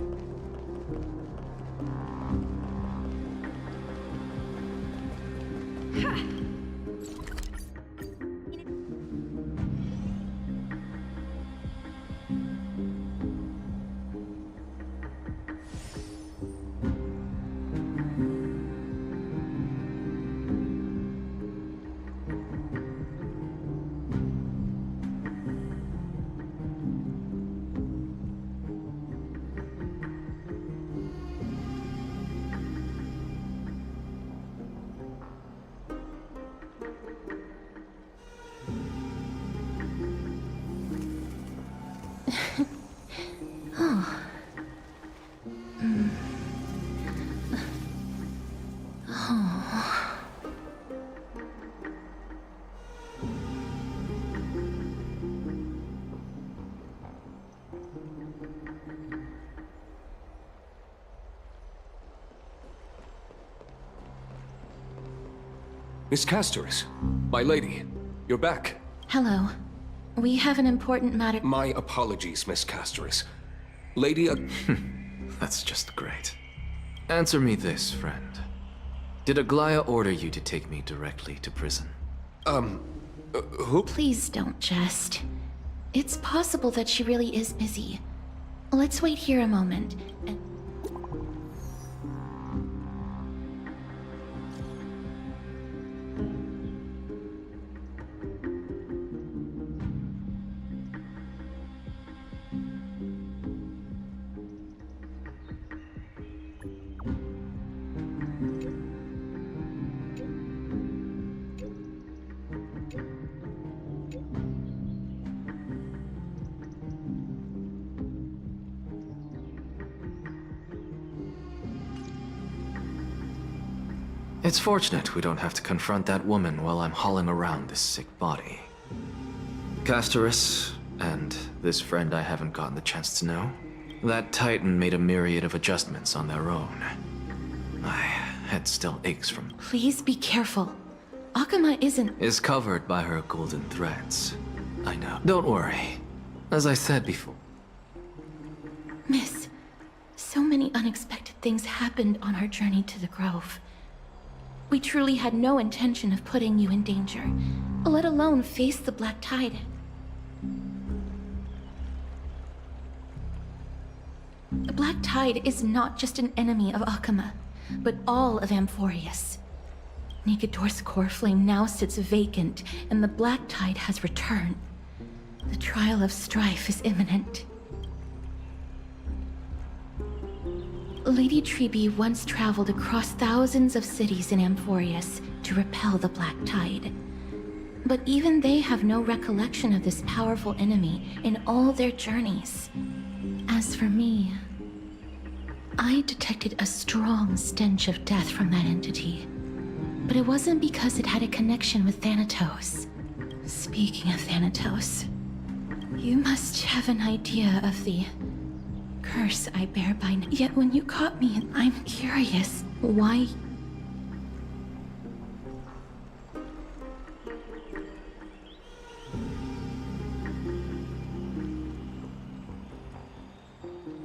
Miss Castorus, my lady, you're back. Hello. We have an important matter. My apologies, Miss Castorus. Lady... That's just great. Answer me this, friend. Did Aglaya order you to take me directly to prison? Who? Please don't jest. It's possible that she really is busy. Let's wait here a moment. It's fortunate we don't have to confront that woman while I'm hauling around this sick body. Castorus, and this friend I haven't gotten the chance to know, that Titan made a myriad of adjustments on their own. My head still aches from... Please be careful. Akama isn't... Is covered by her golden threads. I know. Don't worry. As I said before... Miss, so many unexpected things happened on our journey to the Grove. We truly had no intention of putting you in danger, let alone face the Black Tide. The Black Tide is not just an enemy of Akama, but all of Amphoreus. Nikedor's core flame now sits vacant, and the Black Tide has returned. The trial of strife is imminent. Lady Trebe once traveled across thousands of cities in Amphoreus to to repel the Black Tide. But even they have no recollection of this powerful enemy in all their journeys. As for me, I detected a strong stench of death from that entity. But it wasn't because it had a connection with Thanatos. Speaking of Thanatos, you must have an idea of the curse I bear by now. Yet when you caught me, I'm curious, why?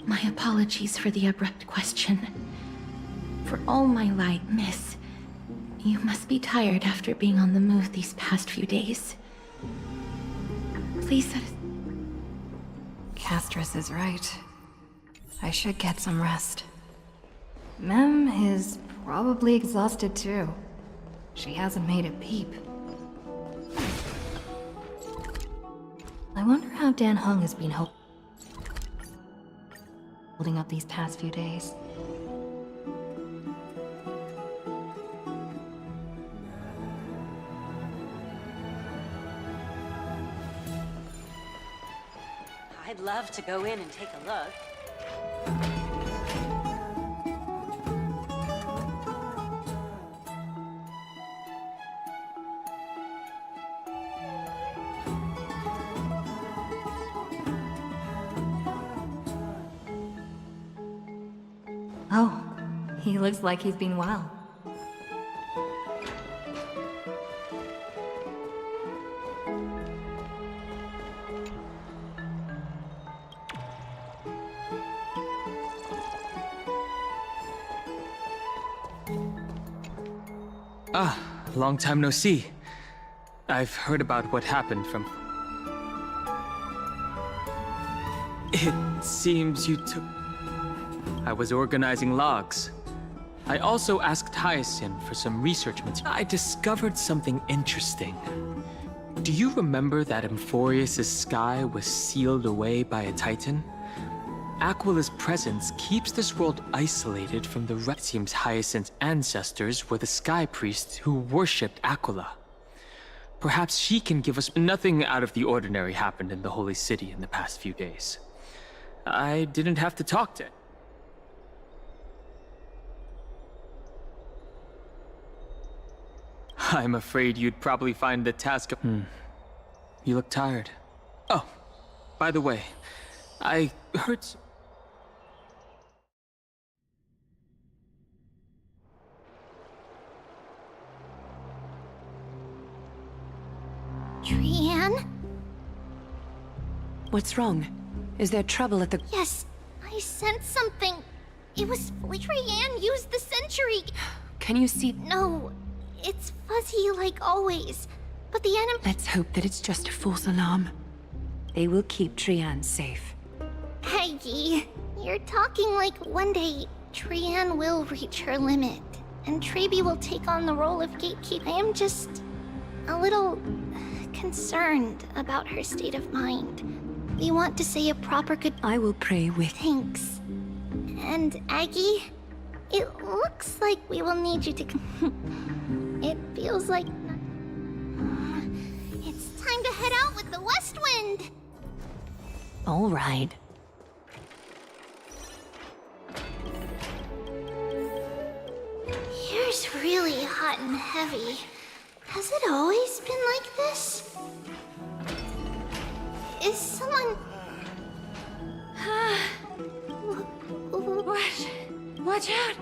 My apologies for the abrupt question. For all my light, miss, you must be tired after being on the move these past few days. Please let us... Castress is right. I should get some rest. Mem is probably exhausted too. She hasn't made a peep. I wonder how Dan Heng has been holding up these past few days. I'd love to go in and take a look. Oh, he looks like he's been well. Ah, long time no see. I've heard about what happened from... It seems you took... I was organizing logs. I also asked Hyacinth for some research material. I discovered something interesting. Do you remember that Amphoreus' sky was sealed away by a titan? Aquila's presence keeps this world isolated from the rest. It seems Hyacinth's ancestors were the sky priests who worshipped Aquila. Perhaps she can give us... Nothing out of the ordinary happened in the Holy City in the past few days. I didn't have to talk to... I'm afraid you'd probably find the task of... You look tired. Oh, by the way, I heard... Trian? What's wrong? Is there trouble at the... Yes, I sensed something. It was... Trian used the sentry. Can you see... No, it's fuzzy like always. But the enemy... Let's hope that it's just a false alarm. They will keep Trian safe. Aggie, you're talking like one day Trian will reach her limit, and Trebi will take on the role of gatekeeper. I am just a little concerned about her state of mind. We want to say a proper good... I will pray with... Thanks. And Aggie, it looks like we will need you to... It feels like... It's time to head out with the West Wind! All right. Here's really hot and heavy. Has it always been like this? Is someone... Watch out!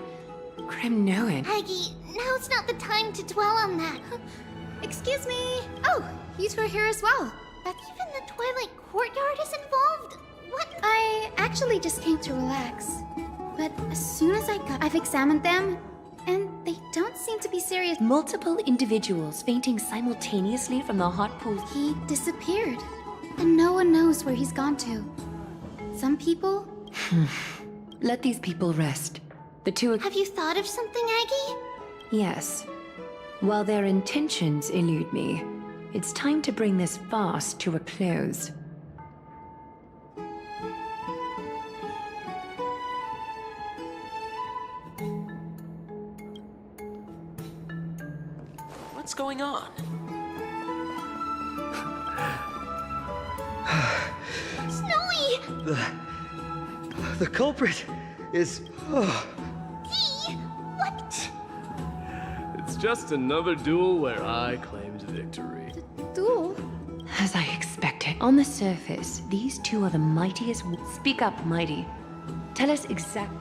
Grim know it. Aggie, now's not the time to dwell on that. Excuse me! Oh, you two are here as well. Even the Twilight Courtyard is involved? What? I actually just came to relax. But as soon as I've examined them, and they don't seem to be serious. Multiple individuals fainting simultaneously from the hot pool. He disappeared, and no one knows where he's gone to. Some people... Let these people rest. The two... Have you thought of something, Aggie? Yes. While their intentions elude me, it's time to bring this farce to a close. What's going on? Snowy! The culprit is... Dee! What? It's just another duel where I claimed victory. Duel? As I expected. On the surface, these two are the mightiest. Speak up, mighty. Tell us exactly.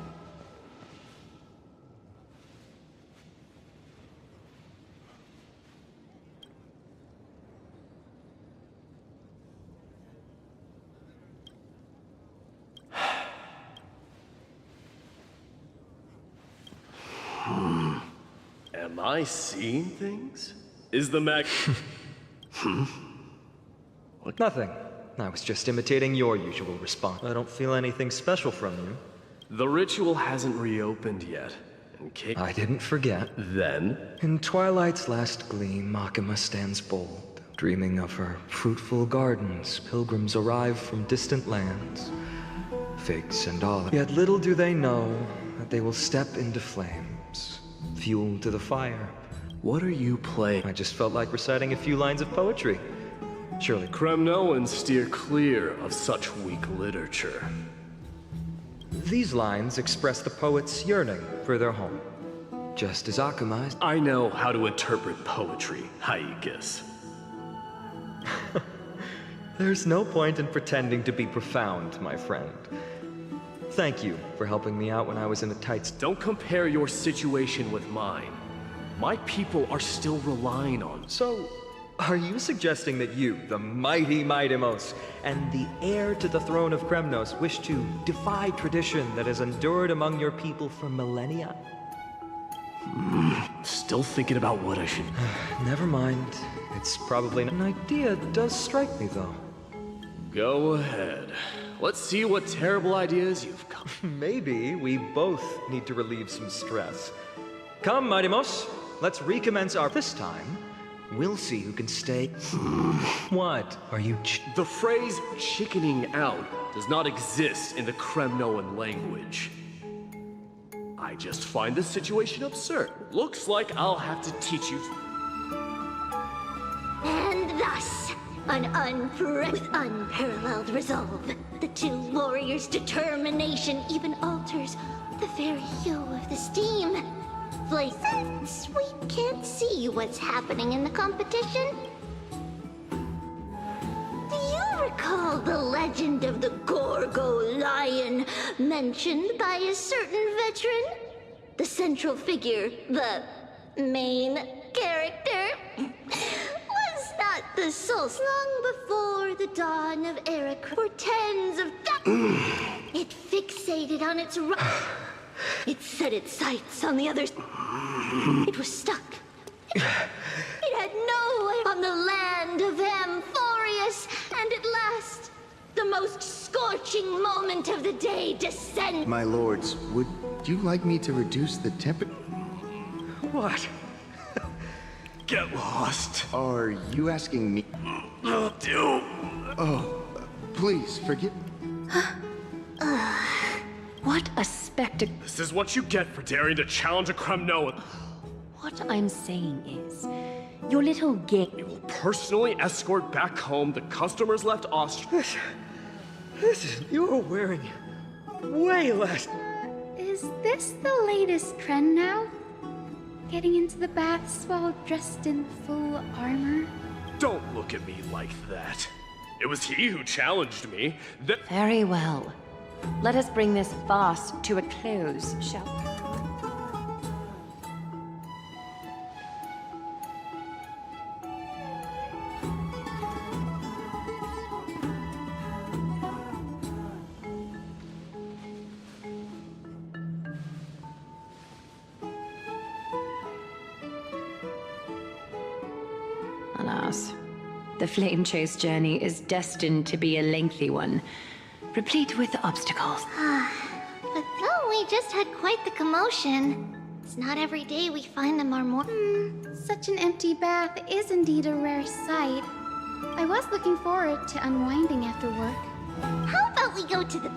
Am I seeing things? Is the mag... What? Nothing. I was just imitating your usual response. I don't feel anything special from you. The ritual hasn't reopened yet. I didn't forget. Then? In twilight's last gleam, Makima stands bold, dreaming of her fruitful gardens. Pilgrims arrive from distant lands, figs and olives. Yet little do they know that they will step into flames, fuel to the fire. What are you playing? I just felt like reciting a few lines of poetry. Surely Kremnoans steer clear of such weak literature. these lines express the poet's yearning for their home, just as Akamai's. I know how to interpret poetry, Haikis. There's no point in pretending to be profound, my friend. Thank you for helping me out when I was in a tight... Don't compare your situation with mine. My people are still relying on... So, are you suggesting that you, the mighty Mightimos, and the heir to the throne of Kremnos, wish to defy tradition that has endured among your people for millennia? Still thinking about what I should... Never mind. It's probably an idea does strike me, though. Go ahead. Let's see what terrible ideas you've come. Maybe we both need to relieve some stress. Come, Mightimos. Let's recommence our... This time, we'll see who can stay... What? Are you... The phrase chickening out does not exist in the Kremnoan language. I just find this situation absurd. Looks like I'll have to teach you... And thus, with unparalleled resolve, the two warriors' determination even alters the very hue of the steam. Since we can't see what's happening in the competition, do you recall the legend of the Gorgo lion mentioned by a certain veteran? The central figure, the main character, was not the soul long before the dawn of Eric for tens of it fixated on its it set its sights on the others. It was stuck. It had no way on the land of Amphoreus, and at last, the most scorching moment of the day descended. My lords, would you like me to reduce the temperature? What? Get lost. Are you asking me? Oh, please forgive. What a spectacle. This is what you get for daring to challenge a Kremnoan. What I'm saying is, your little game... You will personally escort back home the customers left ostrich. Listen, you're wearing way less... Is this the latest trend now? Getting into the baths while dressed in full armor? Don't look at me like that. It was he who challenged me. Very well. Let us bring this farce to a close, shall we? Alas, the flame chase journey is destined to be a lengthy one, replete with obstacles. But though we just had quite the commotion, it's not every day we find them are more... Such an empty bath is indeed a rare sight. I was looking forward to unwinding after work. How about we go to the...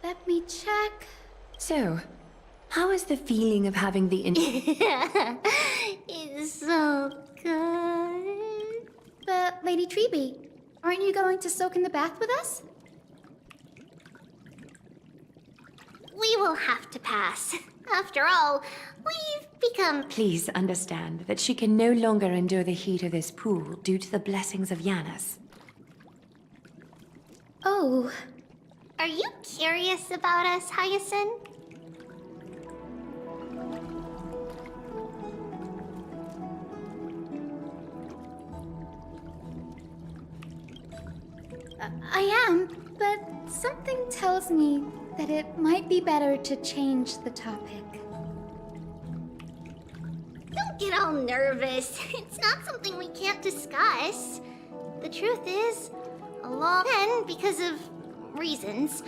Let me check. So, how is the feeling of having the It's so good. But, Lady Treeby, aren't you going to soak in the bath with us? We will have to pass. After all, we've become... Please understand that she can no longer endure the heat of this pool due to the blessings of Yanis. Oh. Are you curious about us, Hyacinth? I am, but something tells me that it might be better to change the topic. Don't get all nervous. It's not something we can't discuss. The truth is, then, because of reasons,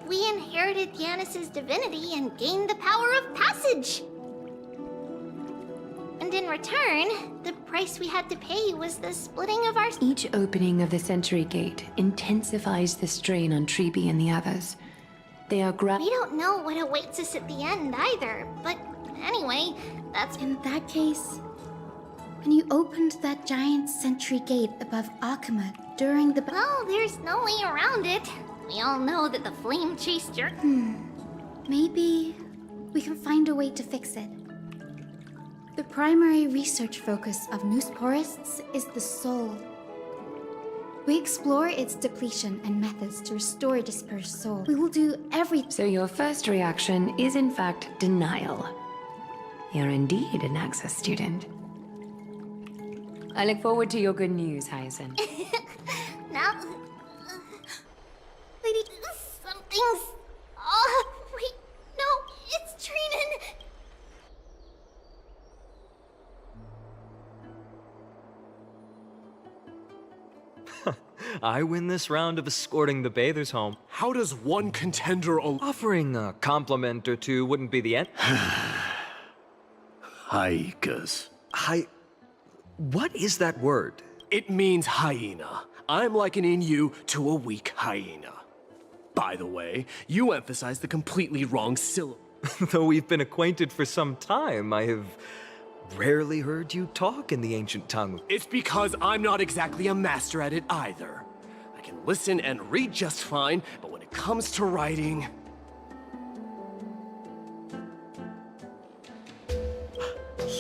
we inherited Yanis' divinity and gained the power of passage. And in return, the price we had to pay was the splitting of our... Each opening of the Century Gate intensifies the strain on Treeby and the others. They are We don't know what awaits us at the end either, but anyway, that's... In that case, when you opened that giant Century Gate above Akuma during the... Well, there's no way around it. We all know that the flame chased her. Maybe we can find a way to fix it. The primary research focus of Neusporists is the soul. We explore its depletion and methods to restore dispersed soul. We will do everything. So your first reaction is in fact denial. You're indeed an Access student. I look forward to your good news, Hyacinth. Now... Lady... something's... Oh, wait, no, it's Trinan! I win this round of escorting the bathers home. How does one contender Offering a compliment or two wouldn't be the end. Haikas. What is that word? It means hyena. I'm likening you to a weak hyena. By the way, you emphasize the completely wrong syllable. Though we've been acquainted for some time, I have rarely heard you talk in the ancient tongue. It's because I'm not exactly a master at it either. I can listen and read just fine, but when it comes to writing...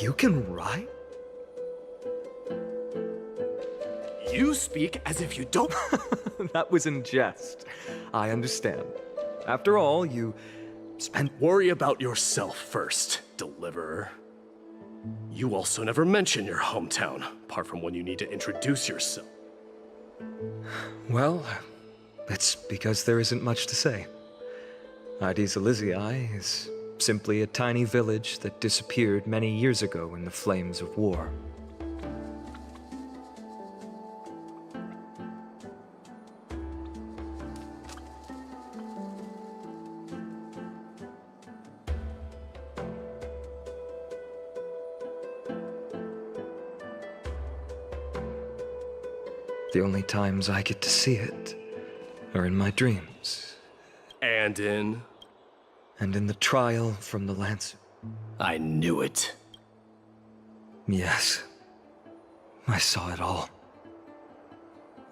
You can write? You speak as if you don't... That was in jest. I understand. After all, you spent... Worry about yourself first, deliverer. You also never mention your hometown, apart from when you need to introduce yourself. Well, it's because there isn't much to say. Aedes Elysiae is simply a tiny village that disappeared many years ago in the flames of war. The only times I get to see it are in my dreams. And in? And in the trial from the Lancer. I knew it. Yes. I saw it all.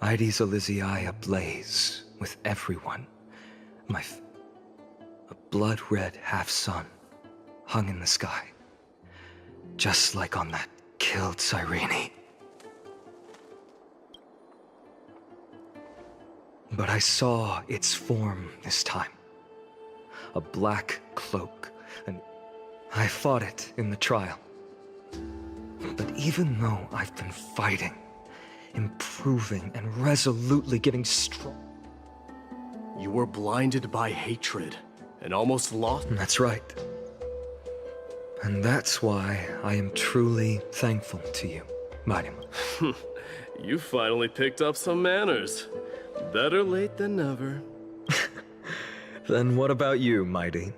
Aedes Elysiae ablaze with everyone. A blood-red half-sun hung in the sky. Just like on that killed Cyrene. But I saw its form this time. A black cloak, and I fought it in the trial. But even though I've been fighting, improving, and resolutely getting strong... You were blinded by hatred, and almost lost... That's right. And that's why I am truly thankful to you, Marima. You finally picked up some manners. Better late than never. Then what about you, Mighty?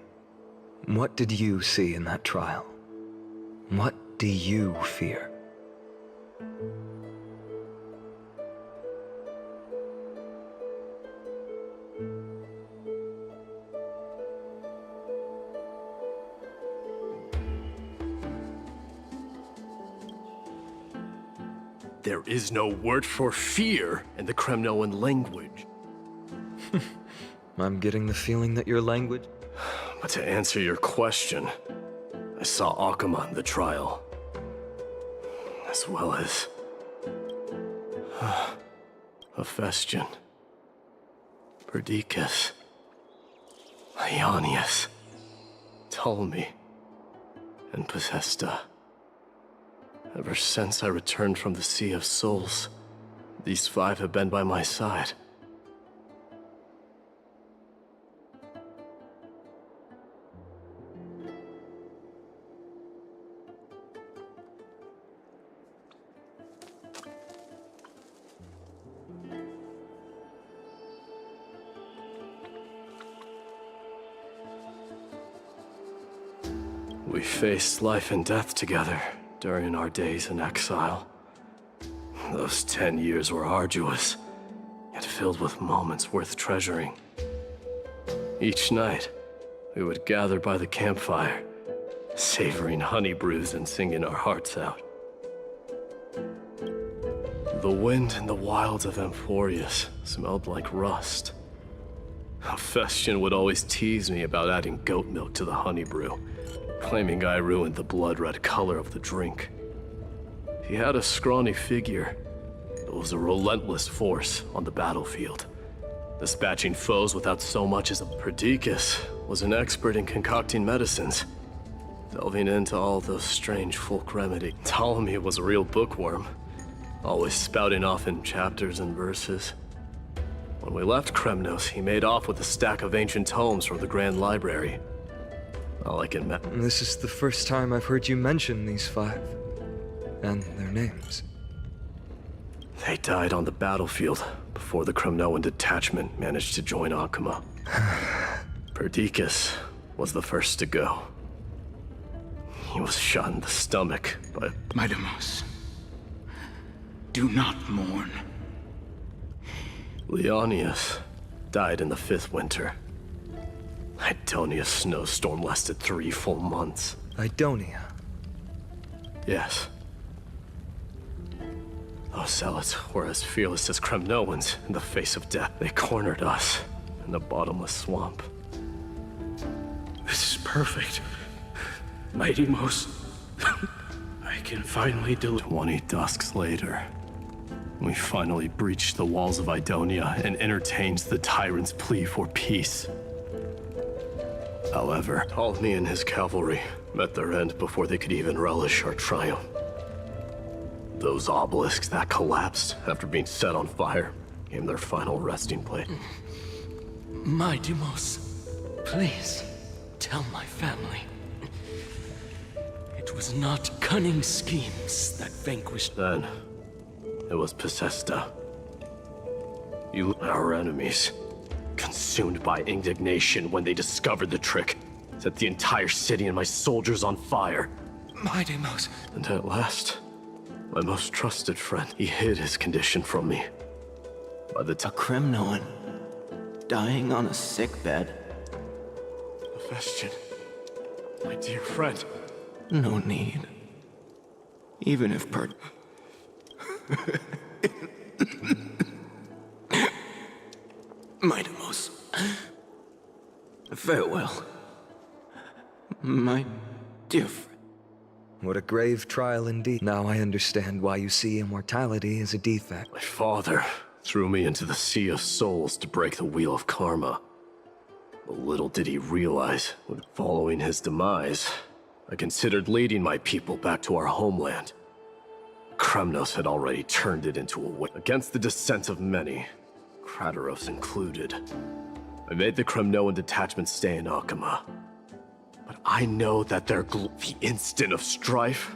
What did you see in that trial? What do you fear? There is no word for fear in the Kremnoan language. I'm getting the feeling that your language... But to answer your question, I saw Akuma in the trial. As well as... Hephaestion. Perdiccas. Ionius. Ptolemy. And Possesta. Ever since I returned from the Sea of Souls, these 5 have been by my side. We faced life and death together during our days in exile. Those 10 years were arduous, yet filled with moments worth treasuring. Each night, we would gather by the campfire, savoring honey brews and singing our hearts out. The wind in the wilds of Amphoreus smelled like rust. Hephaestion would always tease me about adding goat milk to the honey brew, claiming I ruined the blood-red color of the drink. He had a scrawny figure, but was a relentless force on the battlefield, dispatching foes without so much as a... Perdiccas was an expert in concocting medicines, delving into all those strange folk remedies. Ptolemy was a real bookworm, always spouting off in chapters and verses. When we left Kremnos, he made off with a stack of ancient tomes from the Grand Library. All I can... This is the first time I've heard you mention these 5. And their names. They died on the battlefield before the Kremnoan detachment managed to join Akuma. Perdiccas was the first to go. He was shot in the stomach by... Midamos, do not mourn. Leonius died in the 5th winter. Idonia's snowstorm lasted 3 full months. Idonia? Yes. Those zealots were as fearless as Kremnoans in the face of death. They cornered us in the bottomless swamp. This is perfect. Midamos, I can finally do 20 dusks later, we finally breached the walls of Idonia and entertained the tyrant's plea for peace. However, Ptolemy and his cavalry met their end before they could even relish our triumph. Those obelisks that collapsed after being set on fire became their final resting place. Midamos, please, tell my family. It was not cunning schemes that vanquished... Then, it was Pacesta. You, our enemies, consumed by indignation when they discovered the trick, set the entire city and my soldiers on fire. Midamos. And at last, my most trusted friend, he hid his condition from me. By the time... Kremnoan, dying on a sickbed. Bastion, my dear friend. No need. Even if Midamos. Farewell. My dear friend. What a grave trial indeed. Now I understand why you see immortality as a defect. My father threw me into the sea of souls to break the wheel of karma. But little did he realize, when following his demise, I considered leading my people back to our homeland. Kremnos had already turned it into a way. Against the dissent of many, Krateros included. I made the Kremnoan detachment stay in Akama. But I know that the instant of strife...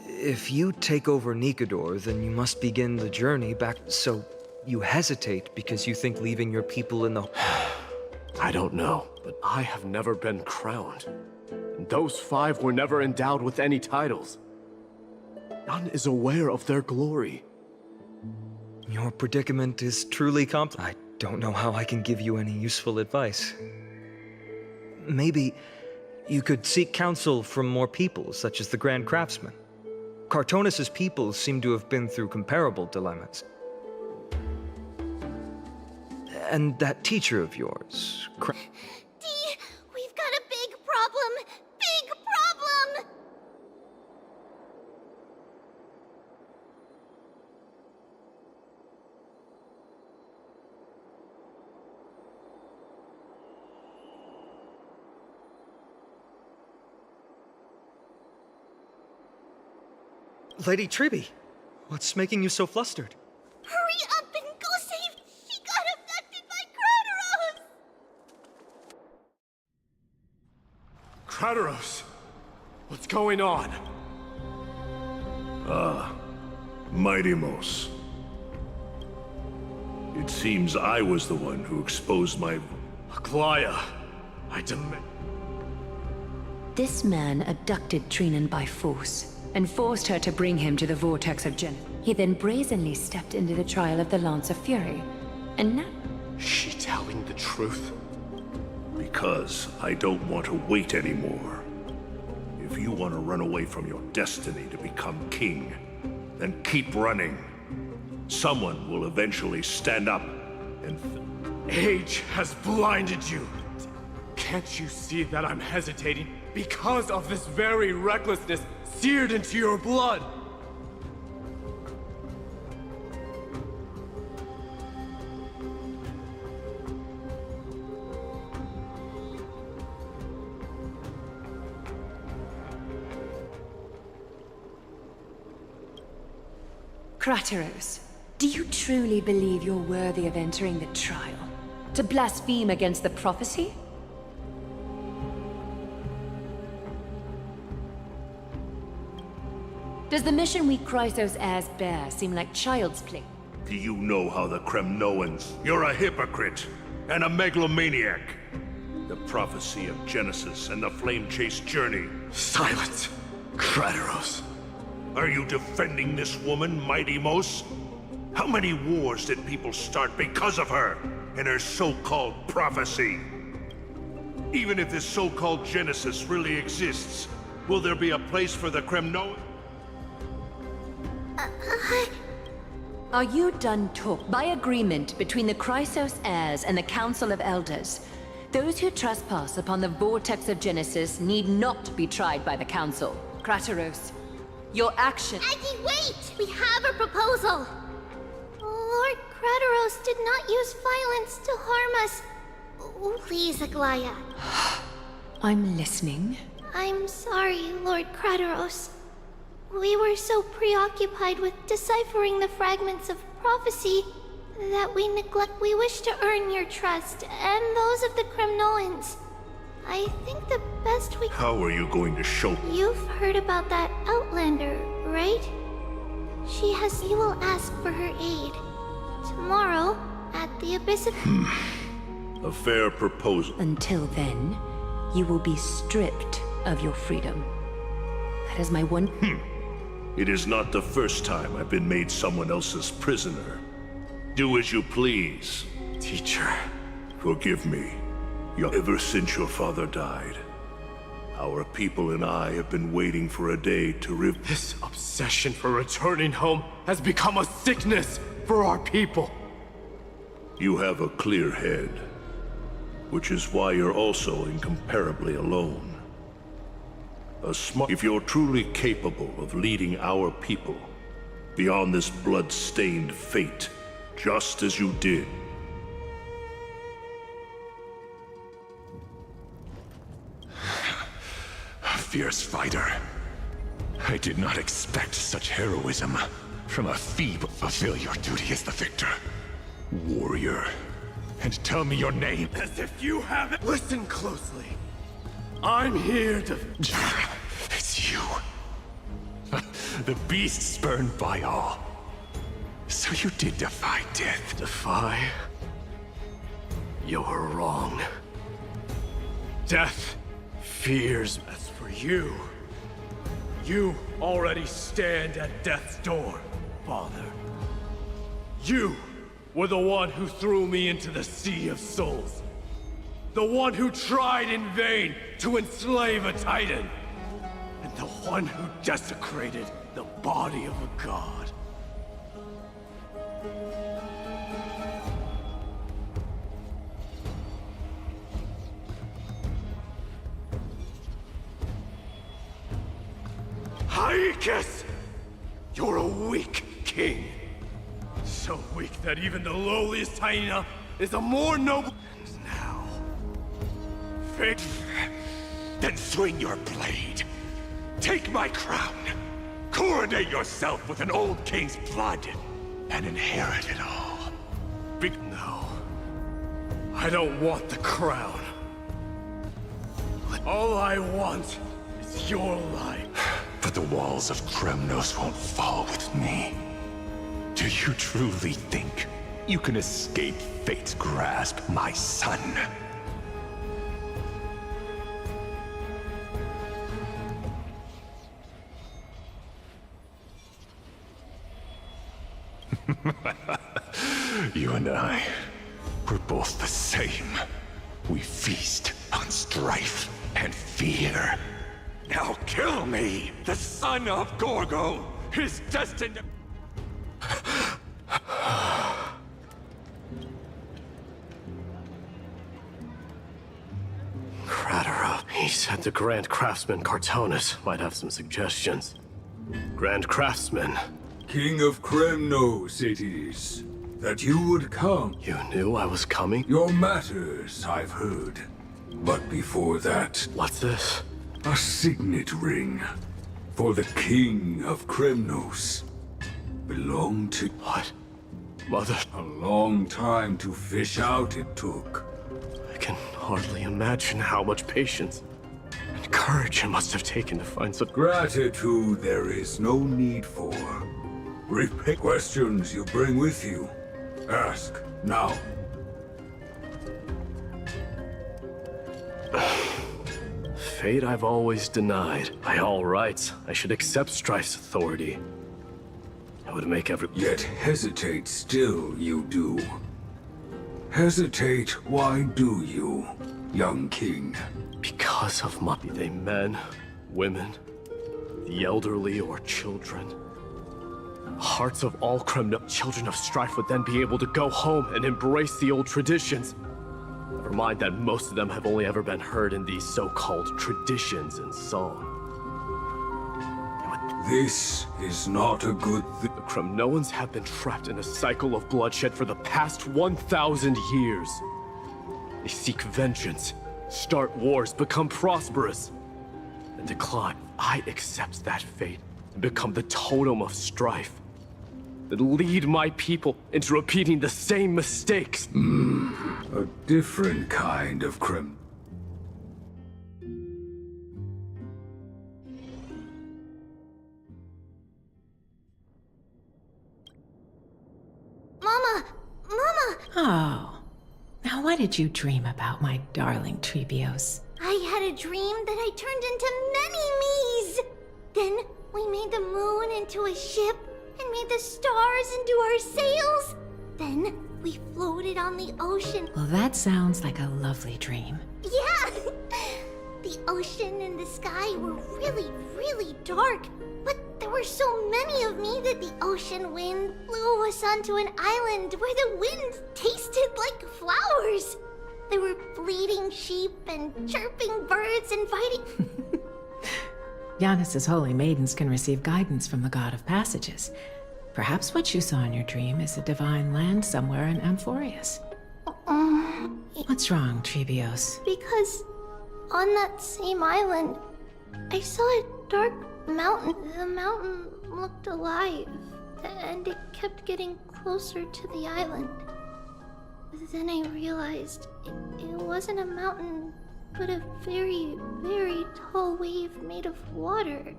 If you take over Nikador, then you must begin the journey back, so you hesitate because you think leaving your people in the... I don't know, but I have never been crowned. And those 5 were never endowed with any titles. None is aware of their glory. Your predicament is truly complex. I don't know how I can give you any useful advice. Maybe you could seek counsel from more peoples, such as the Grand Craftsman. Cartonis' people seem to have been through comparable dilemmas. And that teacher of yours, D, we've got a big problem! Big problem! Lady Tribby, what's making you so flustered? Hurry up and go save... She got abducted by Krateros! Krateros! What's going on? Midamos. It seems I was the one who exposed my... Aglaya, I demand... This man abducted Trinan by force and forced her to bring him to the vortex of Gen. He then brazenly stepped into the trial of the Lance of Fury. And now... She telling the truth? Because I don't want to wait anymore. If you want to run away from your destiny to become king, then keep running. Someone will eventually stand up and... Age has blinded you. Can't you see that I'm hesitating because of this very recklessness seared into your blood? Krateros, do you truly believe you're worthy of entering the trial? To blaspheme against the prophecy? Does the mission we Chrysos heirs bear seem like child's play? Do you know how the Kremnoans... You're a hypocrite and a megalomaniac. The prophecy of Genesis and the flame-chased journey. Silence! Kratos. Are you defending this woman, Mighty Mos? How many wars did people start because of her and her so-called prophecy? Even if this so-called Genesis really exists, will there be a place for the Kremnoan? Are you done talk? By agreement between the Chrysos heirs and the Council of Elders, those who trespass upon the vortex of Genesis need not be tried by the Council. Kratos, your action— Aggie, wait! We have a proposal! Lord Kratos did not use violence to harm us. Please, Aglaya. I'm listening. I'm sorry, Lord Kratos. We were so preoccupied with deciphering the fragments of prophecy that we wish to earn your trust and those of the Kremnoans. I think the best we— How are you going to show— You've heard about that Outlander, right? You will ask for her aid. Tomorrow, at the Abyss of— A fair proposal. Until then, you will be stripped of your freedom. That is my one— It is not the first time I've been made someone else's prisoner. Do as you please. Teacher. Forgive me. Ever since your father died, our people and I have been waiting for a day to This obsession for returning home has become a sickness for our people. You have a clear head, which is why you're also incomparably alone. If you're truly capable of leading our people beyond this blood-stained fate, just as you did. A fierce fighter. I did not expect such heroism from a feeble— Fulfill your duty as the victor, warrior. And tell me your name. As if you haven't— Listen closely. I'm here to— It's you. The beast spurned by all. So you did defy death. Defy? You're wrong. Death fears. As for you, you already stand at death's door, Father. You were the one who threw me into the Sea of Souls. The one who tried in vain to enslave a Titan. And the one who desecrated the body of a god. Aeacus! You're a weak king. So weak that even the lowliest hyena is a more noble— And now— Fate— Then swing your blade. Take my crown. Coronate yourself with an old king's blood. And inherit it all. No. I don't want the crown. All I want is your life. But the walls of Kremnos won't fall with me. Do you truly think you can escape fate's grasp, my son? You and I, we're both the same. We feast on strife and fear. Now kill me! The son of Gorgo is destined to— Kratos. He said the Grand Craftsman Cartonus might have some suggestions. Grand Craftsman. King of Kremnos it is. That you would come. You knew I was coming? Your matters, I've heard. But before that... What's this? A signet ring. For the King of Kremnos. Belonged to... What? Mother? A long time to fish out it took. I can hardly imagine how much patience and courage it must have taken to find such... Gratitude there is no need for. Repeat questions you bring with you. Ask, now. fate I've always denied. By all rights, I should accept Strife's authority. It would make every— Yet hesitate still, you do. Hesitate, why do you, young king? Because of my— be they men, women, the elderly, or children. Hearts of all children of Strife would then be able to go home and embrace the old traditions. Never mind that most of them have only ever been heard in these so-called traditions and song. This is not a good thing. The Kremnoans have been trapped in a cycle of bloodshed for the past 1,000 years. They seek vengeance, start wars, become prosperous, and decline. I accept that fate and become the totem of strife that lead my people into repeating the same mistakes. A different kind of Mama! Mama! Oh. Now what did you dream about, my darling Trebios? I had a dream that I turned into many me's. Then we made the moon into a ship and made the stars into our sails. Then we floated on the ocean. Well, that sounds like a lovely dream. Yeah! The ocean and the sky were really, really dark. But there were so many of me that the ocean wind blew us onto an island where the wind tasted like flowers. There were bleating sheep and chirping birds and fighting. Giannis's holy maidens can receive guidance from the god of passages. Perhaps what you saw in your dream is a divine land somewhere in Amphoreus. What's wrong, Trebios? Because on that same island, I saw a dark mountain. The mountain looked alive, and it kept getting closer to the island. Then I realized it wasn't a mountain, but a very, very tall wave made of water.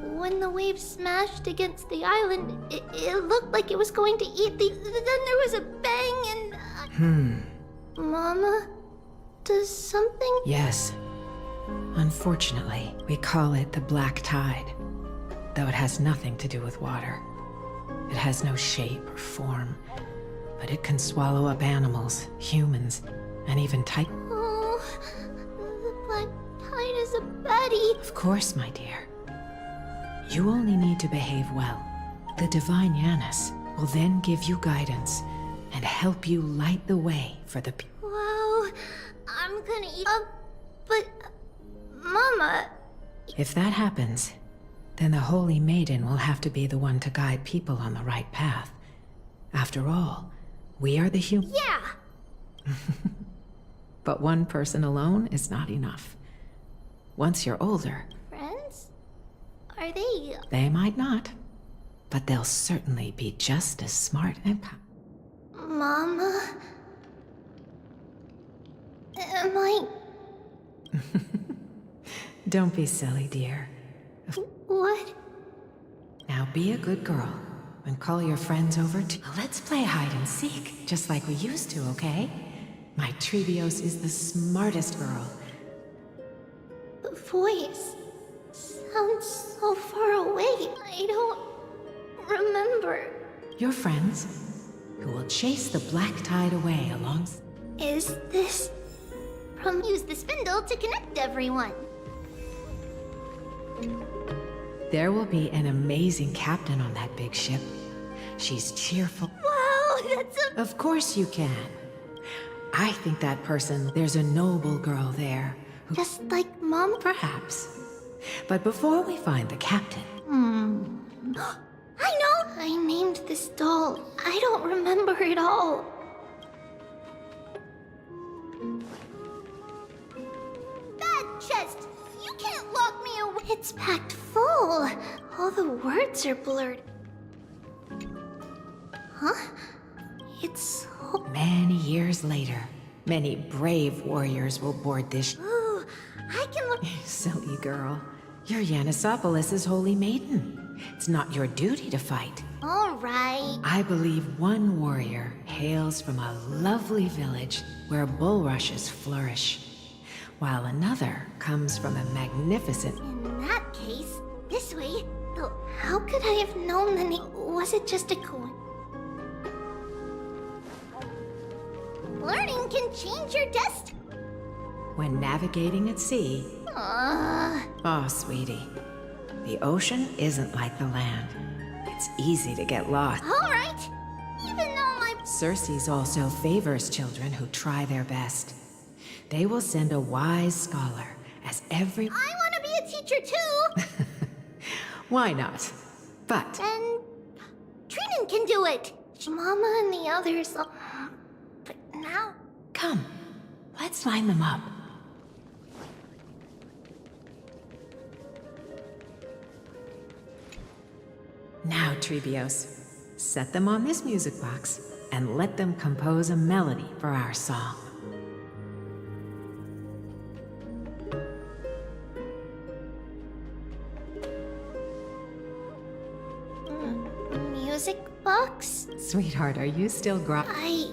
When the wave smashed against the island, it looked like it was going to eat the... Then there was a bang and... Mama, does something... Yes. Unfortunately, we call it the Black Tide, though it has nothing to do with water. It has no shape or form, but it can swallow up animals, humans, and even titans. Oh, the Black Tide is a baddie. Of course, my dear. You only need to behave well. The divine Giannis will then give you guidance and help you light the way for the people. Wow, I'm gonna eat up, but... Mama... If that happens, then the Holy Maiden will have to be the one to guide people on the right path. After all, we are the human. Yeah! But one person alone is not enough. Once you're older... Friends? Are they... They might not, but they'll certainly be just as smart and Mama... Am I... Don't be silly, dear. What? Now be a good girl and call your friends over to... Let's play hide and seek, just like we used to, okay? My Trebios is the smartest girl. The voice sounds so far away. I don't remember. Your friends, who will chase the black tide away along... Is this... from use the spindle to connect everyone? There will be an amazing captain on that big ship. She's cheerful. Wow, that's a... Of course you can. I think that person, there's a noble girl there. Who... Just like Mom? Perhaps. But before we find the captain... I know! I named this doll. I don't remember it all. That chest! You can't lock me away! It's packed full. All the words are blurred. Huh? It's so... Many years later, many brave warriors will board this... Ooh, I can look... Silly girl. You're Yanisopoulos' holy maiden. It's not your duty to fight. All right. I believe one warrior hails from a lovely village where bulrushes flourish, while another comes from a magnificent... In that case, this way. Though, how could I have known the name? Was it just a coincidence? Learning can change your destiny. When navigating at sea... Oh, sweetie. The ocean isn't like the land. It's easy to get lost. All right. Even though my... Circe's also favors children who try their best. They will send a wise scholar as every... I want to be a teacher too! Why not? But... And... Trinan can do it! Mama and the others... But now... Come, let's line them up. Now, Trebios, set them on this music box and let them compose a melody for our song. Music box? Sweetheart, are you still I...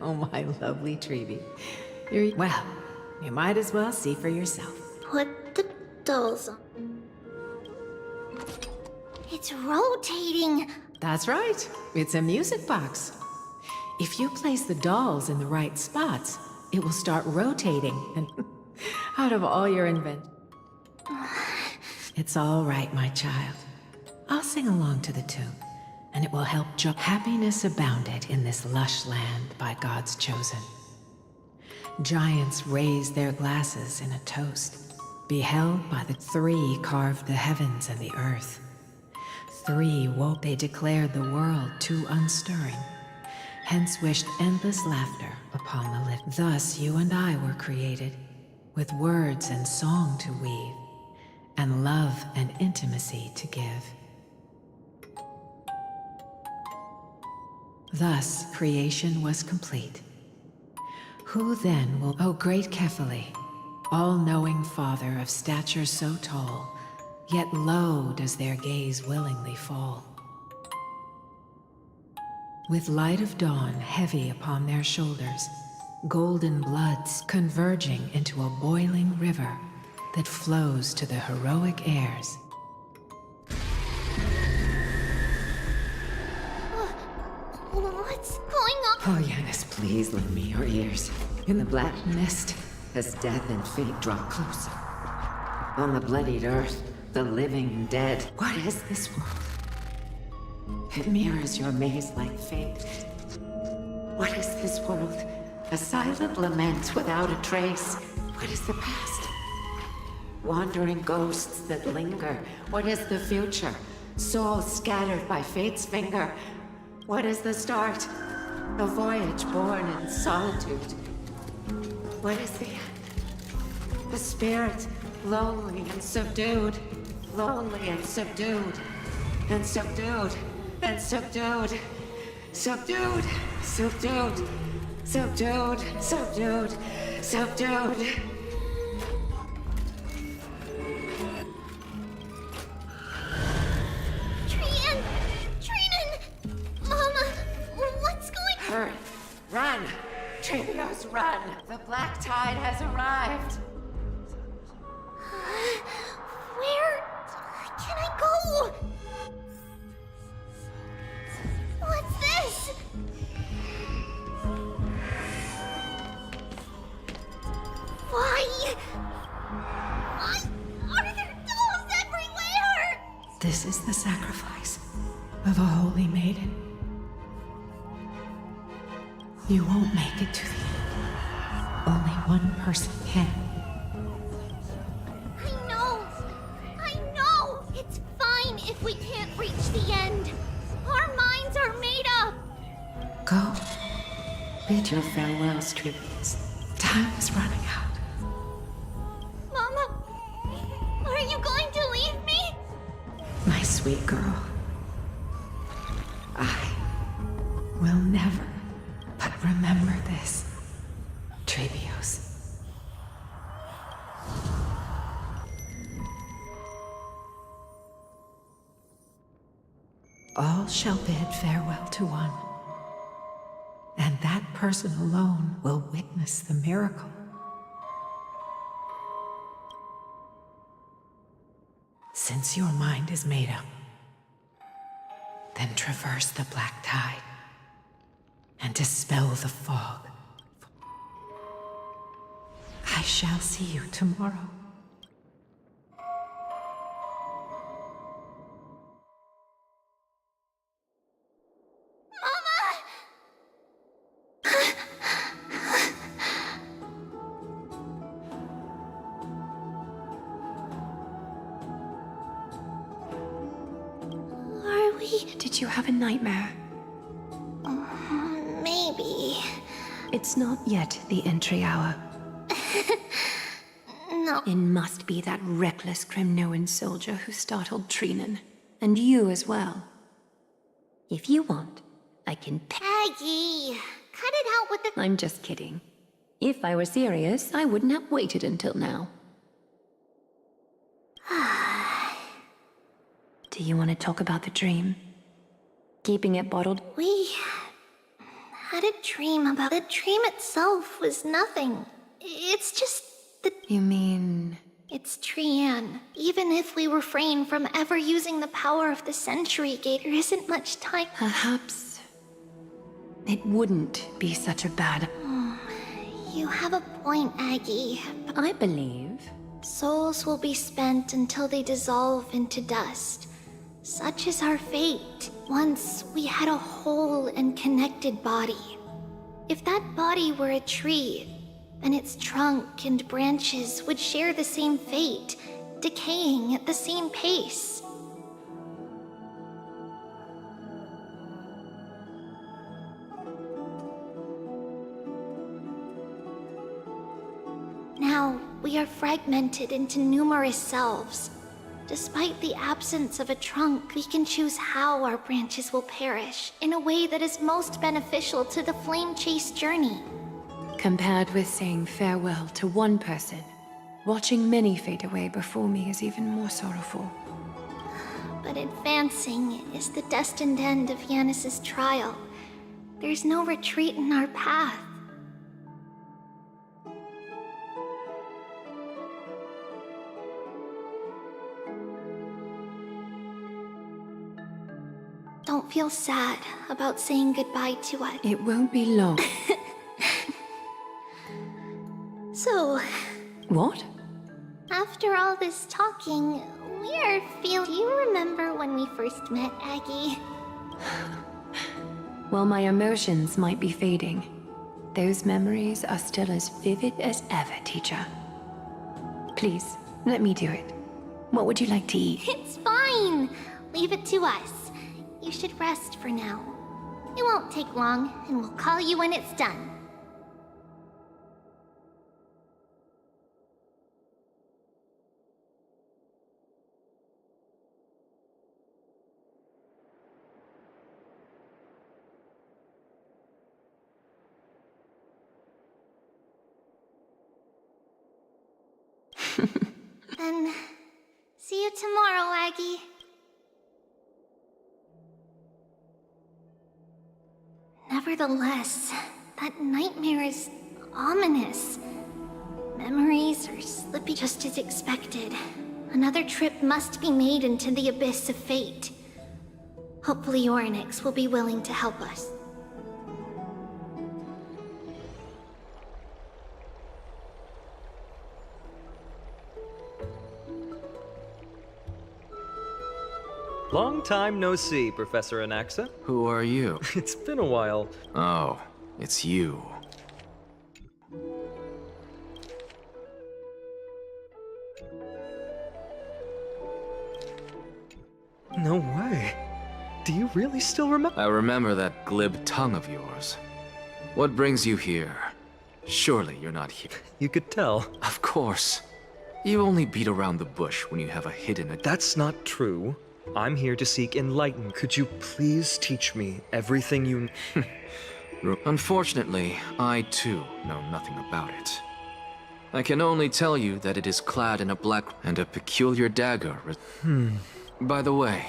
Oh, my lovely Trebi. You're... Well, you might as well see for yourself. Put the dolls on. It's rotating. That's right. It's a music box. If you place the dolls in the right spots, it will start rotating and out of all your It's all right, my child. I'll sing along to the tune, and it will help Happiness abounded in this lush land by God's chosen. Giants raised their glasses in a toast, beheld by the three carved the heavens and the earth. Three woke, they declared the world too unstirring, hence wished endless laughter upon the lip. Thus you and I were created, with words and song to weave, and love and intimacy to give. Thus creation was complete. Who then will, O great Kephale, all-knowing Father of stature so tall, yet low does their gaze willingly fall. With light of dawn heavy upon their shoulders, golden bloods converging into a boiling river that flows to the heroic airs. What's going on? Oh, Yanis, please lend me your ears. In the black mist, as death and fate draw closer. On the bloodied earth, the living and dead. What is this world? It mirrors your maze-like fate. What is this world? A silent lament without a trace. What is the past? Wandering ghosts that linger. What is the future? Souls scattered by fate's finger. What is the start? A voyage born in solitude. What is the end? The spirit, lonely and subdued. Lonely and subdued. And subdued. And subdued. Subdued. Subdued. Subdued. Subdued. Subdued. Run! Trebios, run! The black tide has arrived! Where can I go? What's this? Why? Why are there dolls everywhere? This is the sacrifice of a holy maiden. You won't make it to the end. Only one person can. I know! It's fine if we can't reach the end. Our minds are made up. Go. Bid your farewells, Trebios. Time is running out. Mama, are you going to leave me? My sweet girl. I will never. But remember this, Trebios. All shall bid farewell to one, and that person alone will witness the miracle. Since your mind is made up, then traverse the black tide and dispel the fog. I shall see you tomorrow. Did you have a nightmare? Maybe. It's not yet the entry hour. No. It must be that reckless Kremnoan soldier who startled Trinan. And you as well. If you want, I can Aggie, cut it out with the— I'm just kidding. If I were serious, I wouldn't have waited until now. Do you want to talk about the dream? Keeping it bottled? We had a dream about— The dream itself was nothing. It's just the— You mean... It's Trian. Even if we refrain from ever using the power of the Century Gate, there isn't much time— Perhaps... it wouldn't be such a bad... You have a point, Aggie. I believe... Souls will be spent until they dissolve into dust. Such is our fate. Once we had a whole and connected body. If that body were a tree, then its trunk and branches would share the same fate, decaying at the same pace. Now, we are fragmented into numerous selves. Despite the absence of a trunk, we can choose how our branches will perish in a way that is most beneficial to the flame chase journey. Compared with saying farewell to one person, watching many fade away before me is even more sorrowful. But advancing is the destined end of Yanis's trial. There's no retreat in our path. Don't feel sad about saying goodbye to us. It won't be long. So, What? after all this talking, we are feel— Do you remember when we first met, Aggie? While my emotions might be fading, those memories are still as vivid as ever, teacher. Please, let me do it. What would you like to eat? It's fine! Leave it to us. You should rest for now. It won't take long, and we'll call you when it's done. Then, see you tomorrow, Aggie. Nevertheless, that nightmare is ominous. Memories are slipping just as expected. Another trip must be made into the abyss of fate. Hopefully Orynyx will be willing to help us. Long time no see, Professor Anaxa. Who are you? It's been a while. Oh, it's you. No way. Do you really still remember? I remember that glib tongue of yours. What brings you here? Surely you're not here. You could tell. Of course. You only beat around the bush when you have a hidden agenda. That's not true. I'm here to seek enlightenment. Could you please teach me everything you... Unfortunately, I too know nothing about it. I can only tell you that it is clad in a black and a peculiar dagger. By the way,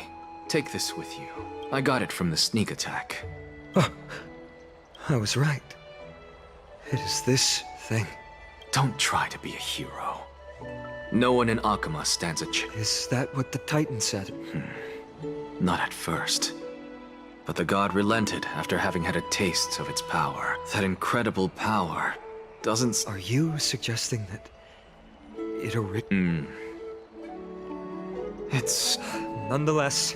take this with you. I got it from the sneak attack. Oh, I was right. It is this thing. Don't try to be a hero. No one in Akama stands a chance. Is that what the Titan said? Not at first. But the god relented after having had a taste of its power. That incredible power doesn't... Are you suggesting that it It's... Nonetheless,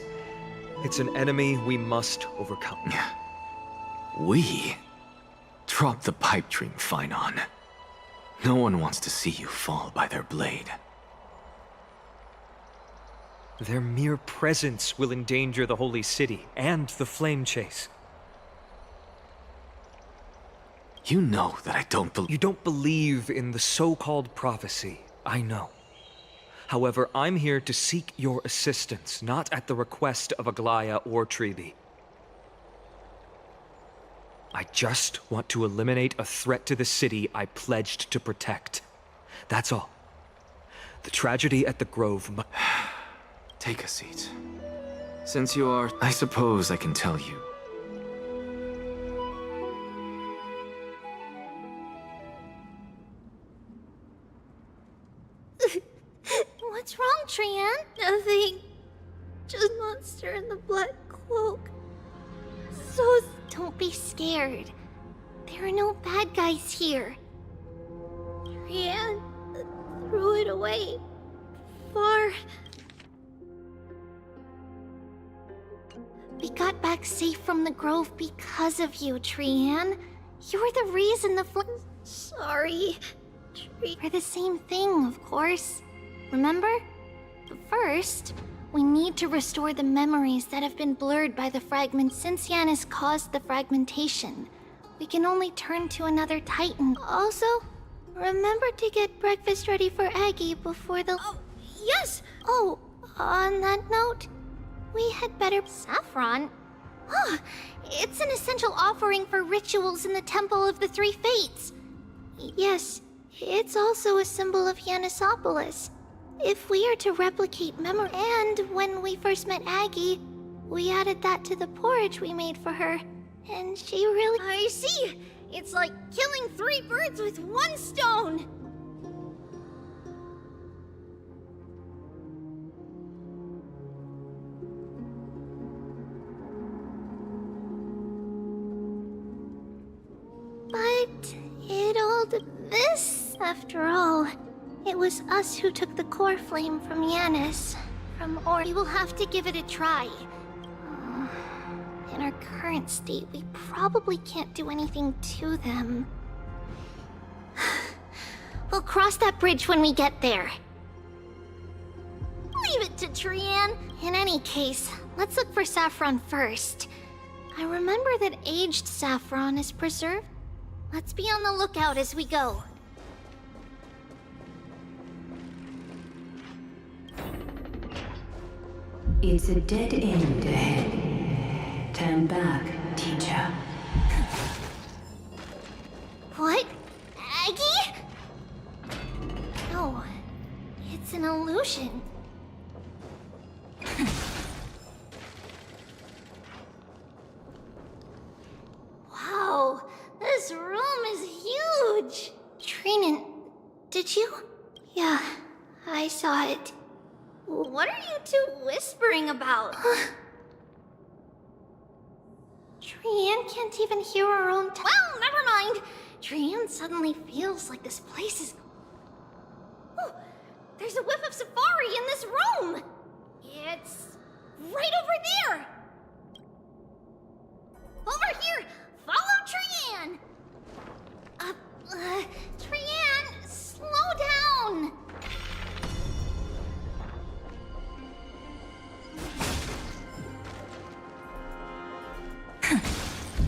it's an enemy we must overcome. We? Drop the pipe dream, Phynon. No one wants to see you fall by their blade. Their mere presence will endanger the Holy City and the Flame Chase. You know that I don't believe... You don't believe in the so-called prophecy, I know. However, I'm here to seek your assistance, not at the request of Aglaya or Treely. I just want to eliminate a threat to the city I pledged to protect. That's all. The tragedy at the Grove... Take a seat. Since you are... I suppose I can tell you. What's wrong, Trian? Nothing. Just monster in the black cloak. Don't be scared. There are no bad guys here. Trian threw it away. Far. We got back safe from the Grove because of you, Trian. You're the reason the Sorry. We're the same thing, of course. Remember? But first, we need to restore the memories that have been blurred by the fragments since Yanis caused the fragmentation. We can only turn to another Titan. Also, remember to get breakfast ready for Aggie before the... Oh, yes! Oh, on that note, we had better... Saffron? Oh, it's an essential offering for rituals in the Temple of the Three Fates. Yes, it's also a symbol of Yanisopolis. If we are to replicate memory... And when we first met Aggie, we added that to the porridge we made for her. And she really... I see! It's like killing 3 birds with 1 stone! But it all did this, after all. It was us who took the core flame from Yanis. We will have to give it a try. In our current state, we probably can't do anything to them. We'll cross that bridge when we get there. Leave it to Trian. In any case, let's look for saffron first. I remember that aged saffron is preserved. Let's be on the lookout as we go. It's a dead end ahead. Turn back, teacher. What? Aggie? No, it's an illusion. Wow, this room is huge! Trinan, did you? Yeah, I saw it. What are you two whispering about? Trian can't even hear her own Well, never mind. Trian suddenly feels like this place is... Oh, there's a whiff of safari in this room! It's right over there! Over here! Follow Trian! Trian, slow down!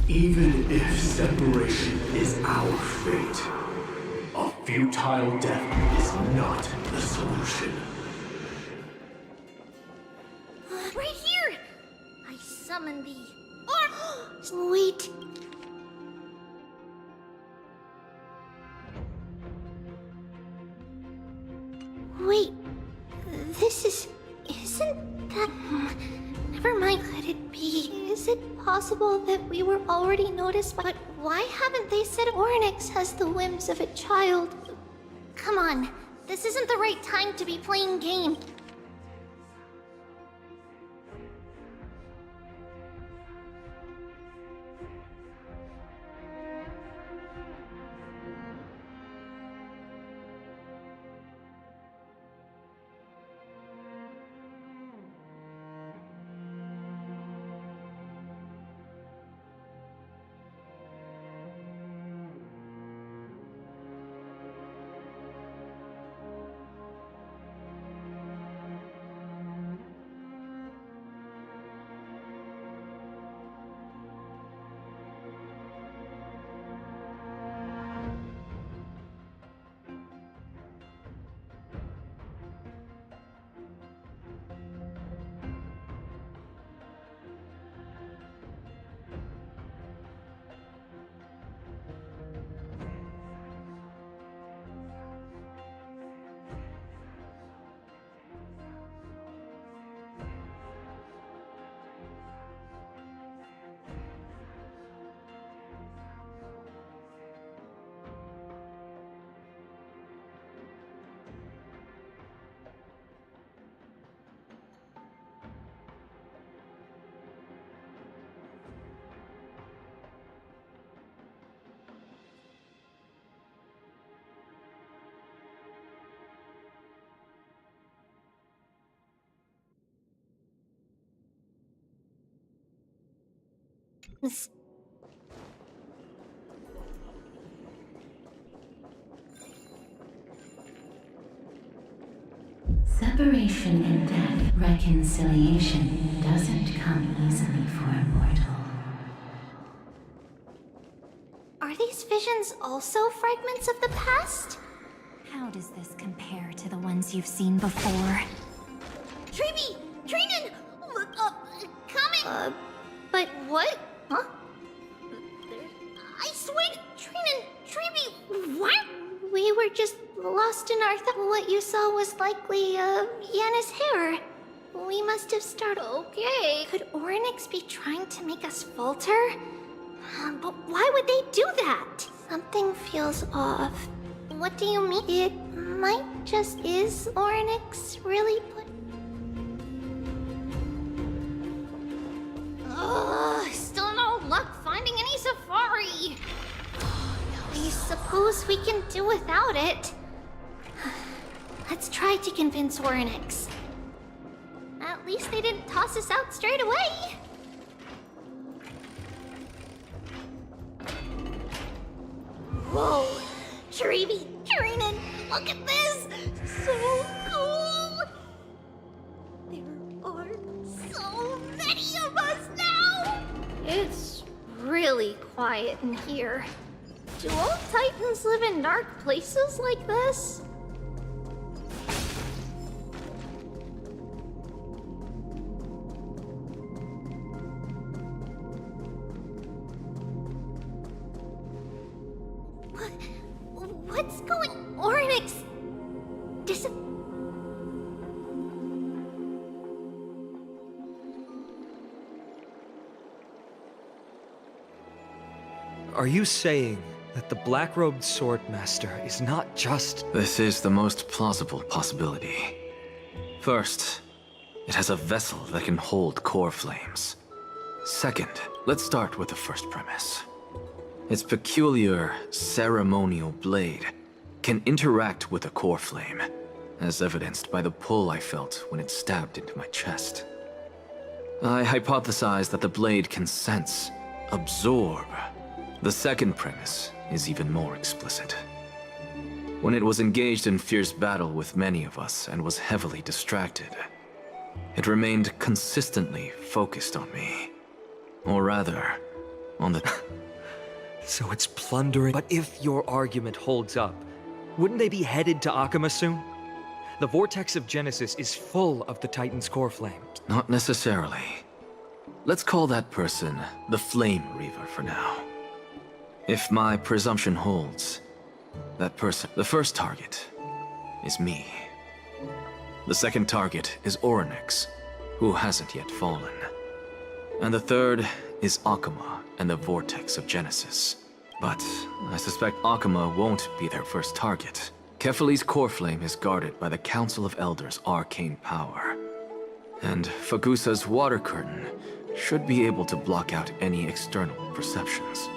Even if separation is our fate, a futile death is not the solution. Right here! I summon thee. Or... Wait. Wait. This is... Isn't that... Never mind. Let it be. Is it possible that we were already noticed by... But why haven't they said Ornyx has the whims of a child? Come on. This isn't the right time to be playing games. Separation and death, reconciliation doesn't come easily for a mortal. Are these visions also fragments of the past? How does this compare to the ones you've seen before? Treeby! Trinan! Look up! Coming! But what? Huh? I swear, Trinan! Treeby! What? We were just lost in our thought. What you saw was likely, Yanna's hair. We must have started. Okay. Could Orynyx be trying to make us falter? But why would they do that? Something feels off. What do you mean? It might just is Orynyx really put. Ugh, still no luck finding any safari. I suppose we can do without it. Let's try to convince Orynyx. At least they didn't toss us out straight away. Whoa! Treeby, Trinan, look at this! So cool! There are so many of us now! It's really quiet in here. Do all Titans live in dark places like this? What's going... Orynyx... Are you saying that the black-robed swordmaster is not just... This is the most plausible possibility. First, it has a vessel that can hold core flames. Second, let's start with the first premise. Its peculiar ceremonial blade can interact with a core flame, as evidenced by the pull I felt when it stabbed into my chest. I hypothesized that the blade can sense, absorb. The second premise is even more explicit. When it was engaged in fierce battle with many of us and was heavily distracted, it remained consistently focused on me. Or rather, on the... So it's plundering. But if your argument holds up, wouldn't they be headed to Akama soon? The vortex of Genesis is full of the Titan's core flames. Not necessarily. Let's call that person the Flame Reaver for now. If my presumption holds, that person, the first target, is me. The second target is Orynyx, who hasn't yet fallen. And the third is Akama and the Vortex of Genesis. But I suspect Akama won't be their first target. Kefali's core flame is guarded by the Council of Elders' arcane power. And Fagusa's water curtain should be able to block out any external perceptions.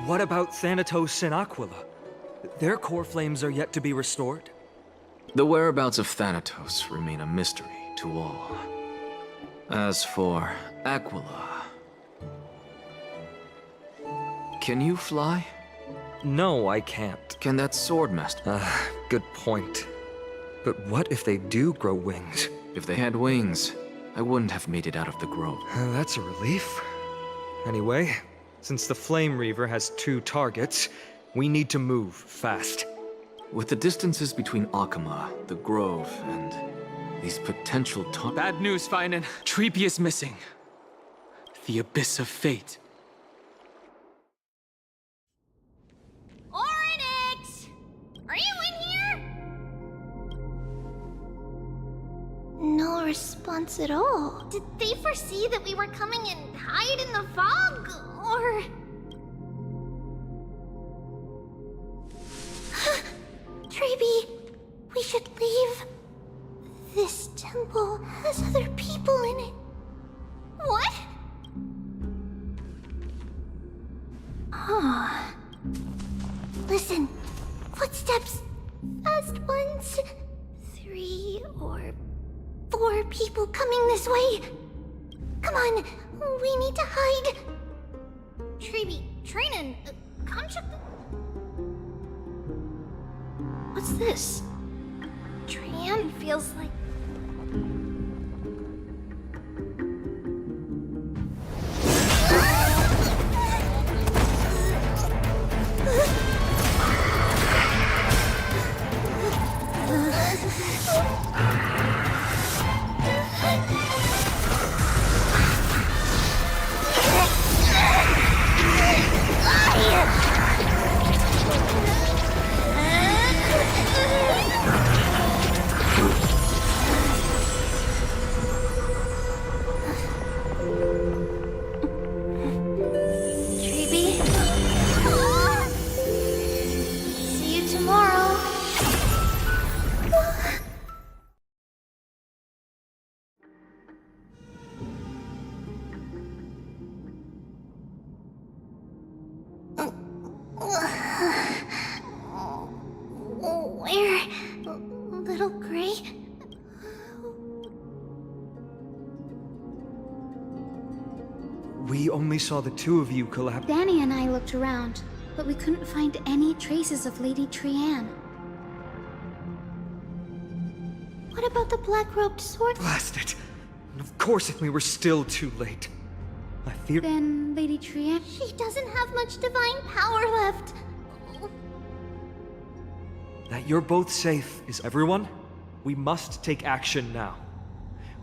What about Thanatos and Aquila? Their core flames are yet to be restored? The whereabouts of Thanatos remain a mystery to all. As for Aquila... Can you fly? No, I can't. Can that swordmaster? Good point. But what if they do grow wings? If they had wings, I wouldn't have made it out of the grove. That's a relief. Anyway, since the Flame Reaver has 2 targets, we need to move fast. With the distances between Akama, the Grove, and these potential Bad news, Finan. Treepy is missing. The Abyss of Fate. Oryx! Are you in here? No response. response at all. Did they foresee that we were coming and hide in the fog? Or... Treeby, we should leave. This temple has other people in it. What? Oh. Listen, footsteps. Fast ones. 3 or 4 people coming this way. Come on, we need to hide. Treeby, Trinan, come check the... What's this? Trian feels like... We only saw the 2 of you collapse. Danny and I looked around, but we couldn't find any traces of Lady Trian. What about the black-robed sword? Blast it! And of course if we were still too late. I fear... Then Lady Trian... She doesn't have much divine power left. That you're both safe is everyone. We must take action now.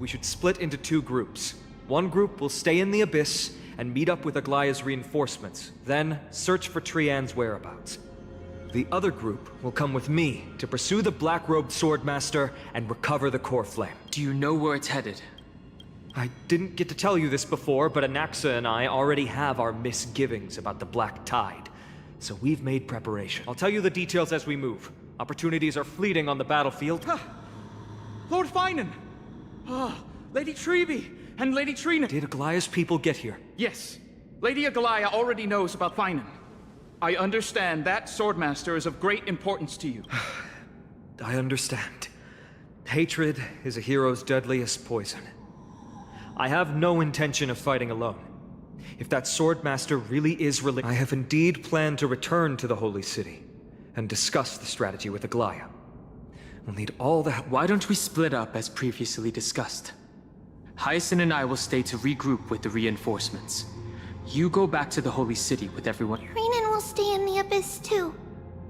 We should split into 2 groups. One group will stay in the Abyss and meet up with Aglaya's reinforcements, then search for Trian's whereabouts. The other group will come with me to pursue the black-robed swordmaster and recover the core flame. Do you know where it's headed? I didn't get to tell you this before, but Anaxa and I already have our misgivings about the Black Tide, so we've made preparation. I'll tell you the details as we move. Opportunities are fleeting on the battlefield. Lord Finan! Lady Treeby and Lady Trina. Did Aglaya's people get here? Yes. Lady Aglaya already knows about Finan. I understand that Swordmaster is of great importance to you. I understand. Hatred is a hero's deadliest poison. I have no intention of fighting alone. If that Swordmaster really is I have indeed planned to return to the Holy City and discuss the strategy with Aglaya. We'll need all the help. Why don't we split up as previously discussed? Hyacinth and I will stay to regroup with the reinforcements. You go back to the Holy City with everyone. Renan will stay in the Abyss too.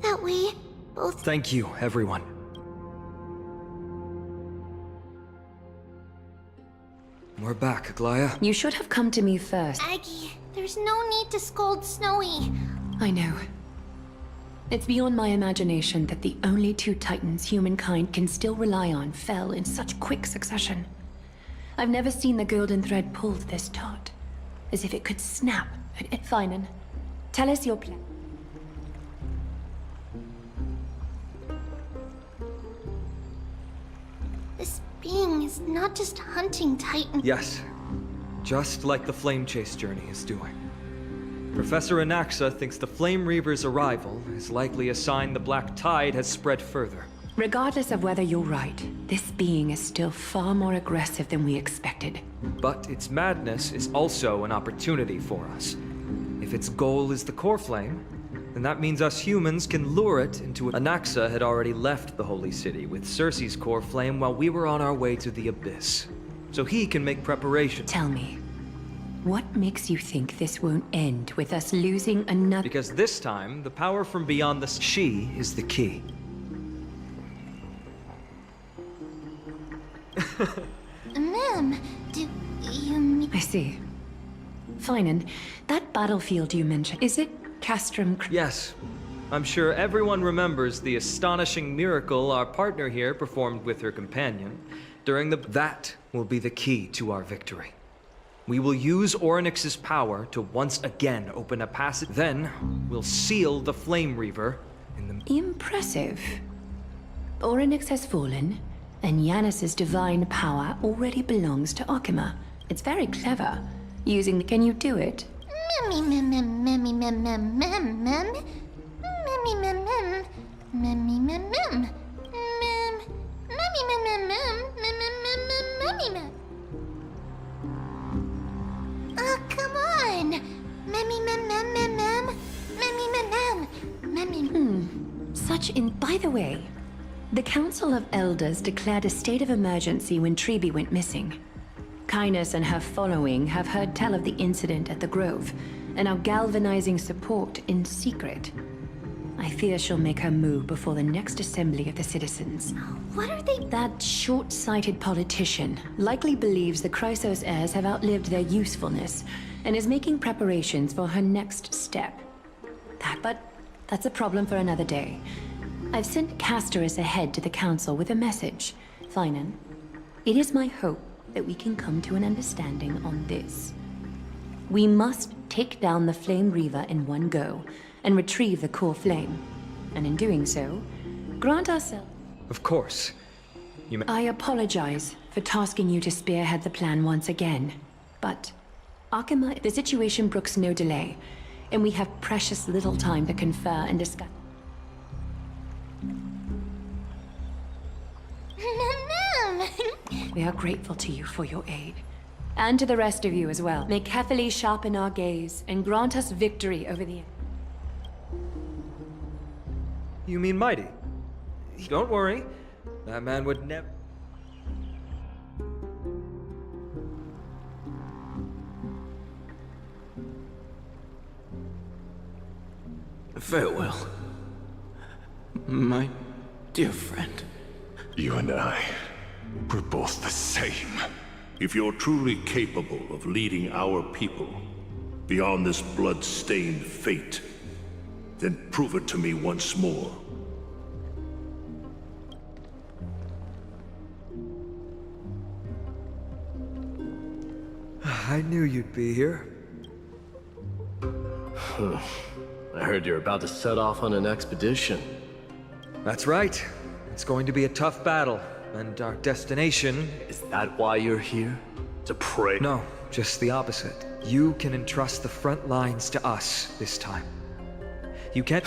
That way, both... Thank you, everyone. We're back, Aglaya. You should have come to me first. Aggie, there's no need to scold Snowy. I know. It's beyond my imagination that the only 2 titans humankind can still rely on fell in such quick succession. I've never seen the golden thread pulled this taut. As if it could snap at Finan. Tell us your plan. This being is not just hunting titans. Yes. Just like the Flame Chase journey is doing. Professor Anaxa thinks the Flame Reaver's arrival is likely a sign the Black Tide has spread further. Regardless of whether you're right, this being is still far more aggressive than we expected. But its madness is also an opportunity for us. If its goal is the core flame, then that means us humans can lure it into... Anaxa had already left the Holy City with Cersei's core flame while we were on our way to the Abyss. So he can make preparations. Tell me, what makes you think this won't end with us losing another... Because this time, the power from beyond the... She is the key. Ma'am, do you mean... I see. Finan, that battlefield you mentioned, is it Castrum... Yes. I'm sure everyone remembers the astonishing miracle our partner here performed with her companion, That will be the key to our victory. We will use Orynyx's power to once again open a passage. Then, we'll seal the Flame Reaver in the... Impressive. Orynyx has fallen, and Yanis's divine power already belongs to Okima. It's very clever. Using the... Can you do it? Oh, come on! By the way, the Council of Elders declared a state of emergency when Treeby went missing. Kynus and her following have heard tell of the incident at the Grove, and are galvanizing support in secret. I fear she'll make her move before the next assembly of the citizens. What are they? That short-sighted politician likely believes the Chrysos heirs have outlived their usefulness, and is making preparations for her next step. But that's a problem for another day. I've sent Castorus ahead to the Council with a message. Finan, it is my hope that we can come to an understanding on this. We must take down the Flame Reaver in one go, and retrieve the core flame. And in doing so, grant ourselves... Of course. I apologize for tasking you to spearhead the plan once again, but Okima, the situation brooks no delay, and we have precious little time to confer and discuss. We are grateful to you for your aid, and to the rest of you as well. May Kethely sharpen our gaze and grant us victory over the... You mean Mighty? Don't worry. That man would never... Farewell, my dear friend. You and I, we're both the same. If you're truly capable of leading our people beyond this blood-stained fate, then prove it to me once more. I knew you'd be here. I heard you're about to set off on an expedition. That's right. It's going to be a tough battle, and our destination... Is that why you're here? To pray? No, just the opposite. You can entrust the front lines to us this time. You can't...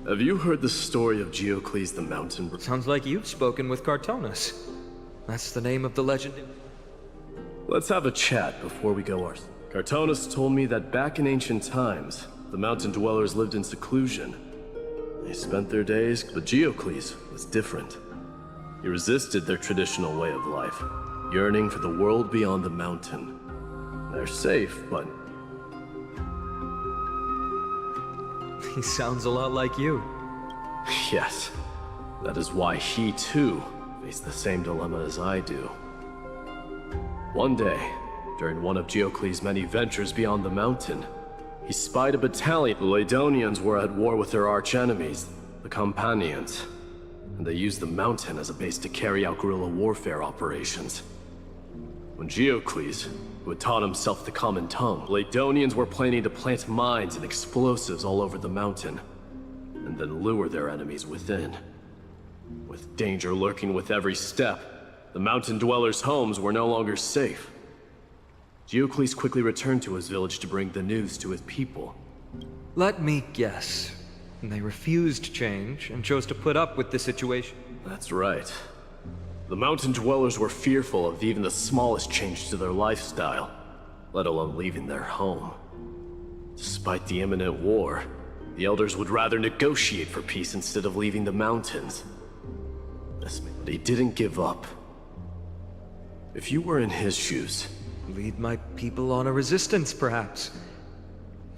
Have you heard the story of Geocles the Mountain? Sounds like you've spoken with Cartonus. That's the name of the legend. Let's have a chat before we go ours. Cartonus told me that back in ancient times, the mountain dwellers lived in seclusion. They spent their days, but Geocles was different. He resisted their traditional way of life, yearning for the world beyond the mountain. They're safe, but... He sounds a lot like you. Yes. That is why he, too, faced the same dilemma as I do. One day, during one of Geocles' many ventures beyond the mountain, he spied a battalion. The Ladonians were at war with their arch-enemies, the Companions, and they used the mountain as a base to carry out guerrilla warfare operations. When Geocles, who had taught himself the common tongue, Ladonians were planning to plant mines and explosives all over the mountain, and then lure their enemies within. With danger lurking with every step, the mountain dwellers' homes were no longer safe. Geocles quickly returned to his village to bring the news to his people. Let me guess. They refused change and chose to put up with the situation. That's right. The mountain dwellers were fearful of even the smallest change to their lifestyle, let alone leaving their home. Despite the imminent war, the elders would rather negotiate for peace instead of leaving the mountains. But he didn't give up. If you were in his shoes... Lead my people on a resistance, perhaps.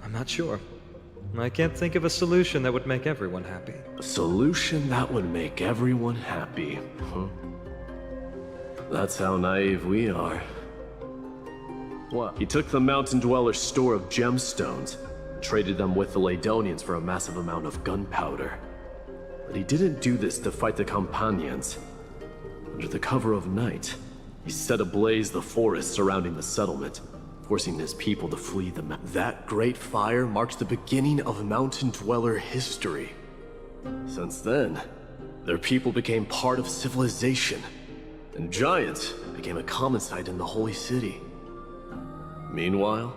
I'm not sure. I can't think of a solution that would make everyone happy. A solution that would make everyone happy, huh? That's how naive we are. What? He took the mountain dweller's store of gemstones, and traded them with the Ladonians for a massive amount of gunpowder. But he didn't do this to fight the companions. Under the cover of night, he set ablaze the forest surrounding the settlement, forcing his people to flee the mountain. That great fire marked the beginning of mountain dweller history. Since then, their people became part of civilization, and giants became a common sight in the holy city. Meanwhile,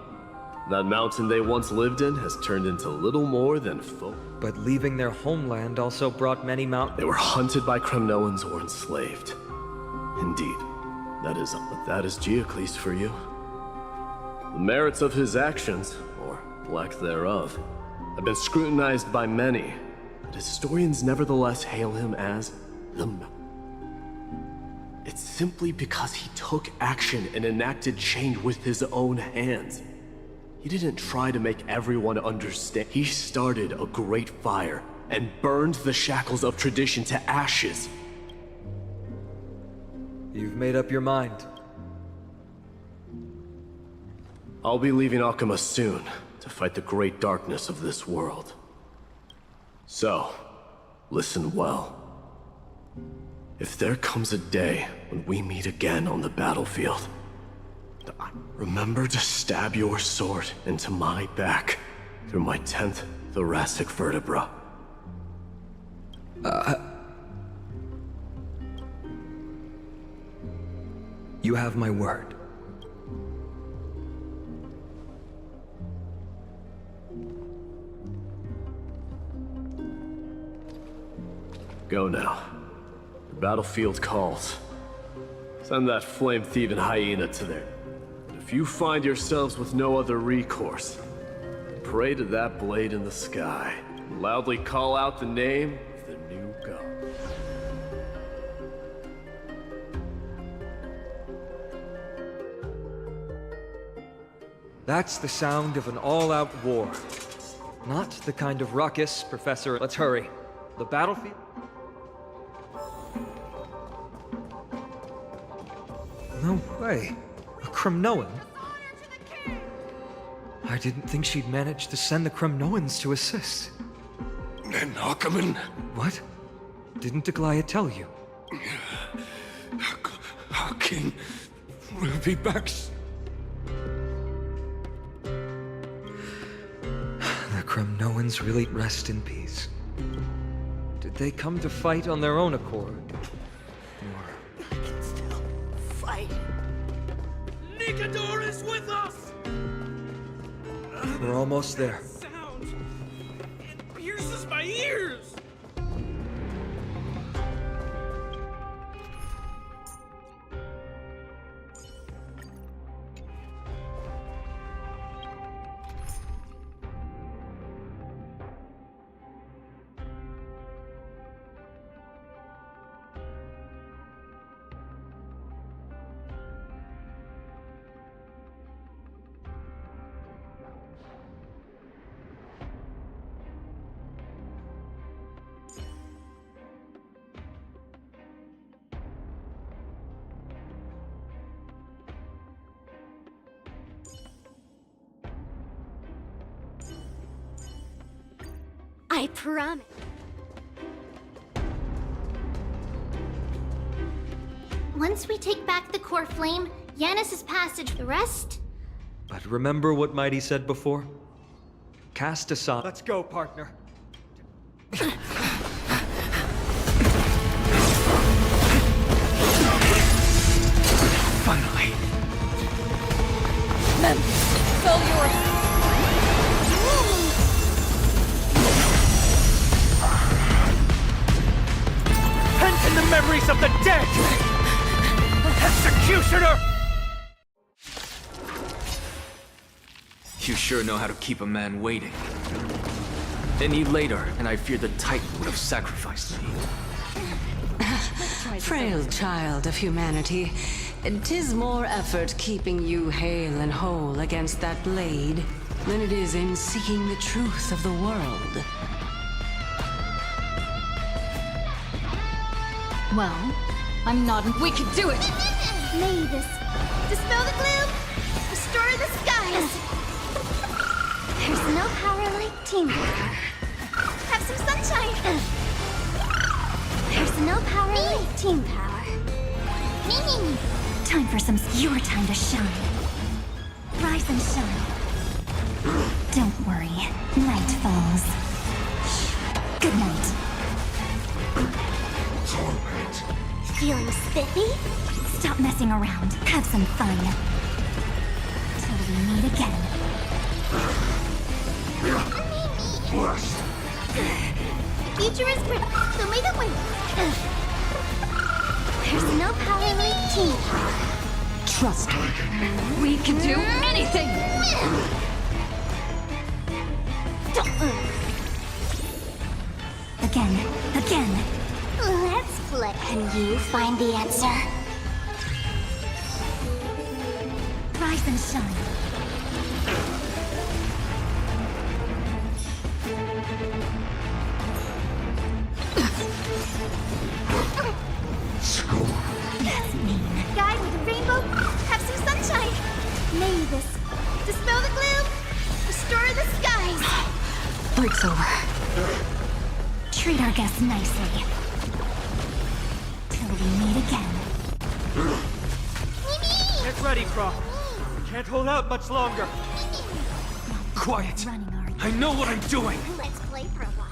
that mountain they once lived in has turned into little more than folk. But leaving their homeland also brought many mountains. They were hunted by Kremnoans or enslaved. Indeed, that is Geocles for you. The merits of his actions, or lack thereof, have been scrutinized by many, but historians nevertheless hail him as the It's simply because he took action and enacted change with his own hands. He didn't try to make everyone understand. He started a great fire and burned the shackles of tradition to ashes. You've made up your mind. I'll be leaving Akuma soon to fight the great darkness of this world. So, listen well. If there comes a day when we meet again on the battlefield, remember to stab your sword into my back through my 10th thoracic vertebra. You have my word. Go now. The battlefield calls. Send that flame-thieving hyena to there. If you find yourselves with no other recourse, pray to that blade in the sky, and loudly call out the name of the new god. That's the sound of an all-out war. Not the kind of ruckus, Professor. Let's hurry. The battlefield? No way. A Kremnoan? I didn't think she'd managed to send the Kremnoans to assist. And Ackerman? What? Didn't Aglaya tell you? Our king will be back. The Kremnoans really rest in peace. Did they come to fight on their own accord? Fight. Nikador is with us! We're almost there. Sound. It pierces my ears! I promise. Once we take back the core flame, Yanis's passage, the rest? But remember what Mighty said before? Cast aside. Let's go, partner. Finally. Mem, it's all yours. Pent in the memories of the dead! Executioner! You sure know how to keep a man waiting. Any later, and I fear the Titan would have sacrificed me. Frail child of humanity, 'tis more effort keeping you hale and whole against that blade than it is in seeking the truth of the world. Well, I'm not. We can do it! Mavis, dispel the gloom, restore the skies. There's no power like teamwork. Have some sunshine. There's no power like team power. Me. Time for some. Your time to shine. Rise and shine. Don't worry. Night falls. Good night. Torment. Feeling spiffy? Stop messing around. Have some fun. Till we meet again. Blast. Future is bright, so may the wind. There's no power like team power. Trust me. We can do anything! Again. Let's play. Can you find the answer? Rise and shine. School. That's mean. Guide with a rainbow, have some sunshine. May this dispel the gloom, restore the skies. Break's over. Treat our guests nicely. Till we meet again. Get ready, Croc. We can't hold out much longer. Quiet. I know what I'm doing. Let's play for a while.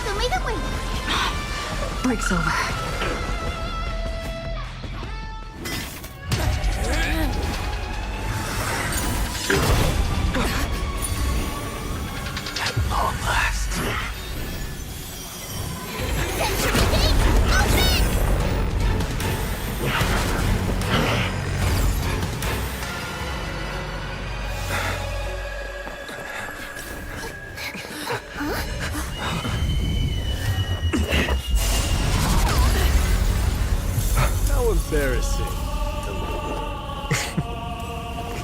So may the wind. Break's over. At long last. How embarrassing.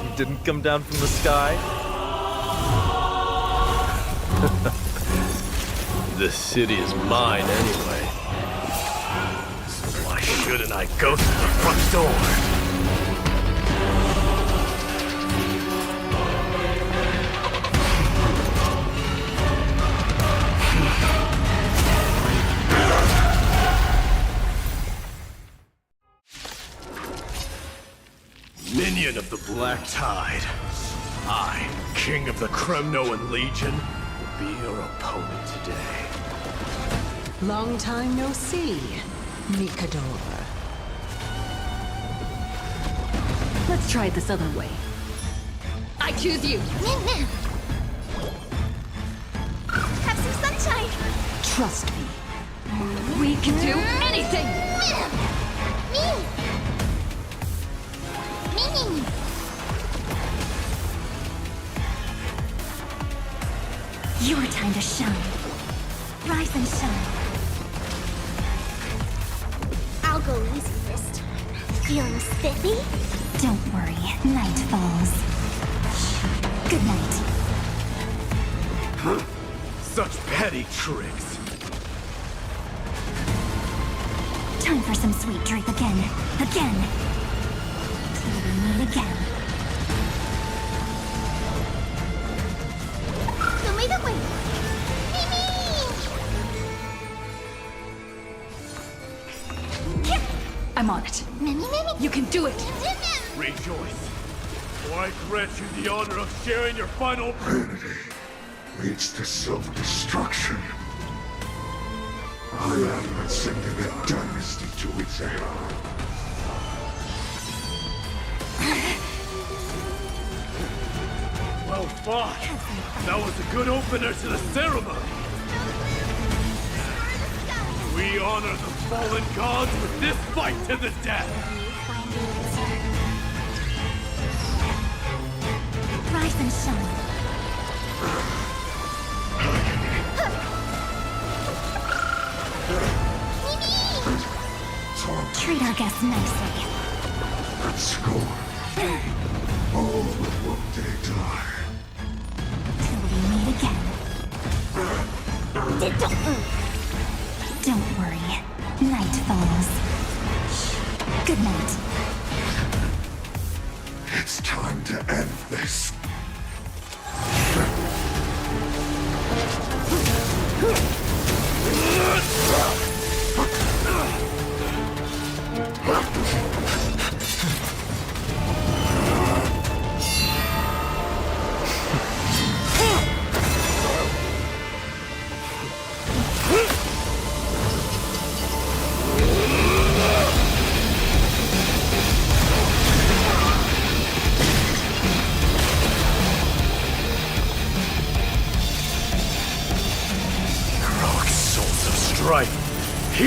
You didn't come down from the sky? This city is mine anyway. So why shouldn't I go through the front door? Minion of the Black Tide. I, King of the Kremnoan Legion, will be your opponent today. Long time no see, Mikador. Let's try it this other way. I choose you. Have some sunshine. Trust me. We can do anything! Me. Your time to shine. Rise and shine. I'll go easy this time. Feeling spiffy? Don't worry, night falls. Good night. Such petty tricks. Time for some sweet drink again. Till we meet again. So may the wind. I'm on it. You can do it. Rejoice, for I grant you the honor of sharing your final... Vanity leads to self-destruction. I am ascending a dynasty to its end. Well fought. That was a good opener to the ceremony. We honor the fallen gods with this fight to the death. Rise and shine. Treat our guests nicely. Let's go. All will one day die. Till we meet again. Don't worry. Night falls. Good night. It's time to end this.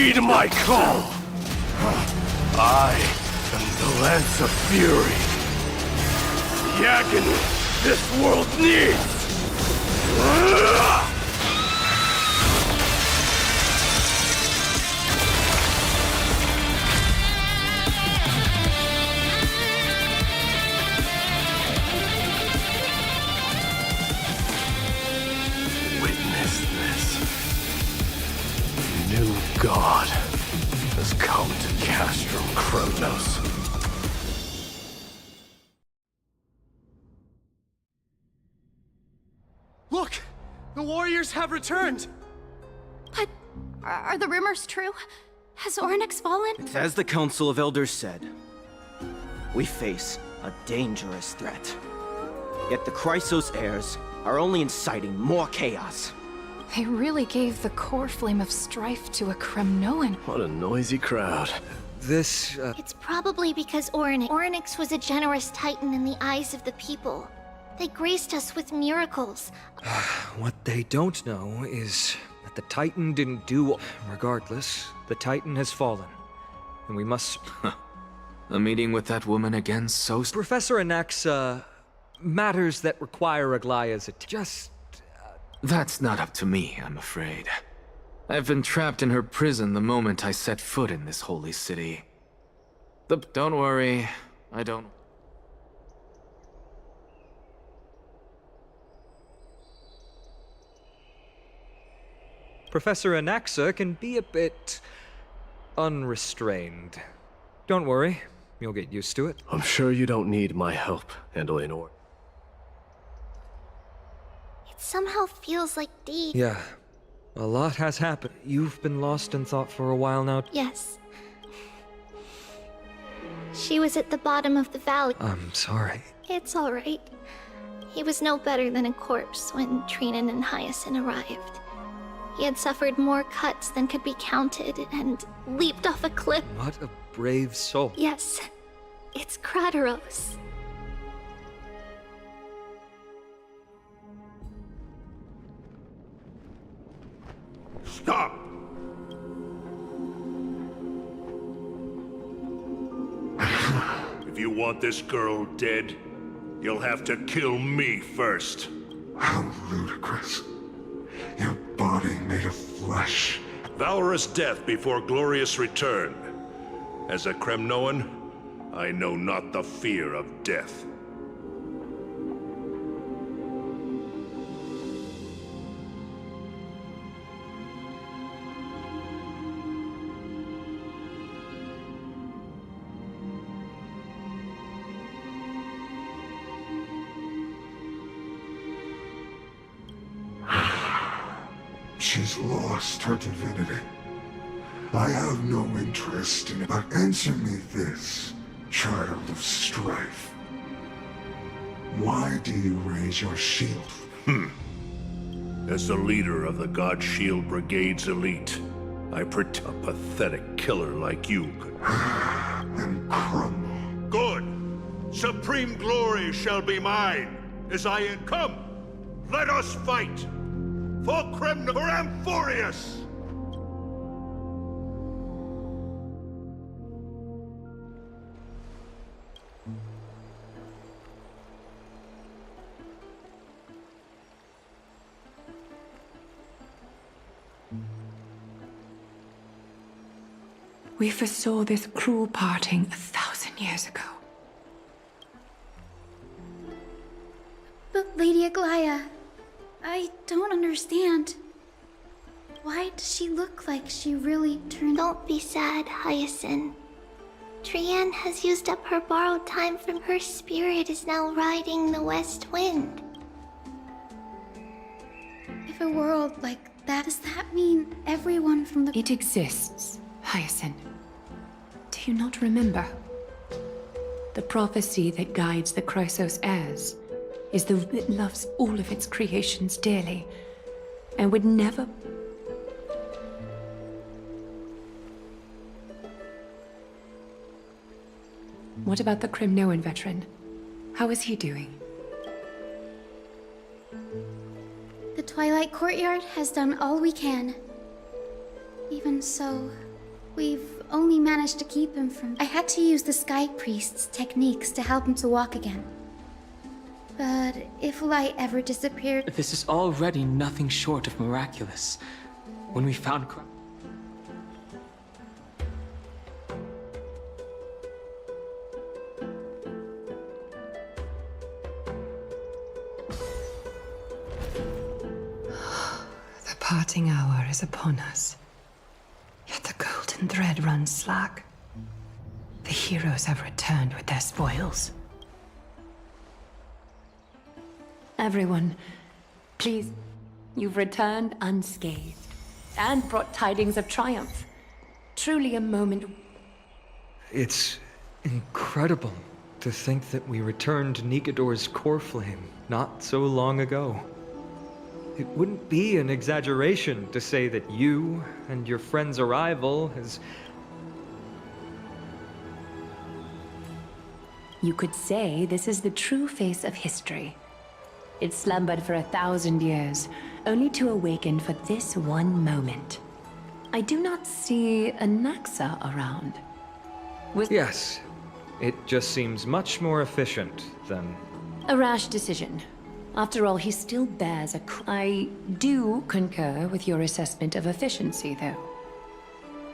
Heed my call! I am the Lance of Fury. The agony this world needs! Witness this. A new god has come to Castrum Kronos. Look! The warriors have returned! But are the rumors true? Has Orynyx fallen? As the Council of Elders said, we face a dangerous threat. Yet the Chrysos heirs are only inciting more chaos. They really gave the core flame of strife to a Kremnoan. What a noisy crowd. This, It's probably because Orynyx was a generous titan in the eyes of the people. They graced us with miracles. What they don't know is that the Titan didn't do... Regardless, the Titan has fallen. And we must... A meeting with that woman again, so... Professor Anaxa... matters that require Aglaya's just... That's not up to me, I'm afraid. I've been trapped in her prison the moment I set foot in this holy city. Don't worry, I don't... Professor Anaxa can be a bit... unrestrained. Don't worry, you'll get used to it. I'm sure you don't need my help handling Or. It somehow feels like Dee. Yeah, a lot has happened. You've been lost in thought for a while now. Yes. She was at the bottom of the valley. I'm sorry. It's alright. He was no better than a corpse when Trinan and Hyacinth arrived. He had suffered more cuts than could be counted and leaped off a cliff. What a brave soul. Yes, it's Krateros. Stop! If you want this girl dead, you'll have to kill me first. How ludicrous. Your body made of flesh. Valorous death before glorious return. As a Kremnoan, I know not the fear of death. She's lost her divinity. I have no interest in it, but answer me this, child of strife. Why do you raise your shield? As the leader of the God Shield Brigade's elite, I protect a pathetic killer like you. And crumble. Good! Supreme glory shall be mine, as I come. Let us fight! For Kremna, for Amphoreus! We foresaw this cruel parting 1,000 years ago. But Lady Aglaya, I don't understand. Why does she look like she really turned... Don't be sad, Hyacinth. Trian has used up her borrowed time from her spirit is now riding the west wind. If a world like that, does that mean everyone from the... It exists, Hyacinth. Do you not remember? The prophecy that guides the Chrysos heirs is the that loves all of its creations dearly and would never... What about the Kremnoan veteran? How is he doing? The Twilight Courtyard has done all we can. Even so, we've only managed to keep him from... I had to use the Sky Priest's techniques to help him to walk again. But if light ever disappeared... This is already nothing short of miraculous. When we found The parting hour is upon us. Yet the golden thread runs slack. The heroes have returned with their spoils. Everyone, please, you've returned unscathed and brought tidings of triumph. Truly a moment. It's incredible to think that we returned Nikador's core flame not so long ago. It wouldn't be an exaggeration to say that you and your friend's arrival has... You could say this is the true face of history. It slumbered for 1,000 years, only to awaken for this one moment. I do not see a Naxa around. Yes, it just seems much more efficient than... A rash decision. After all, he still bears a... I do concur with your assessment of efficiency, though.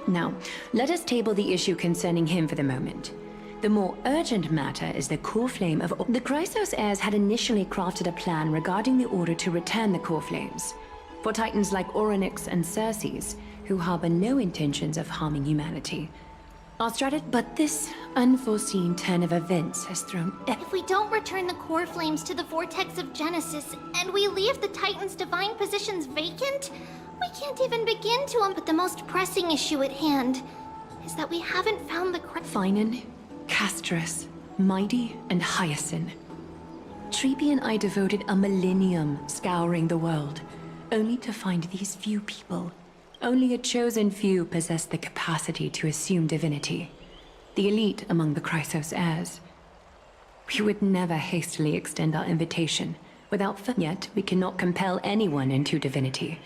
Now, let us table the issue concerning him for the moment. The more urgent matter is the core flame of... The Chrysos heirs had initially crafted a plan regarding the order to return the core flames. For titans like Orynyx and Circes, who harbor no intentions of harming humanity. But this unforeseen turn of events has thrown... If we don't return the core flames to the vortex of Genesis, and we leave the Titan's divine positions vacant, we can't even begin to But the most pressing issue at hand is that we haven't found the... Finan, Castrus, Mighty, and Hyacinth. Treepy and I devoted a millennium scouring the world, only to find these few people. Only a chosen few possess the capacity to assume divinity. The elite among the Chrysos heirs. We would never hastily extend our invitation without... Yet, we cannot compel anyone into divinity,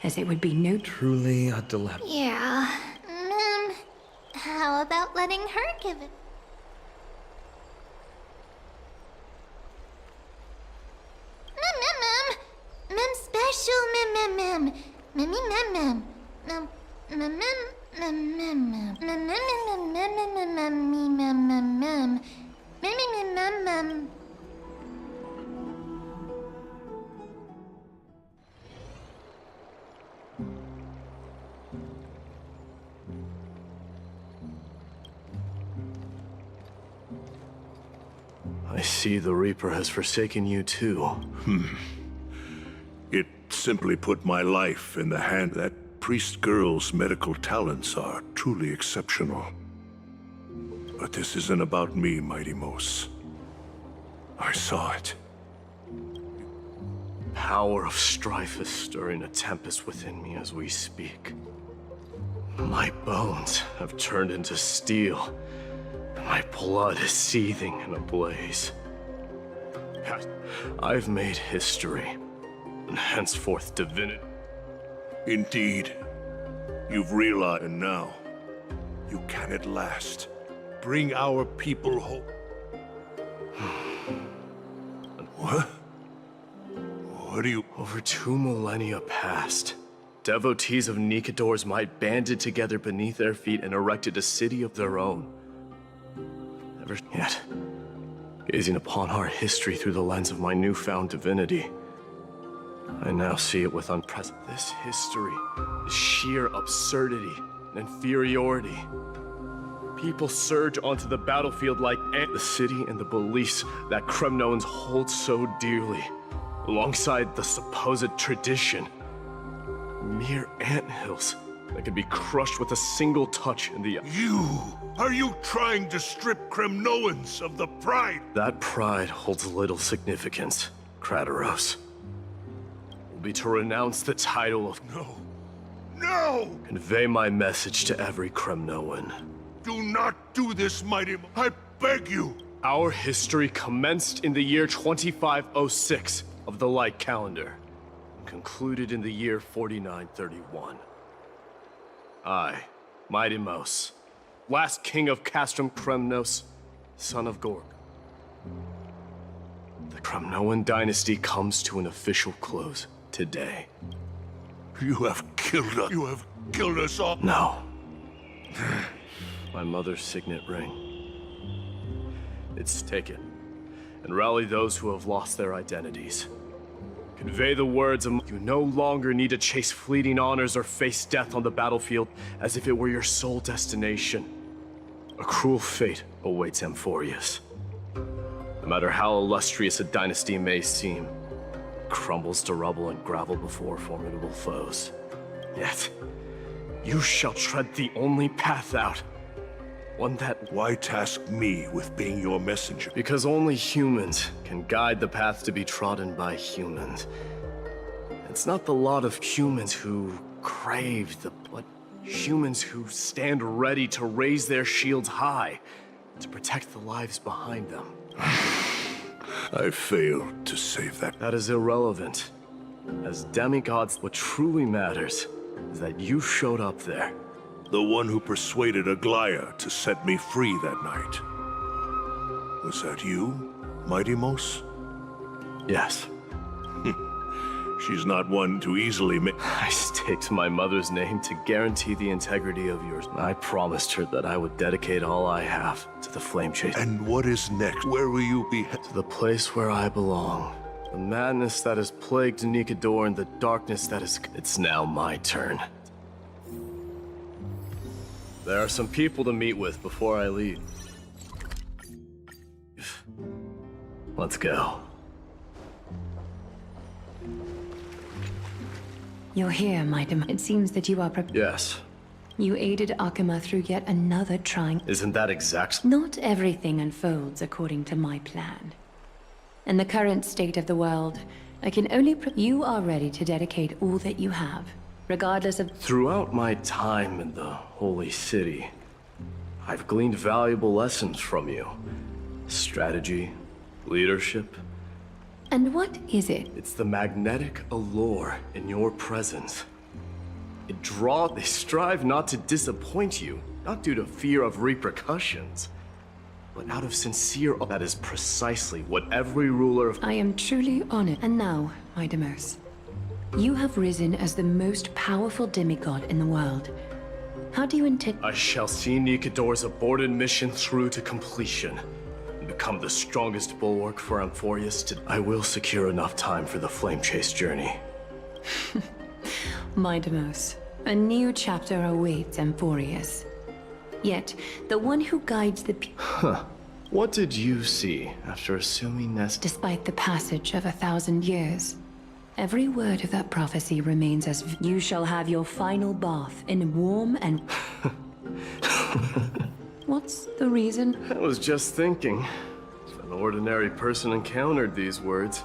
as it would be no... Truly a dilemma. Yeah. How about letting her give it? Mem special mem. Mem. I see the Reaper has forsaken you too. It simply put my life in the hand. That priest girl's medical talents are truly exceptional. But this isn't about me, Mighty Mos. I saw it. Power of strife is stirring a tempest within me as we speak. My bones have turned into steel. My blood is seething in a blaze. I've made history, and henceforth divinity. Indeed. You've realized, and now, you can at last bring our people hope. What? What do you... Over 2 millennia past, devotees of Nikador's might banded together beneath their feet and erected a city of their own. Never yet, gazing upon our history through the lens of my newfound divinity, I now see it with unprecedented. This history is sheer absurdity and inferiority. People surge onto the battlefield like the city and the beliefs that Kremnoans hold so dearly, alongside the supposed tradition. Mere anthills that could be crushed with a single touch in the... Are you trying to strip Kremnoans of the pride? That pride holds little significance, Krateros. Will be to renounce the title of... No! Convey my message to every Kremnoan. Do not do this, Mighty... I beg you! Our history commenced in the year 2506 of the Light Calendar, and concluded in the year 4931. I Mighty Mos, last king of Castrum Kremnos, son of Gorg. The Kremnoan dynasty comes to an official close today. You have killed us. You have killed us all. No. My mother's signet ring. It's taken. And rally those who have lost their identities. Convey the words of you no longer need to chase fleeting honors or face death on the battlefield as if it were your sole destination. A cruel fate awaits Amphoreus. No matter how illustrious a dynasty may seem, it crumbles to rubble and gravel before formidable foes. Yet, you shall tread the only path out. One that... Why task me with being your messenger? Because only humans can guide the path to be trodden by humans. It's not the lot of humans who crave but humans who stand ready to raise their shields high to protect the lives behind them. I failed to save that. That is irrelevant. As demigods, what truly matters is that you showed up there. The one who persuaded Aglaya to set me free that night. Was that you, Mighty Mos? Yes. She's not one to easily make... I staked my mother's name to guarantee the integrity of yours. I promised her that I would dedicate all I have to the flame chase. And what is next? Where will you be? To the place where I belong. The madness that has plagued Nikador and the darkness that is... It's now my turn. There are some people to meet with before I leave. Let's go. You're here, Mighty. It seems that you are prepared. Yes. You aided Akuma through yet another trying... Isn't that exactly... Not everything unfolds according to my plan. In the current state of the world, I can only... You are ready to dedicate all that you have, regardless of... Throughout my time in the Holy City, I've gleaned valuable lessons from you. Strategy, leadership. And what is it? It's the magnetic allure in your presence. They strive not to disappoint you, not due to fear of repercussions, but out of sincere... That is precisely what every ruler of... I am truly honored. And now, Mighty Mos, you have risen as the most powerful demigod in the world. How do you intend... I shall see Nikador's aborted mission through to completion. Become the strongest bulwark for Amphoreus to... I will secure enough time for the flame chase journey. Mighty Mos, a new chapter awaits Amphoreus. Yet, the one who guides the... Huh. What did you see after assuming Nest... Despite the passage of 1,000 years, every word of that prophecy remains as... You shall have your final bath in warm and... What's the reason? I was just thinking. If an ordinary person encountered these words...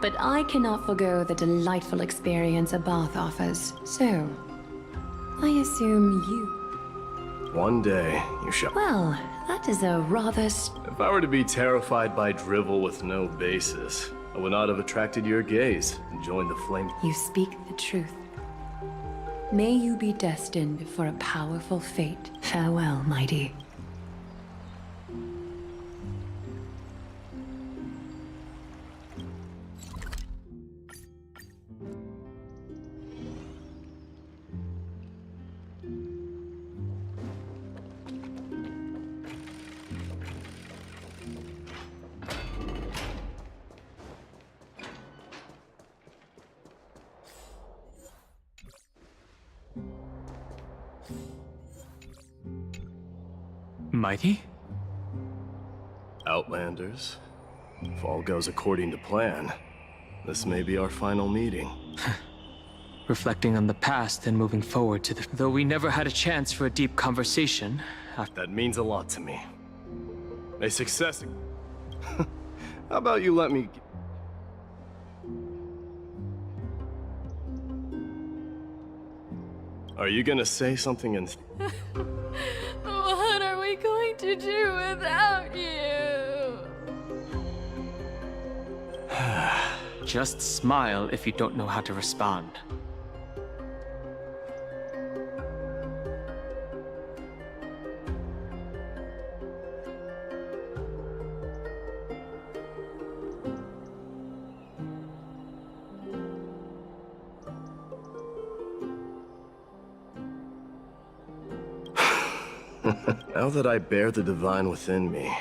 But I cannot forgo the delightful experience a bath offers. So, I assume you... One day, you shall... Well, that is a rather... If I were to be terrified by drivel with no basis, I would not have attracted your gaze and joined the flame... You speak the truth. May you be destined for a powerful fate. Farewell, Mighty. Mighty? Outlanders, if all goes according to plan, this may be our final meeting. Reflecting on the past and moving forward to the... Though we never had a chance for a deep conversation... That means a lot to me. A success... How about you let me... Are you gonna say something in... What are we going to do without you? Just smile if you don't know how to respond. Now that I bear the divine within me,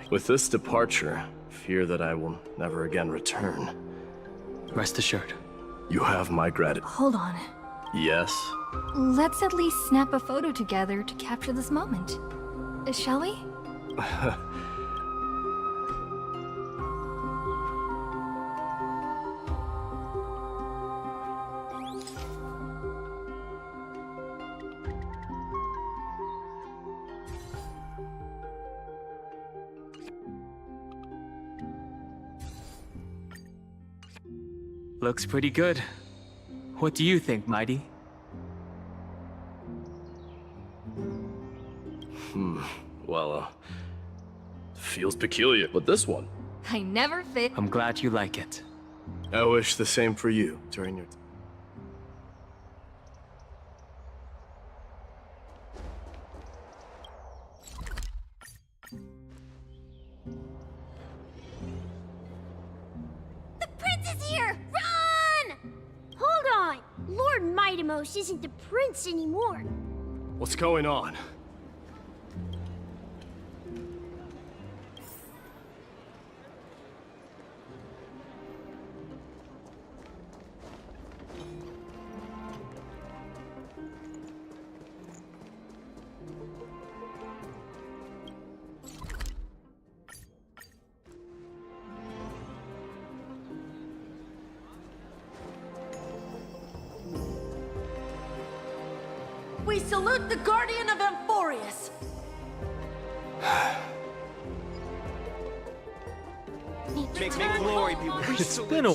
with this departure, fear that I will never again return. Rest assured. You have my gratitude. Hold on. Yes? Let's at least snap a photo together to capture this moment. Shall we? Looks pretty good. What do you think, Mighty? Well, feels peculiar. But this one, I never fit. I'm glad you like it. I wish the same for you during your... The prince is here! Run! Hold on! Lord Mightimos isn't the prince anymore. What's going on? We salute the Guardian of Amphoreus! May glory be with you. It's been a...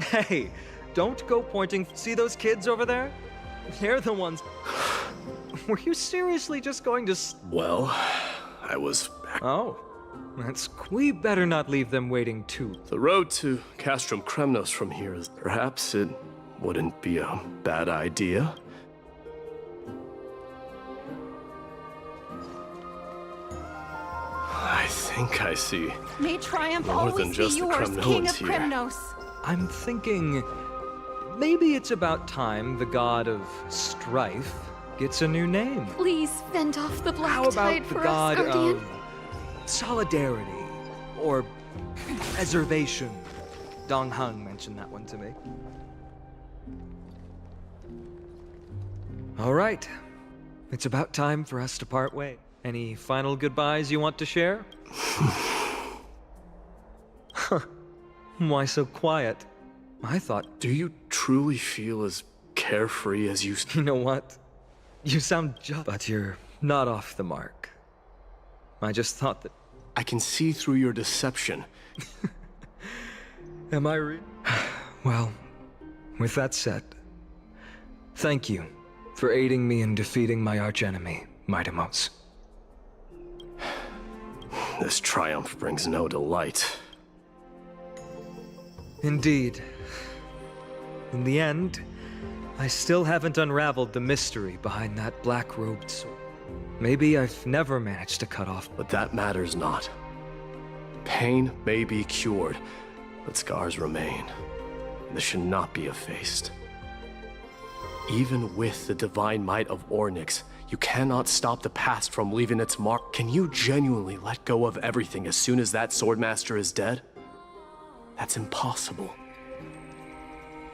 Hey, don't go pointing. See those kids over there? They're the ones... Were you seriously just going to... Well, I was... Oh, we better not leave them waiting too. The road to Castrum Kremnos from here is... Perhaps it wouldn't be a bad idea. I think I see May triumph more than always be just the yours, King of Kremnoans here. Kremnos. I'm thinking... Maybe it's about time the god of strife gets a new name. Please fend off the black How about tide the for us, god Guardian. of solidarity or preservation? Dong Hung mentioned that one to me. All right. It's about time for us to part ways. Any final goodbyes you want to share? Why so quiet? I thought... Do you truly feel as carefree as you... You know what? You sound just... But you're not off the mark. I just thought that... I can see through your deception. Am I Well, with that said, thank you for aiding me in defeating my archenemy, Mightimos. This triumph brings no delight. Indeed. In the end, I still haven't unraveled the mystery behind that black-robed sword. Maybe I've never managed to cut off... But that matters not. Pain may be cured, but scars remain. This should not be effaced. Even with the divine might of Ornyx, you cannot stop the past from leaving its mark. Can you genuinely let go of everything as soon as that Swordmaster is dead? That's impossible.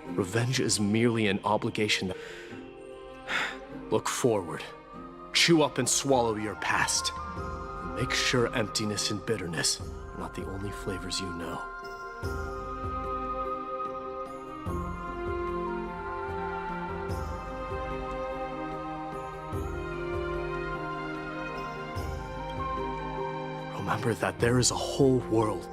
Revenge is merely an obligation. Look forward. Chew up and swallow your past. Make sure emptiness and bitterness are not the only flavors you know. Remember that there is a whole world.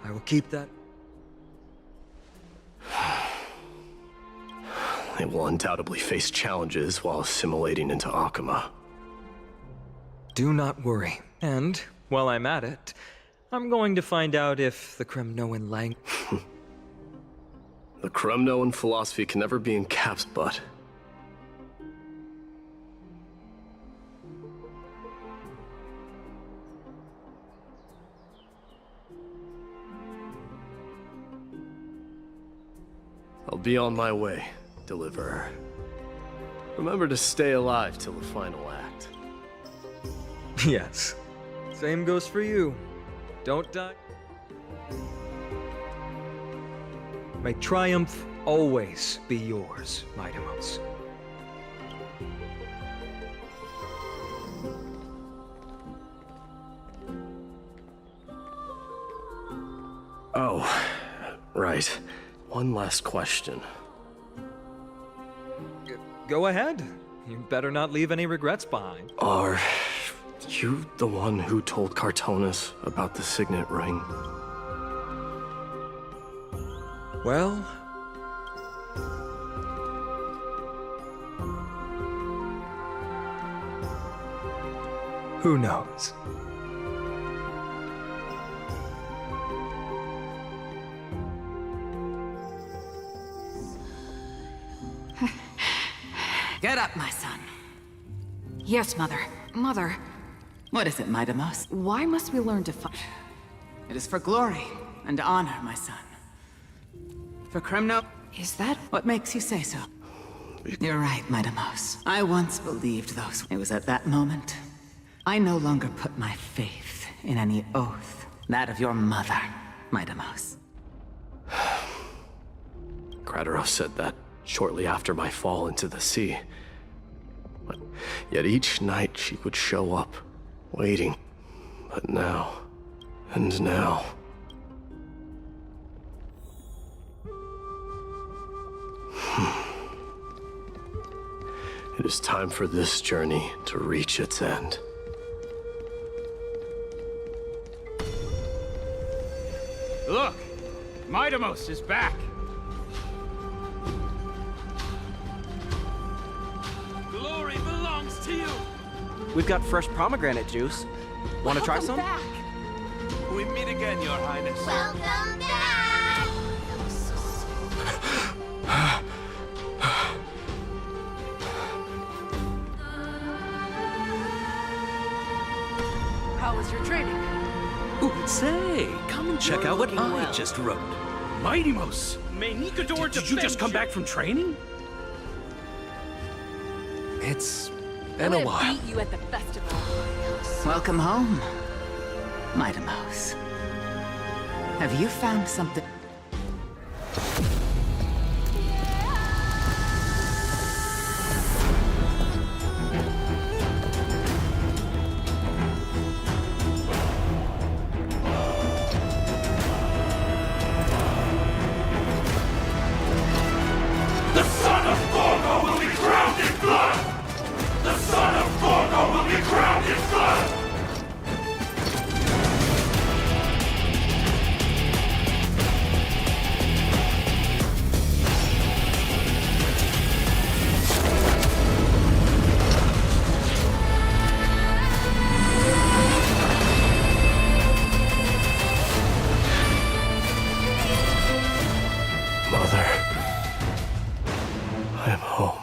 I will keep that. They will undoubtedly face challenges while assimilating into Akama. Do not worry. And, while I'm at it, I'm going to find out if the Kremnoan language... The Kremnoan philosophy can never be in Cap's butt. I'll be on my way, Deliverer. Remember to stay alive till the final act. Yes. Same goes for you. Don't die. May triumph always be yours, Mightimos. Oh, right. One last question. Go ahead. You better not leave any regrets behind. Are you the one who told Cartonis about the signet ring? Well... who knows? Get up, my son. Yes, Mother. Mother. What is it, Mightimos? Why must we learn to fight? It is for glory and honor, my son. For Kremno... Is that what makes you say so? You're right, Mightimos. I once believed those. It was at that moment. I no longer put my faith in any oath. That of your mother, Mightimos. Kratos said that shortly after my fall into the sea. But yet each night she would show up, waiting. But now, and now... It is time for this journey to reach its end. Look! Mightimos is back! Glory belongs to you! We've got fresh pomegranate juice. Want to try some? Back. We meet again, Your Highness. Welcome back! How was your training? Ooh, say, come and check out what I just wrote. Mightimos! May Nikador Did you just come back from training? It's been a while. Beat you at the festival. Welcome home, Mightimos. Have you found something? The son of Gorgo will be crowned in blood! The son of Gorgo will be crowned in blood! Mother, I am home.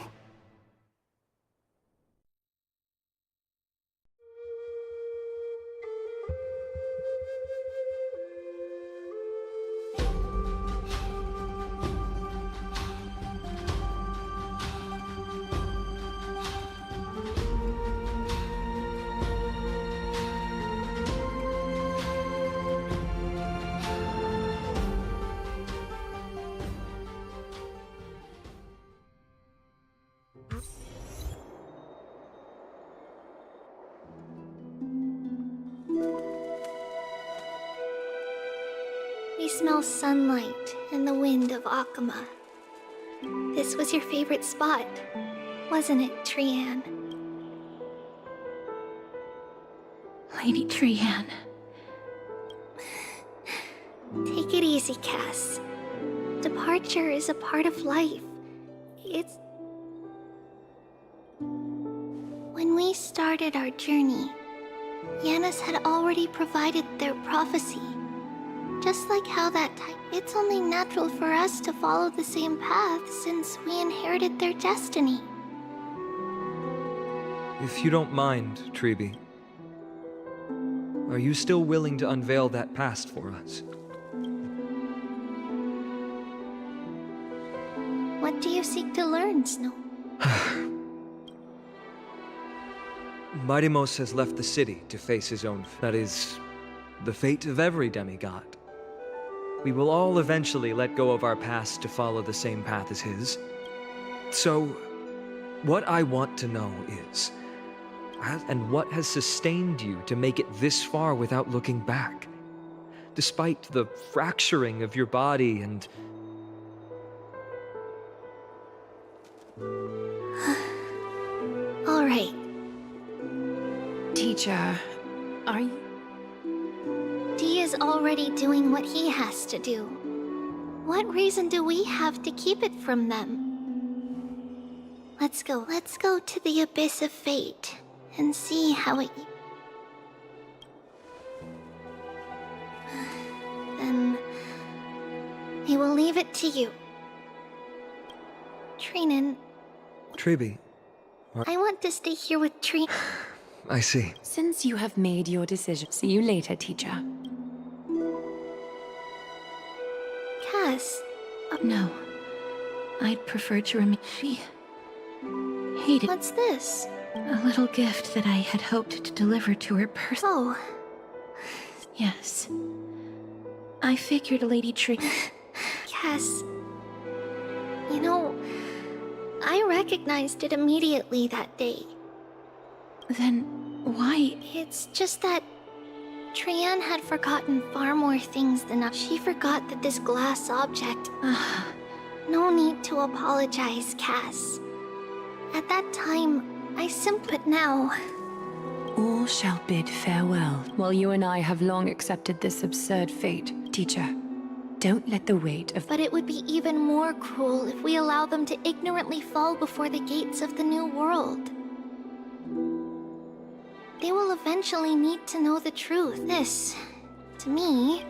We smell sunlight and the wind of Akama. This was your favorite spot, wasn't it, Trian? Lady Trian. Take it easy, Cass. Departure is a part of life. It's... When we started our journey, Yanis had already provided their prophecy. Just like how that type, it's only natural for us to follow the same path since we inherited their destiny. If you don't mind, Treeby, are you still willing to unveil that past for us? What do you seek to learn, Snow? Mighty has left the city to face his own fate. That is, the fate of every demigod. We will all eventually let go of our past to follow the same path as his. So, what I want to know is, and what has sustained you to make it this far without looking back? Despite the fracturing of your body and... All right. Teacher, are you... Dee is already doing what he has to do. What reason do we have to keep it from them? Let's go to the Abyss of Fate and see how it... Then... I will leave it to you. Trinan, Tribi. I want to stay here with Trinan. I see. Since you have made your decision, see you later, teacher. Cass. No. I'd prefer to remain. She hated. What's this? A little gift that I had hoped to deliver to her Oh. Yes. I figured Lady Tree. Cass. You know, I recognized it immediately that day. Then why? It's just that Trian had forgotten far more things than us. She forgot that this glass object... No need to apologize, Cass. At that time, I simply... But now... All shall bid farewell, while you and I have long accepted this absurd fate. Teacher, don't let the weight of... But it would be even more cruel if we allow them to ignorantly fall before the gates of the new world. They will eventually need to know the truth. This, to me...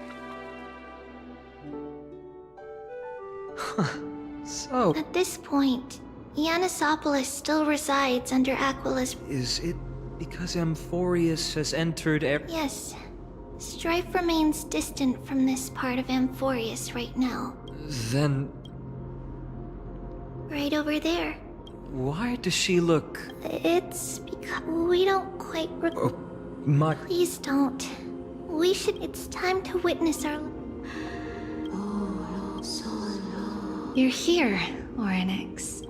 So... At this point, Yanisopolis still resides under Aquila's... Is it because Amphoreus has entered Yes. Strife remains distant from this part of Amphoreus right now. Then... Right over there. Why does she look... It's because we don't quite... My... Please don't. We should... It's time to witness our... You're here, Orynyx.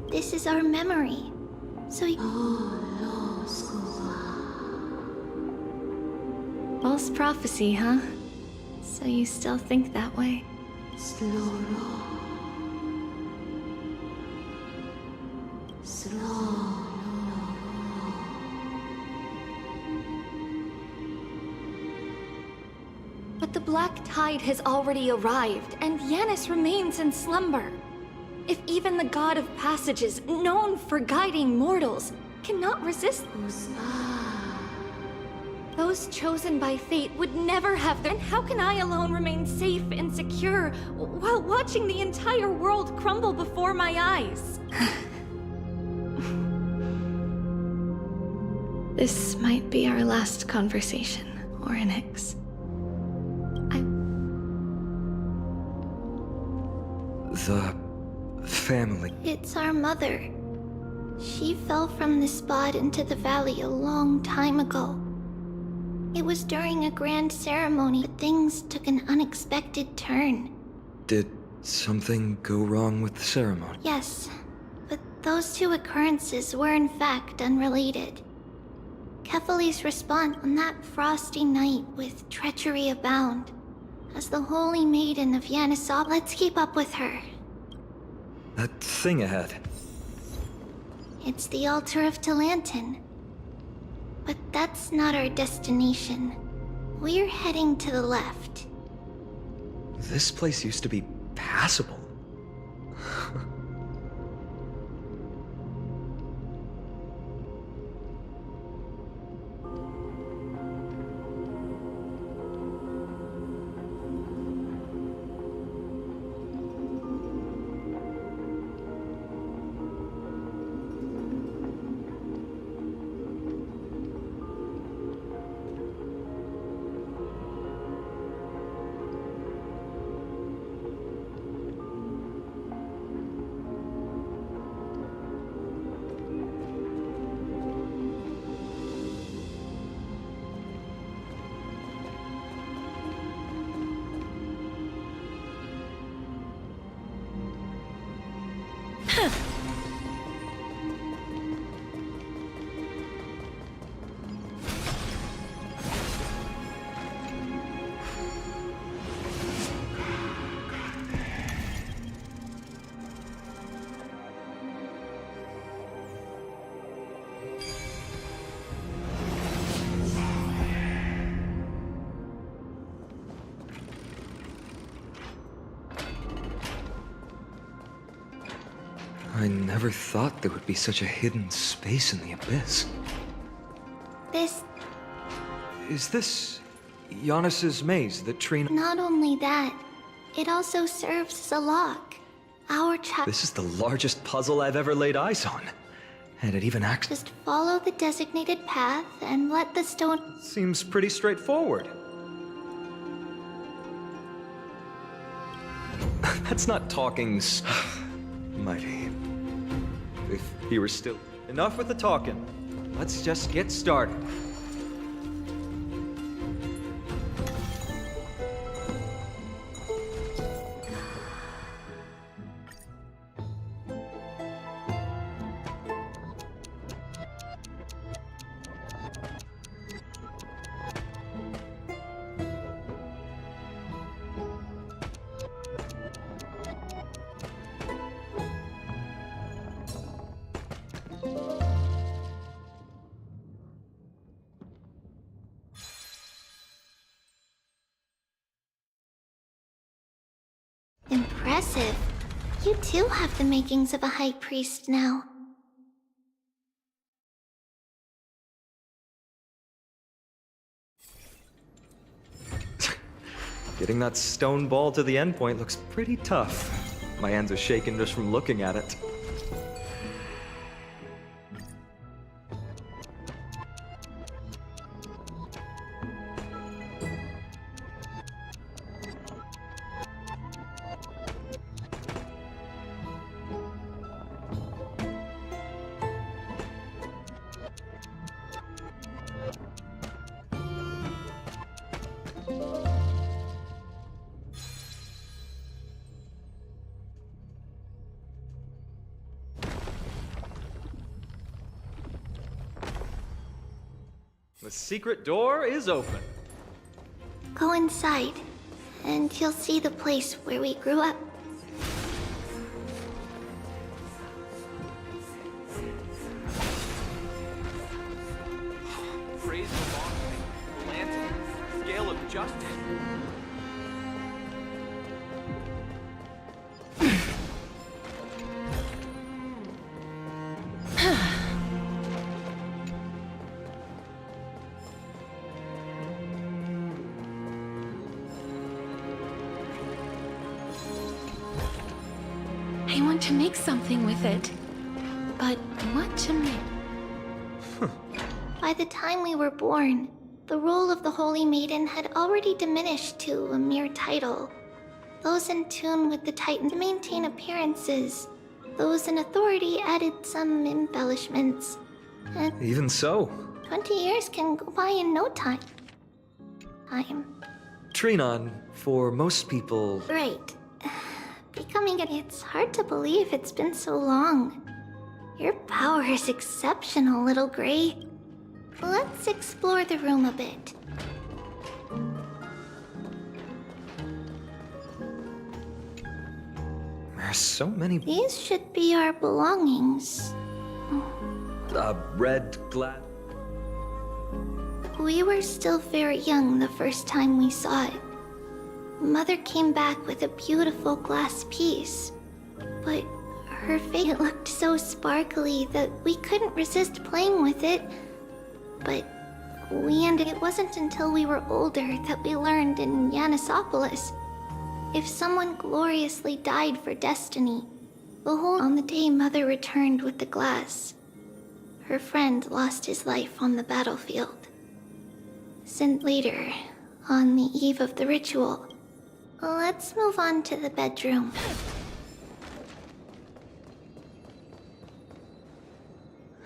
This is our memory. So false prophecy, huh? So you still think that way? But the black tide has already arrived, and Yanis remains in slumber. If even the god of passages, known for guiding mortals, cannot resist those chosen by fate would never have. Then how can I alone remain safe and secure while watching the entire world crumble before my eyes? This might be our last conversation, Orynyx. The family. It's our mother. She fell from the spot into the valley a long time ago. It was during a grand ceremony, but things took an unexpected turn. Did something go wrong with the ceremony? Yes, but those two occurrences were in fact unrelated. Kefali's response on that frosty night with treachery abound. As the holy maiden of Yanisop, let's keep up with her. That thing ahead. It's the altar of Talantin. But that's not our destination. We're heading to the left. This place used to be passable. I never thought there would be such a hidden space in the abyss. Is this Yanis's maze that Trina... Not only that, it also serves as a lock. Our child... This is the largest puzzle I've ever laid eyes on. And it even acts... Just follow the designated path and let the stone... Seems pretty straightforward. That's not talking... Mighty. If he were still... Enough with the talking. Let's just get started. Impressive. You too have the makings of a high priest now. Getting that stone ball to the endpoint looks pretty tough. My hands are shaking just from looking at it. The secret door is open. Go inside, and you'll see the place where we grew up. Praise the Lord, the lantern, scale of justice. I want to make something with it. But what to make? By the time we were born, the role of the Holy Maiden had already diminished to a mere title. Those in tune with the Titan maintain appearances. Those in authority added some embellishments. And Even so, 20 years can go by in no time. Trinon, for most people, Right. It's hard to believe it's been so long. Your power is exceptional, little Gray. Let's explore the room a bit. there's so many. These should be our belongings. Red glad. We were still very young the first time we saw it. Mother came back with a beautiful glass piece, but her face looked so sparkly that we couldn't resist playing with it. But it wasn't until we were older that we learned in Yanisopolis. If someone gloriously died for destiny, on the day Mother returned with the glass, her friend lost his life on the battlefield. Since later, on the eve of the ritual, let's move on to the bedroom.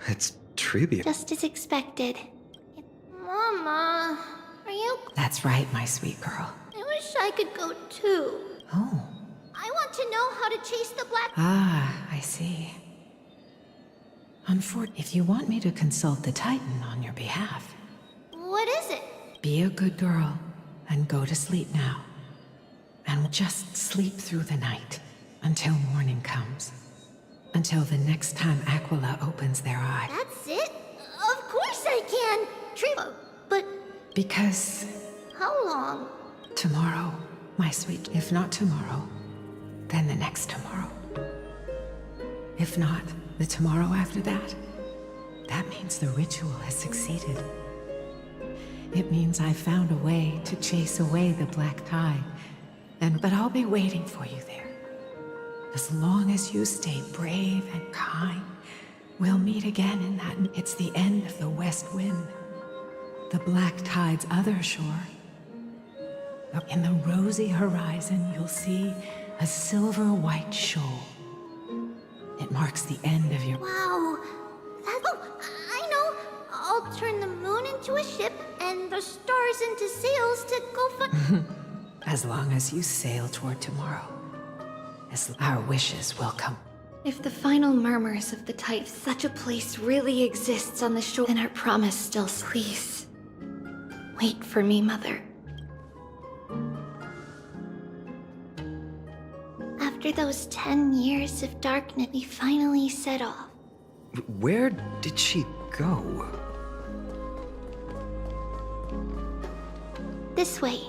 It's tribute. Just as expected. Mama, are you... That's right, my sweet girl. I wish I could go too. Oh. I want to know how to chase the black... Ah, I see. If you want me to consult the Titan on your behalf, What is it? be a good girl and go to sleep now. And we'll just sleep through the night until morning comes. Until the next time Aquila opens their eye. That's it? Of course I can! But Because how long? tomorrow, my sweet, if not tomorrow, then the next tomorrow. If not, the tomorrow after that. That means the ritual has succeeded. It means I've found a way to chase away the black tide. But I'll be waiting for you there. As long as you stay brave and kind, we'll meet again in that. It's the end of the west wind. The black tide's other shore. In the rosy horizon, you'll see a silver-white shoal. It marks the end of your... Wow. I know. I'll turn the moon into a ship and the stars into sails to go for... As long as you sail toward tomorrow, as our wishes will come. If the final murmurs of the tide, such a place really exists on the shore, then our promise still... Please, wait for me, Mother. After those 10 years of darkness, we finally set off. Where did she go? This way.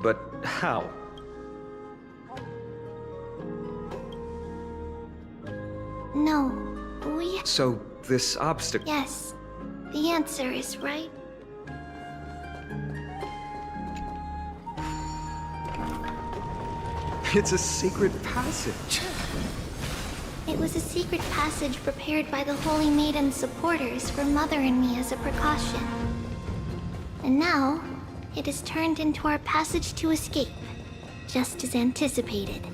But how? No, we... So, this obstacle... Yes, the answer is right. It's a secret passage. It was a secret passage prepared by the Holy Maiden's supporters for Mother and me as a precaution. And now, it is turned into our passage to escape, just as anticipated.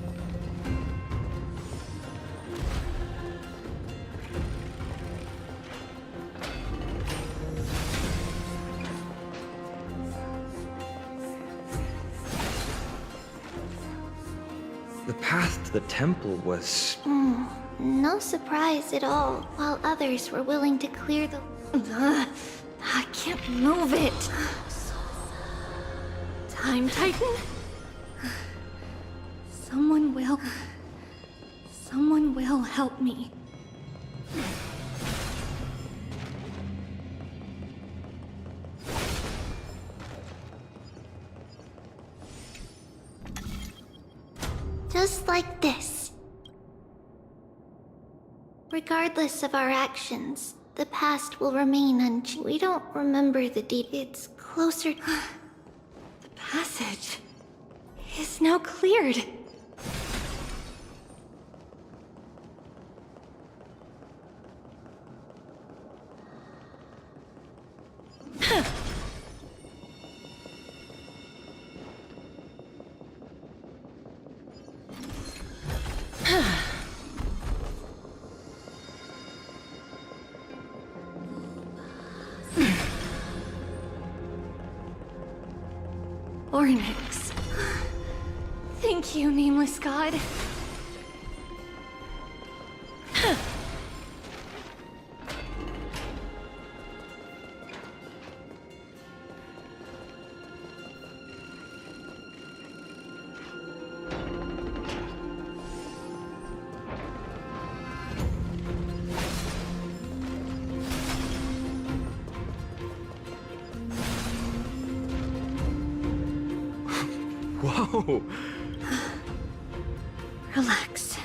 The path to the temple was... No surprise at all, while others were willing to clear the... I can't move it. Time Titan? Someone will help me. Just like this. Regardless of our actions, the past will remain unchanged. We don't remember the deed. It's closer. The passage is now cleared. Ornix. Thank you, nameless god. Whoa! Relax.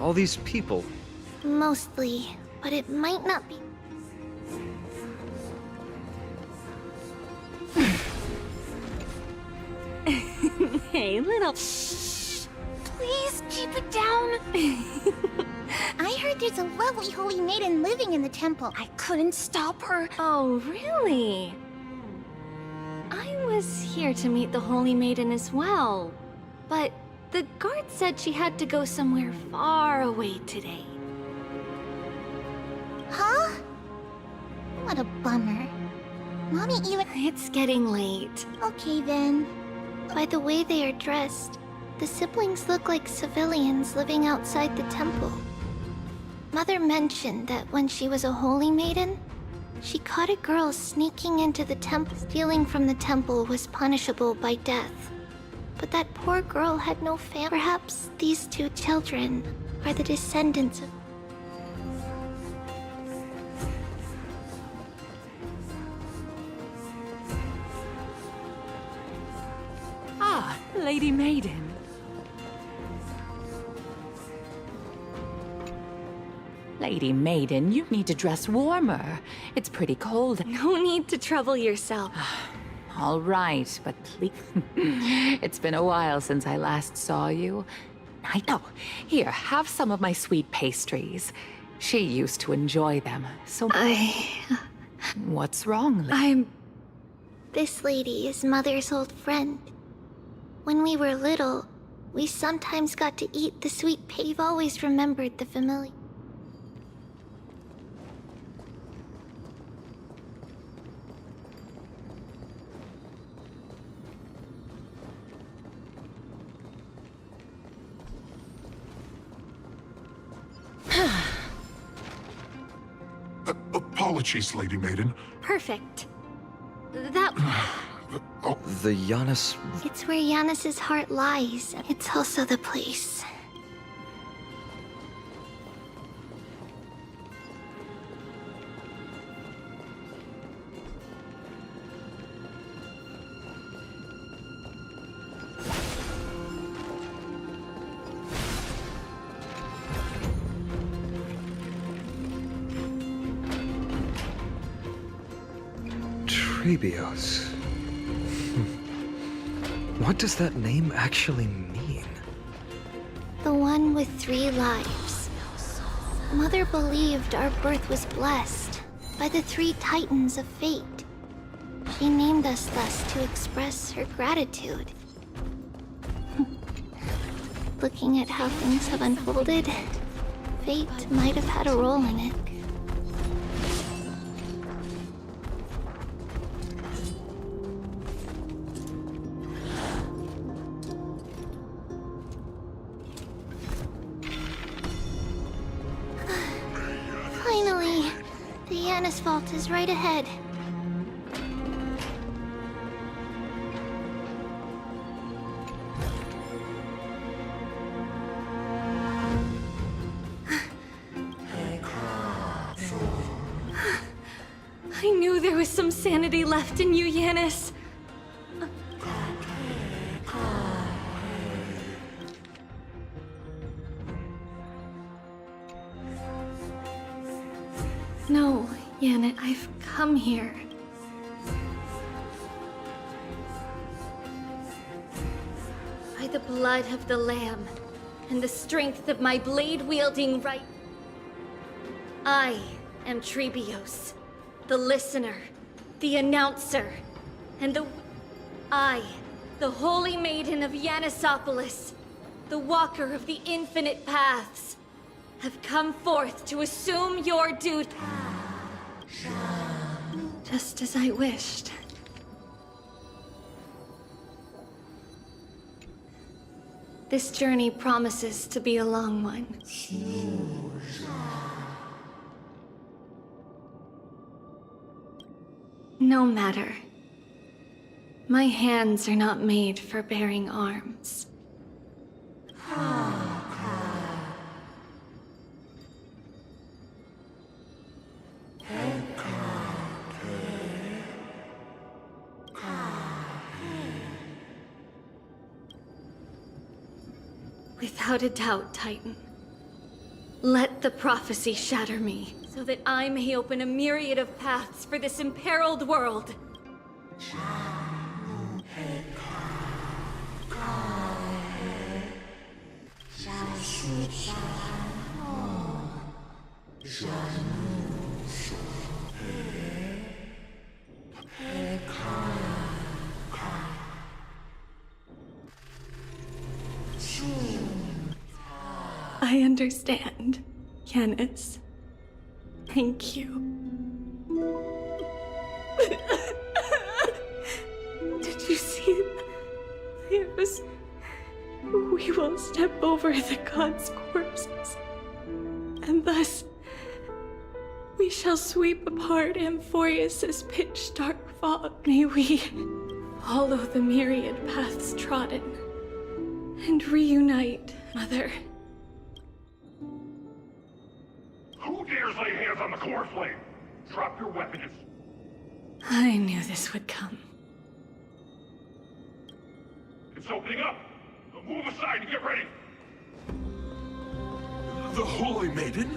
All these people. Mostly, but it might not be. Hey, little... Shh! Please keep it down. I heard there's a lovely holy maiden living in the temple. I couldn't stop her. Oh, really? I was here to meet the Holy Maiden as well, but the guard said she had to go somewhere far away today. Huh? What a bummer. Mommy even... It's getting late. Okay then. By the way they are dressed, the siblings look like civilians living outside the temple. Mother mentioned that when she was a holy maiden, she caught a girl sneaking into the temple. Stealing from the temple was punishable by death. But that poor girl had no family. Perhaps these two children are the descendants of... Ah, Lady Maiden. Lady Maiden, you need to dress warmer. It's pretty cold. No need to trouble yourself. All right, but please... It's been a while since I last saw you. I know. Here, have some of my sweet pastries. She used to enjoy them, so... What's wrong? This lady is Mother's old friend. When we were little, we sometimes got to eat the sweet We've always remembered the familiar. Apologies, Lady Maiden. Perfect. That... The Janus... It's where Janus's heart lies. It's also the place. Trebios. What does that name actually mean? The one with 3 lives. Mother believed our birth was blessed by the 3 titans of fate. She named us thus to express her gratitude. Looking at how things have unfolded, fate might have had a role in it. Finally, the Janus vault is right ahead. there was some sanity left in you, Yanis. No, Janet, I've come here. By the blood of the Lamb, and the strength of my blade-wielding right... I am Trebios, the listener, the announcer, and I, the Holy Maiden of Yanisopolis, the Walker of the Infinite Paths, have come forth to assume your duty. Just as I wished. This journey promises to be a long one. No matter. My hands are not made for bearing arms. Without a doubt, Titan. Let the prophecy shatter me, so that I may open a myriad of paths for this imperiled world. I understand, Yanis. Thank you. Did you see that? We will step over the gods' corpses, and thus we shall sweep apart Amphoreus' pitch-dark fog. May we follow the myriad paths trodden and reunite, Mother. Who dares lay hands on the core flame? Drop your weapons. I knew this would come. It's opening up. Move aside and get ready. The Holy Maiden?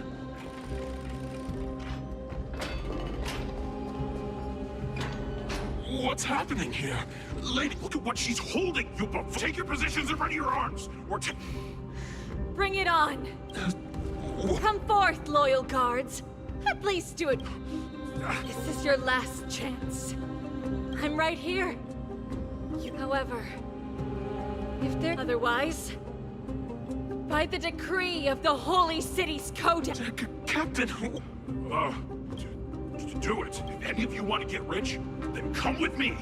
What's happening here? Lady, look at what she's holding. You take your positions and ready your arms. Bring it on. Come forth, loyal guards. At least do it. This is your last chance. I'm right here. However, if they're otherwise, by the decree of the Holy City's Codex... Captain... Do it. If any of you want to get rich, then come with me.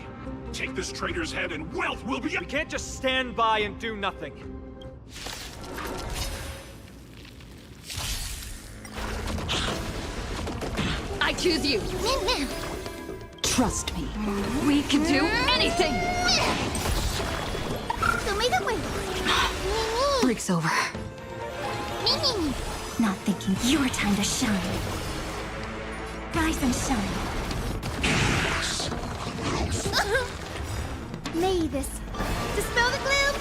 Take this traitor's head and wealth will be... We can't just stand by and do nothing. I choose you. Trust me. We can do anything. Break's over. Not thinking your time to shine. Rise and shine. May this dispel the gloom,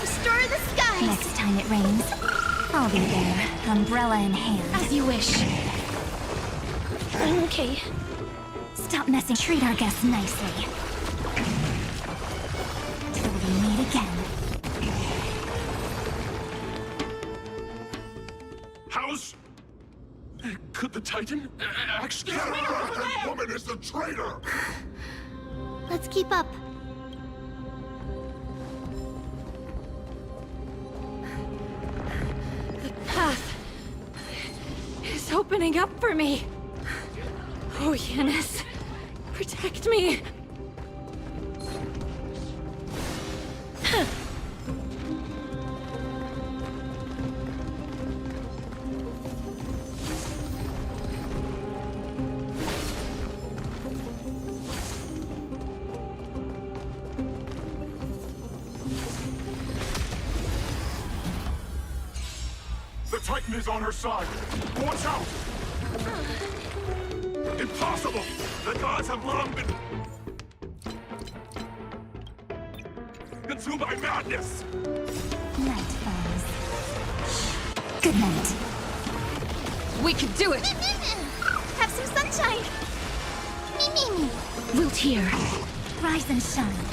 restore the skies. Next time it rains, I'll be there, umbrella in hand. As you wish. Okay. Stop messing. Treat our guests nicely. Till we meet again. House? Could the Titan actually... That woman is the traitor! Let's keep up. The path is opening up for me. Oh, Yanis, protect me. The Titan is on her side. Watch out! Impossible! The gods have long been consumed by madness! Night falls. Good night. We can do it! Have some sunshine! Me. Wilt here. Rise and shine.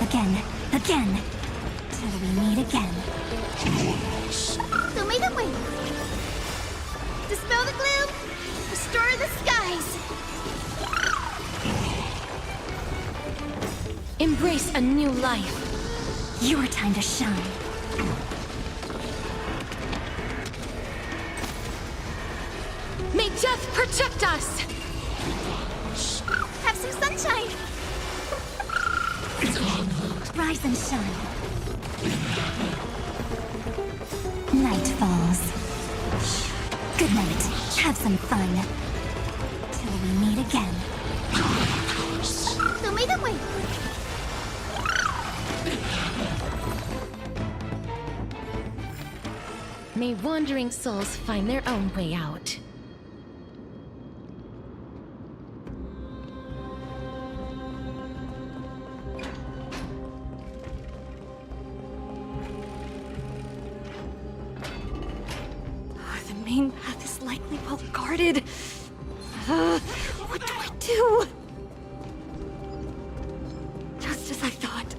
Again. Till we meet again. Show me the way! Dispel the gloom! Restore the skies! Embrace a new life. Your time to shine. May death protect us! Have some sunshine! Rise and shine. Night falls. Good night. Have some fun. Till we meet again. Show me the way! May wandering souls find their own way out. The main path is likely well guarded. What do I do? Just as I thought.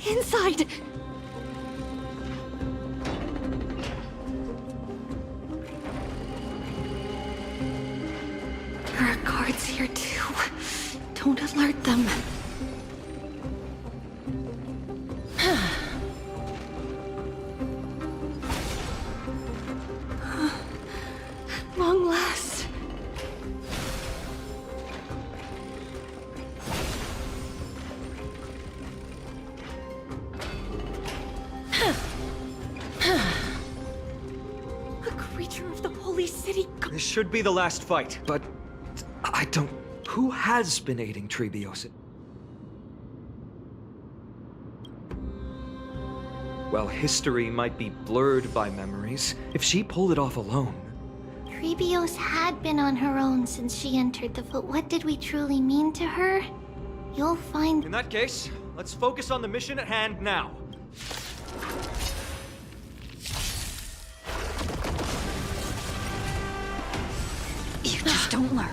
Inside! There are guards here too. Don't alert them. Long last. A creature of the holy city. This should be the last fight, but I don't... Who has been aiding Trebios? Well, history might be blurred by memories. If she pulled it off alone... Trebios had been on her own since she entered the but what did we truly mean to her? You'll find... In that case, let's focus on the mission at hand now. You just don't learn.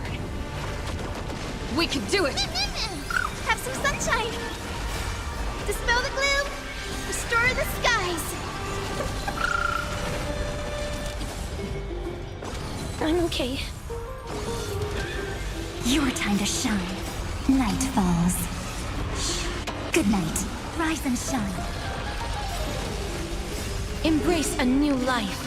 We can do it! Have some sunshine! Dispel the gloom! Restore the skies! I'm okay. Your time to shine. Night falls. Good night. Rise and shine. Embrace a new life.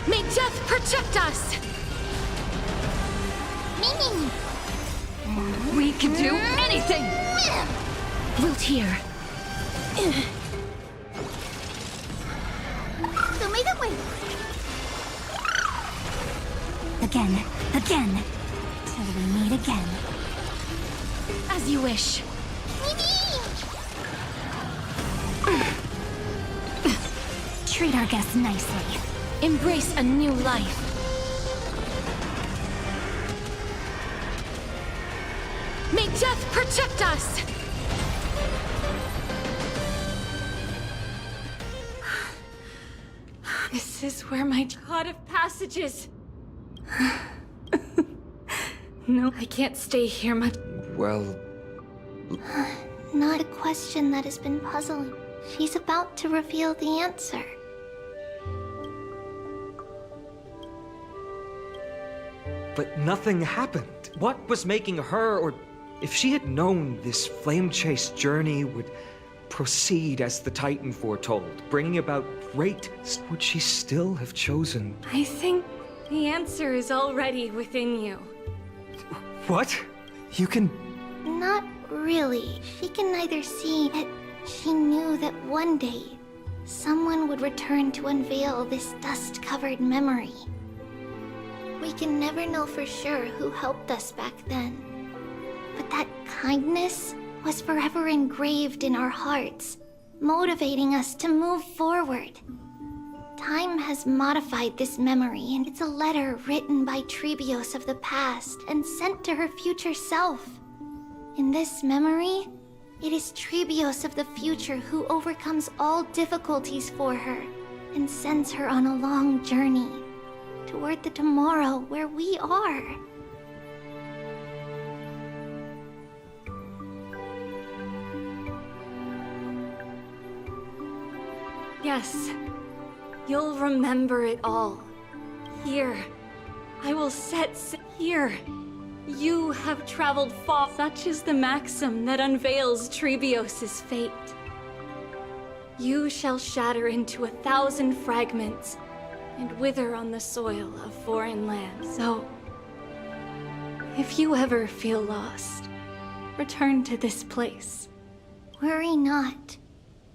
May death protect us! Me. We can do anything! Wilt here. Show me the way! Again. Till we meet again. As you wish. Treat our guests nicely. Embrace a new life. May death protect us! This is where my god of passages. No, I can't stay here much. Well... Not a question that has been puzzling. She's about to reveal the answer. But nothing happened. What was making her, or if she had known this flame-chased journey would proceed as the Titan foretold, bringing about great, would she still have chosen? I think the answer is already within you. What? You can... Not really. She can neither see it. She knew that one day, someone would return to unveil this dust-covered memory. We can never know for sure who helped us back then. But that kindness was forever engraved in our hearts, motivating us to move forward. Time has modified this memory, and it's a letter written by Trebios of the past and sent to her future self. In this memory, it is Trebios of the future who overcomes all difficulties for her and sends her on a long journey toward the tomorrow where we are. Yes, you'll remember it all. Here, I will set here. You have traveled far. Such is the maxim that unveils Trebios' fate. You shall shatter into 1,000 fragments and wither on the soil of foreign lands. So, if you ever feel lost, return to this place. Worry not.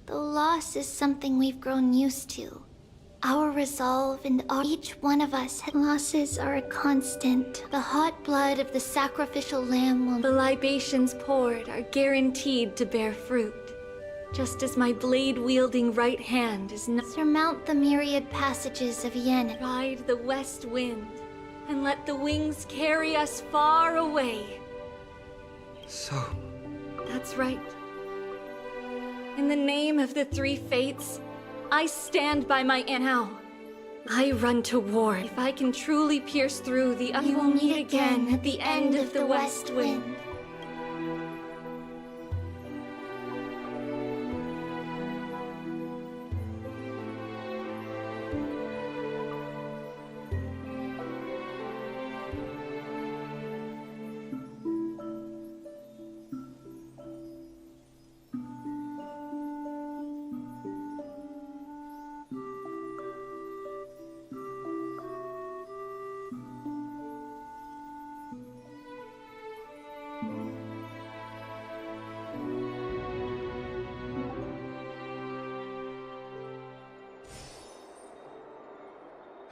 Though loss is something we've grown used to. Our resolve and each one of us losses are a constant. The hot blood of the sacrificial lamb will... The libations poured are guaranteed to bear fruit. Just as my blade-wielding right hand is not... Surmount the myriad passages of Yen. Ride the west wind, and let the wings carry us far away. So... That's right. In the name of the three fates, I stand by my now. I run to war. If I can truly pierce through the... We will meet again at the end of the west wind.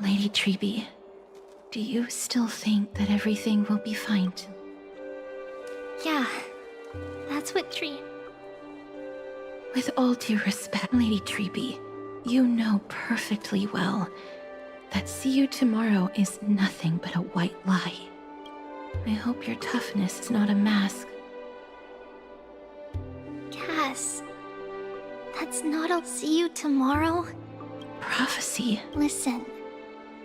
Lady Trebi, do you still think that everything will be fine? Yeah, that's what With all due respect, Lady Trebi, you know perfectly well that see you tomorrow is nothing but a white lie. I hope your toughness is not a mask. Cass, that's not a see you tomorrow prophecy. Listen,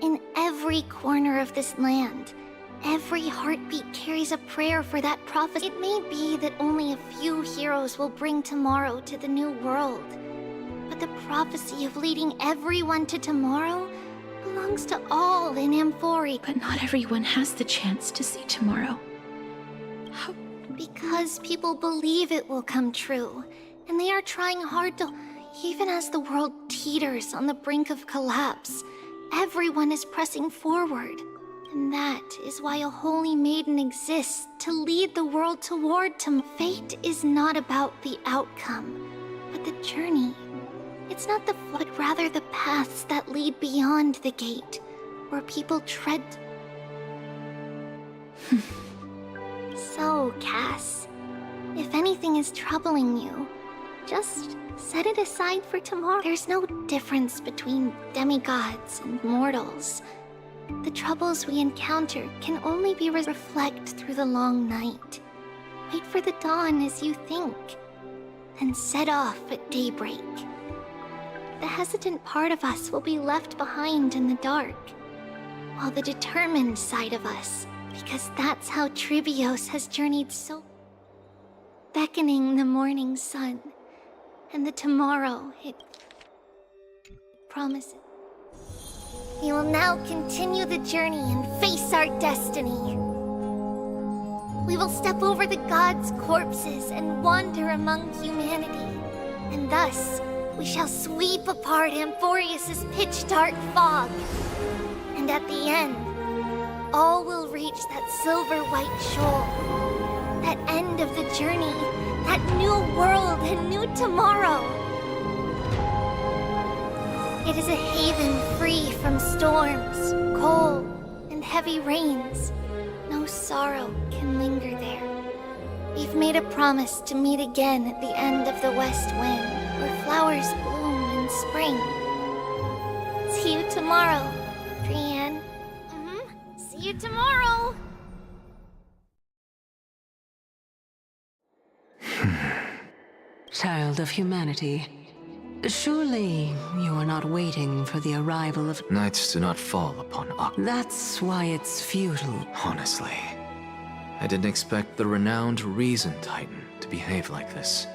in every corner of this land, every heartbeat carries a prayer for that prophecy. It may be that only a few heroes will bring tomorrow to the new world, but the prophecy of leading everyone to tomorrow belongs to all in Amphoreus. But not everyone has the chance to see tomorrow. How? Because people believe it will come true, and they are trying hard to... Even as the world teeters on the brink of collapse, everyone is pressing forward. And that is why a holy maiden exists, to lead the world toward Fate is not about the outcome, but the journey. It's not the but rather the paths that lead beyond the gate, where people tread. So, Cass, if anything is troubling you, just set it aside for tomorrow. There's no difference between demigods and mortals. The troubles we encounter can only be reflected through the long night. Wait for the dawn as you think, and set off at daybreak. The hesitant part of us will be left behind in the dark, while the determined side of us, because that's how Trebios has journeyed so... beckoning the morning sun, and the tomorrow it promises. We will now continue the journey and face our destiny. We will step over the gods' corpses and wander among humanity, and thus we shall sweep apart Amphoreus' pitch-dark fog. And at the end, all will reach that silver-white shoal, that end of the journey, that new world and new tomorrow. It is a haven free from storms, cold, and heavy rains. No sorrow can linger there. We've made a promise to meet again at the end of the west wind, where flowers bloom in spring. See you tomorrow, Brienne. See you tomorrow! Child of humanity, surely you are not waiting for the arrival of... Nights do not fall upon That's why it's futile. Honestly, I didn't expect the renowned Reason Titan to behave like this.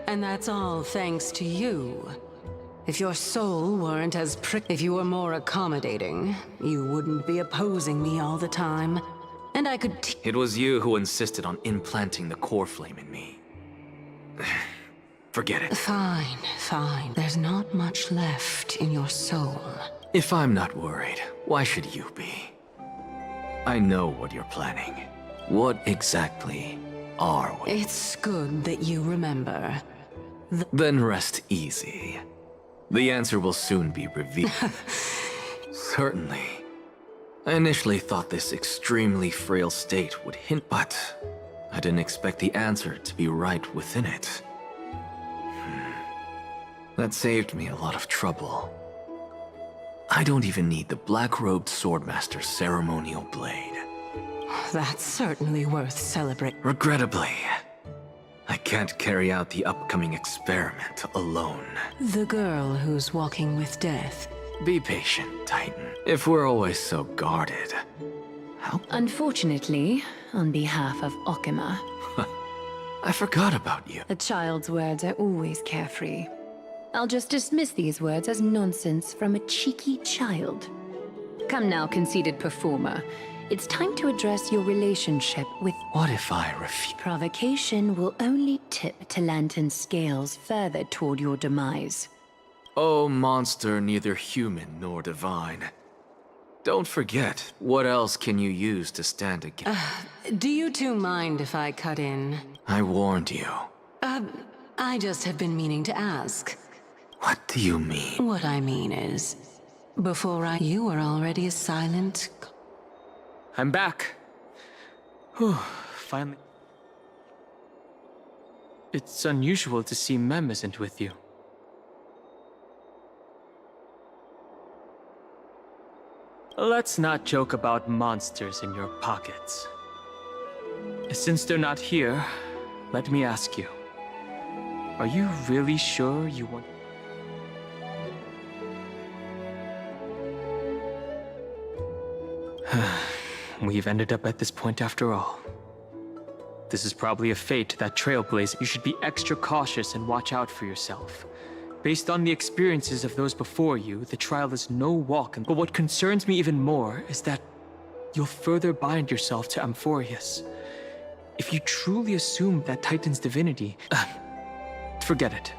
And that's all thanks to you. If your soul weren't as if you were more accommodating, you wouldn't be opposing me all the time. And I could It was you who insisted on implanting the core flame in me. Forget it. Fine, fine. There's not much left in your soul. If I'm not worried, why should you be? I know what you're planning. What exactly are we? It's good that you remember. Then rest easy. The answer will soon be revealed. Certainly. I initially thought this extremely frail state would hint, but I didn't expect the answer to be right within it. That saved me a lot of trouble. I don't even need the black-robed swordmaster's ceremonial blade. That's certainly worth celebrating. Regrettably, I can't carry out the upcoming experiment alone. The girl who's walking with death. Be patient, Titan. If we're always so guarded, how? Unfortunately, on behalf of Okima. I forgot about you. A child's words are always carefree. I'll just dismiss these words as nonsense from a cheeky child. Come now, conceited performer. It's time to address your relationship with... What if I refuse? Provocation will only tip Talantan's scales further toward your demise. Oh, monster neither human nor divine. Don't forget, what else can you use to stand against? Do you two mind if I cut in? I warned you. I just have been meaning to ask. What do you mean? What I mean is, you were already a silent... I'm back. Whew, finally. It's unusual to see Mem isn't with you. Let's not joke about monsters in your pockets. Since they're not here, let me ask you. Are you really sure you want... We've ended up at this point after all. This is probably a fate that trailblazer. You should be extra cautious and watch out for yourself. Based on the experiences of those before you, the trial is no walk. But what concerns me even more is that you'll further bind yourself to Amphoreus. If you truly assume that Titan's divinity, forget it.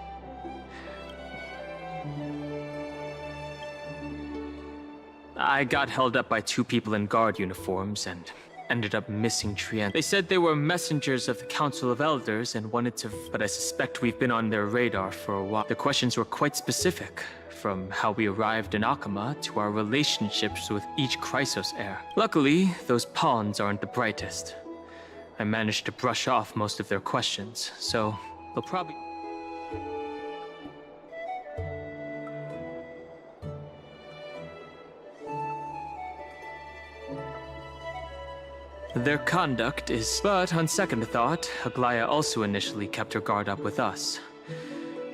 I got held up by two people in guard uniforms and ended up missing Trian. They said they were messengers of the Council of Elders and wanted to... But I suspect we've been on their radar for a while. The questions were quite specific, from how we arrived in Akama to our relationships with each Chrysos heir. Luckily, those pawns aren't the brightest. I managed to brush off most of their questions, so they'll probably... Their conduct is... But on second thought, Aglaya also initially kept her guard up with us.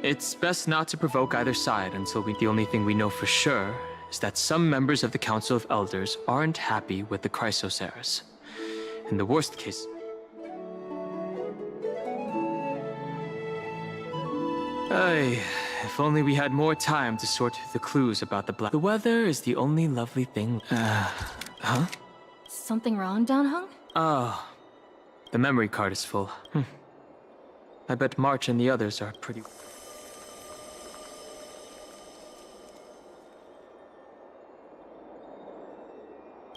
It's best not to provoke either side until we... The only thing we know for sure is that some members of the Council of Elders aren't happy with the Chrysos heirs. In the worst case... if only we had more time to sort through the clues about the black... The weather is the only lovely thing... huh? Something wrong, Downhung? Oh, the memory card is full. I bet March and the others are pretty...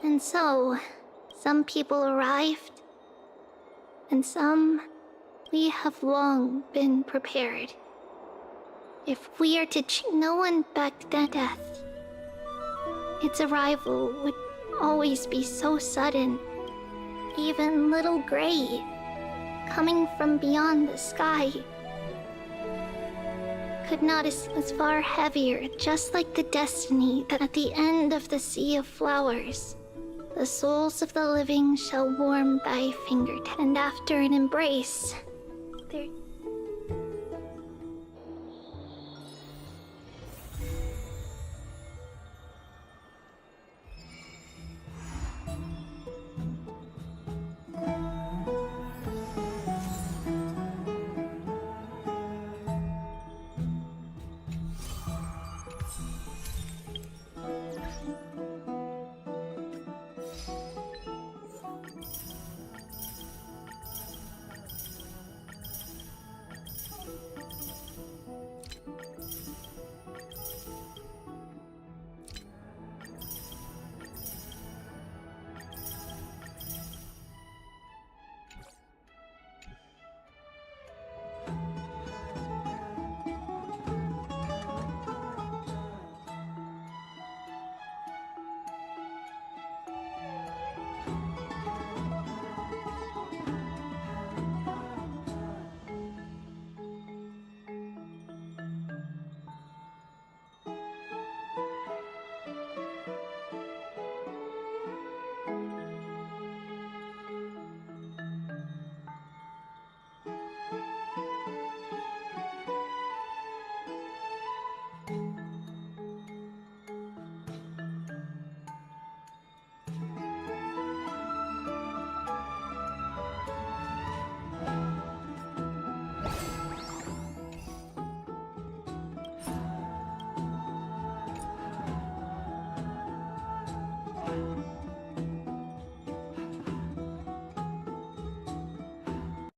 And so, some people arrived, and some we have long been prepared. If we are to no one backed death, its arrival would always be so sudden. Even little Gray, coming from beyond the sky. could not was far heavier, just like the destiny that at the end of the sea of flowers, the souls of the living shall warm thy fingertip, and after an embrace, their